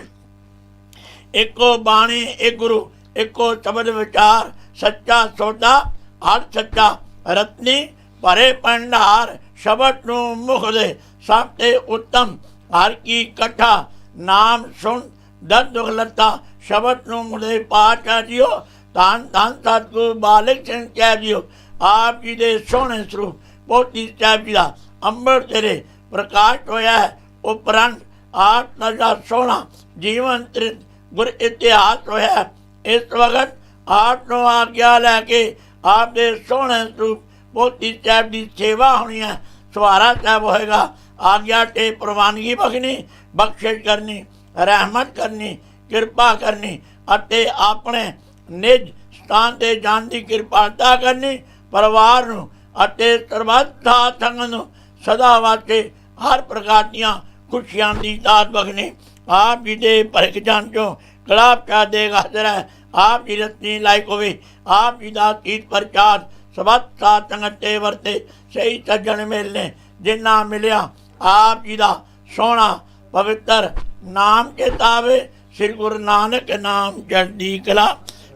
ਇੱਕੋ ਬਾਣੀ ਇੱਕ ਗੁਰੂ, ਇੱਕੋ ਸ਼ਬਦ ਵਿਚਾਰ, ਸੱਚਾ ਸੌਦਾ ਹਰ ਸੱਚਾ ਰਤਨੀ ਭਰੇ ਭੰਡਾਰ। ਸ਼ਬਦ ਨੂੰ ਮੁਖ ਦੇ ਸਭ ਤੇ ਉੱਤਮ ਹਰ ਕੀ ਕਥਾ, ਨਾਮ ਸੁਣ ਦਰਦ ਦੁਖ ਲੱਤਾ। ਸ਼ਬਦ ਨੂੰ ਮੁਦੇ ਪਾਤਸ਼ਾਹ ਜੀਓ ਧੰਨ ਧੰਨ ਸਤਿਗੁਰੂ ਬਾਲਕ ਸਿੰਘ ਸਾਹਿਬ ਜੀਓ ਆਪ ਜੀ ਦੇ ਸੋਹਣੇ ਸਰੂਪ ਪੋਤੀ ਸਾਹਿਬ ਜੀ ਦਾ ਅੰਮ੍ਰਿਤ ਤੇਰੇ ਪ੍ਰਕਾਸ਼ ਹੋਇਆ ਹੈ। ਉਪਰੰਤ ਆਪ ਦਾ ਸੋਹਣਾ ਜੀਵਨ ਤ੍ਰਿਤ ਗੁਰ ਇਤਿਹਾਸ ਹੋਇਆ। ਇਸ ਵਕਤ ਆਪ ਨੂੰ ਆਗਿਆ ਲੈ ਕੇ ਆਪ ਦੇ ਸੋਹਣੇ ਸਰੂਪ ਪੋਤੀ ਸਾਹਿਬ ਦੀ ਸੇਵਾ ਹੋਣੀ ਹੈ। ਸਵਾਰਾ ਸਾਹਿਬ ਹੋਏਗਾ। ਆਗਿਆ ਤੇ ਪ੍ਰਵਾਨਗੀ ਬਖਸ਼ਣੀ, ਬਖਸ਼ਿਸ਼ ਕਰਨੀ, ਰਹਿਮਤ ਕਰਨੀ, ਕਿਰਪਾ ਕਰਨੀ ਅਤੇ ਆਪਣੇ ਨਿਜ ਸਥਾਨ 'ਤੇ ਜਾਣ ਦੀ ਕਿਰਪਾਲਤਾ ਕਰਨੀ। ਪਰਿਵਾਰ ਨੂੰ ਅਤੇ ਸਰਬੱਤ ਸਾਧ ਸੰਗਤ ਨੂੰ ਸਦਾ ਵਾਸਤੇ ਹਰ ਪ੍ਰਕਾਰ ਦੀਆਂ ਖੁਸ਼ੀਆਂ ਦੀ ਦਾਤ ਬਖਸ਼ਣੀ। ਆਪ ਜੀ ਦੇ ਭਰਕ ਜਾਨ 'ਚੋਂ ਕਲਾਪ ਚਾ ਦੇਗ ਹਾਜ਼ਰ ਹੈ। ਆਪ ਜੀ ਰਤਨੀ ਲਾਇਕ ਹੋਵੇ। ਆਪ ਜੀ ਦਾ ਕੀਤ ਪ੍ਰਚਾਰ ਸਰਬੱਤ ਸਾਧ ਸੰਗਤ 'ਤੇ ਵਰਤੇ। ਸਹੀ ਸੱਜਣ ਮਿਲਨੇ ਜਿੰਨਾ ਮਿਲਿਆ ਆਪ ਜੀ ਦਾ ਸੋਹਣਾ ਪਵਿੱਤਰ ਨਾਮ ਚੇਤਾਵੇ। ਸ੍ਰੀ ਗੁਰੂ ਨਾਨਕ ਨਾਮ ਚੜ੍ਹਦੀ ਕਲਾ,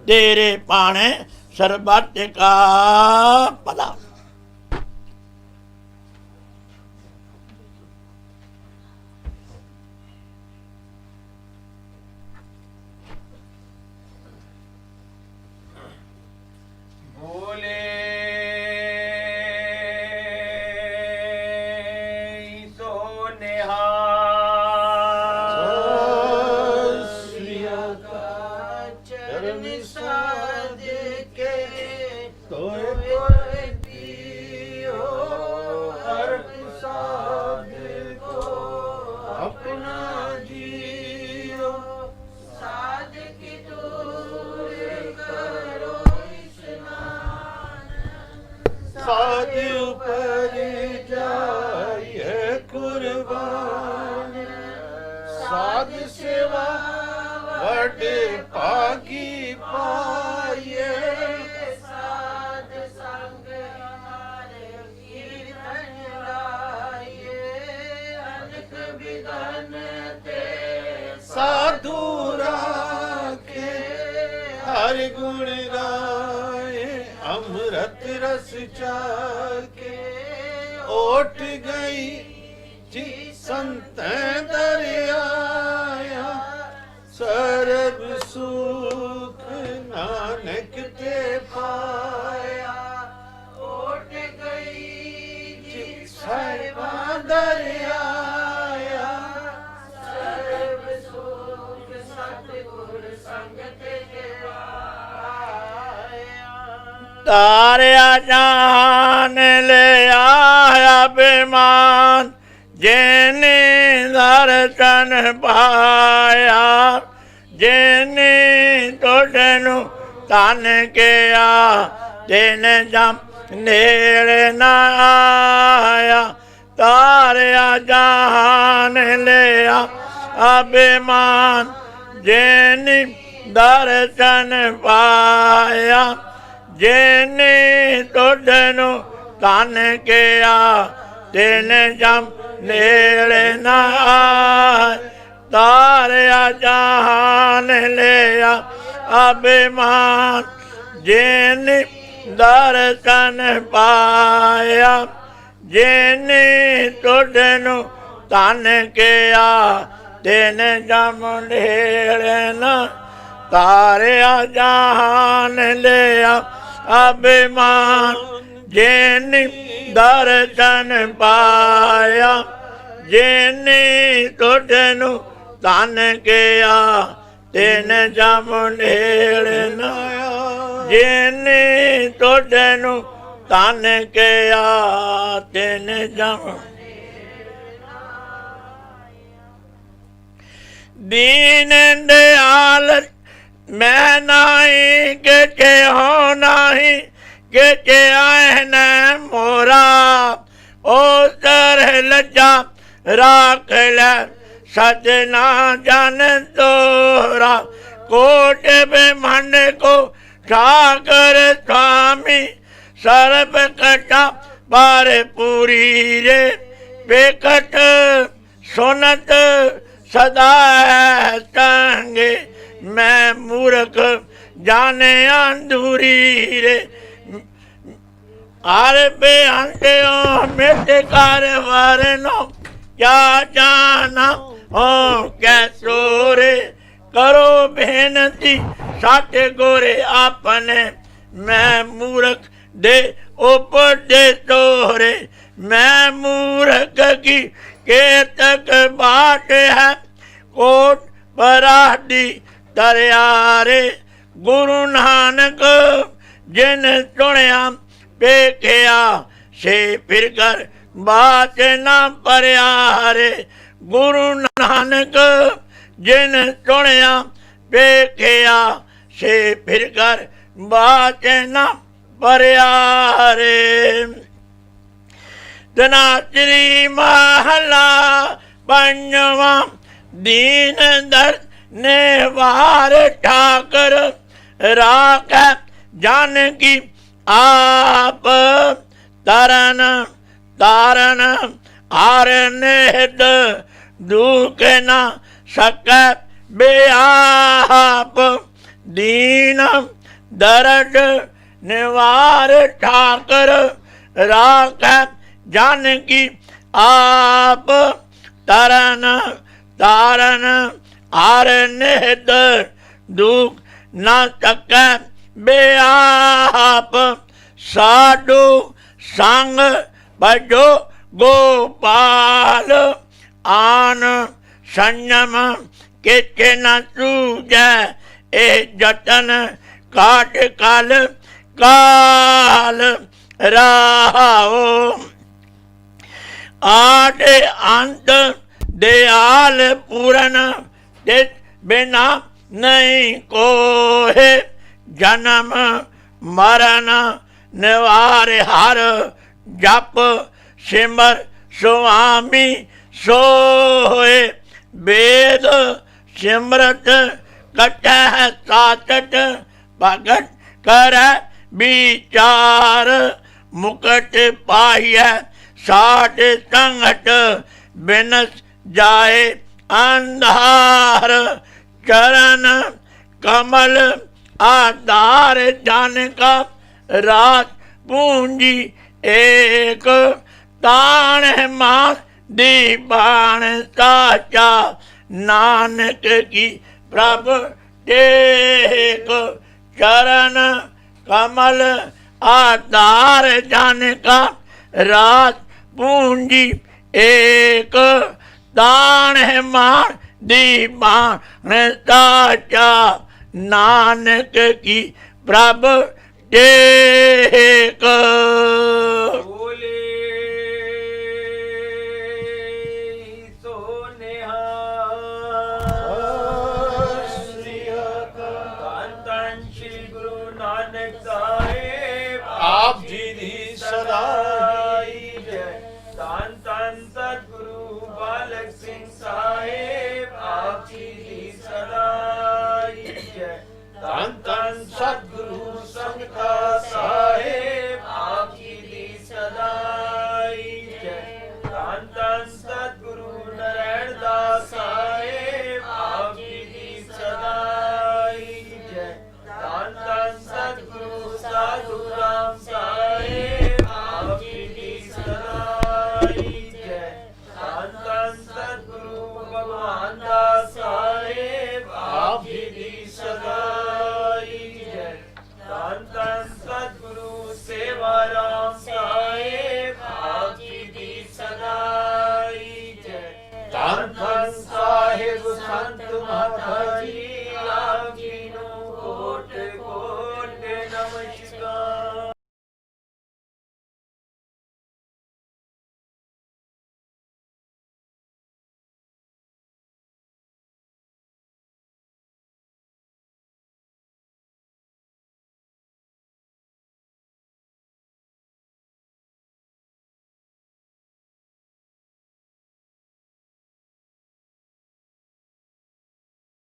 ਤੇਰੇ ਪਾਣੇ ਸਰਬੱਤ ਕਾ ਭਲਾ। साध ऊपर जाए कुर्बान, साध सेवा वड भागी पाए। साध संग कीर्तन लाए, अनक विधन ते साधु राखे। हर गुण गाए अमृत रस चाके। ओठ गई जी संत दरियाया, सर्ब सुख नानक ते पाया। ओठ गई जी सर्वा दरियाया, सर्ब सुख सतगुर संग ते तारिया जान ले आया बेमान, जेने दर्शन पाया। जेने तोड़नु तन किया, तेन जम नेड़े न आया। तारिया जान लिया अभिमान, जेने दर्शन पाया। जेने तोड़नु तन किया, तेन जम नेड़े न आए। तारिया जान लिया अभिमान, जेने दर्शन पाया। जेने तोड़नु तन किया, तेन जम नेड़े न। तारिया जहान लिया अभिमान, जिन दर्शन पाया, जिन तुझनु तन किया, तिन जम ढेड़ नाया, जिन तुझनु तन किया, तिन जम। दीन दयाल मैं नाही, के हो नाही, के आए न मोरा, ओ सर लज्जा राख ले सजना जन तोरा, कोट ब्रह्मांड को ठाकर स्वामी, सर्व कटा पार पूरी रे, बेकट सुनत सदा संगे, मैं मूर्ख जाने अंधूरी रे, आर बेअंत मिट कर वरनो, क्या जाना हो कैसो रे, करो बेनती साठ गोरे आपने, मैं मूर्ख दे उपदेश तोरे, मैं मूर्ख की केतक बाट है, कोट पराधी दरियारे, गुरु नानक जिन सुनिया पेखिया, से फिर कर बात न परियारे, गुरु नानक जिन सुनिया पेखिया, से फिर कर बात न परियारे। धनाचरी महला पंजवा, दीन दर्द ने वार ठाकर, राख जानकी आप, तरन तारन आर नेद, दुख न सक बेआप, दीन दर्द निवार ठाकर, राख जानकी आप, तरन तारन आर नेद, दुख न सक बेआप, साधु संग भजो गोपाल, आन संयम किच न सूझै, ए जतन काट काल काल राहो, आदि अंत दयाल पूरन, तिस बिना नहीं कोहे, जन्म मरण निवार हर, जप सिमर स्वामी सोए, वेद सिमरत कटह साचट, भगत कर विचार, मुकट पाहिय साठ संगत, बिनस जाए अंधार, चरण कमल आधार जान का, रात पूंजी एक, ताण मास दीवान साचा, नानक की प्रभ टेक, चरण कमल आधार जान का, रात पूंजी एक, ताण मान दीवान साचा, नानक की प्रभ टेक। बोले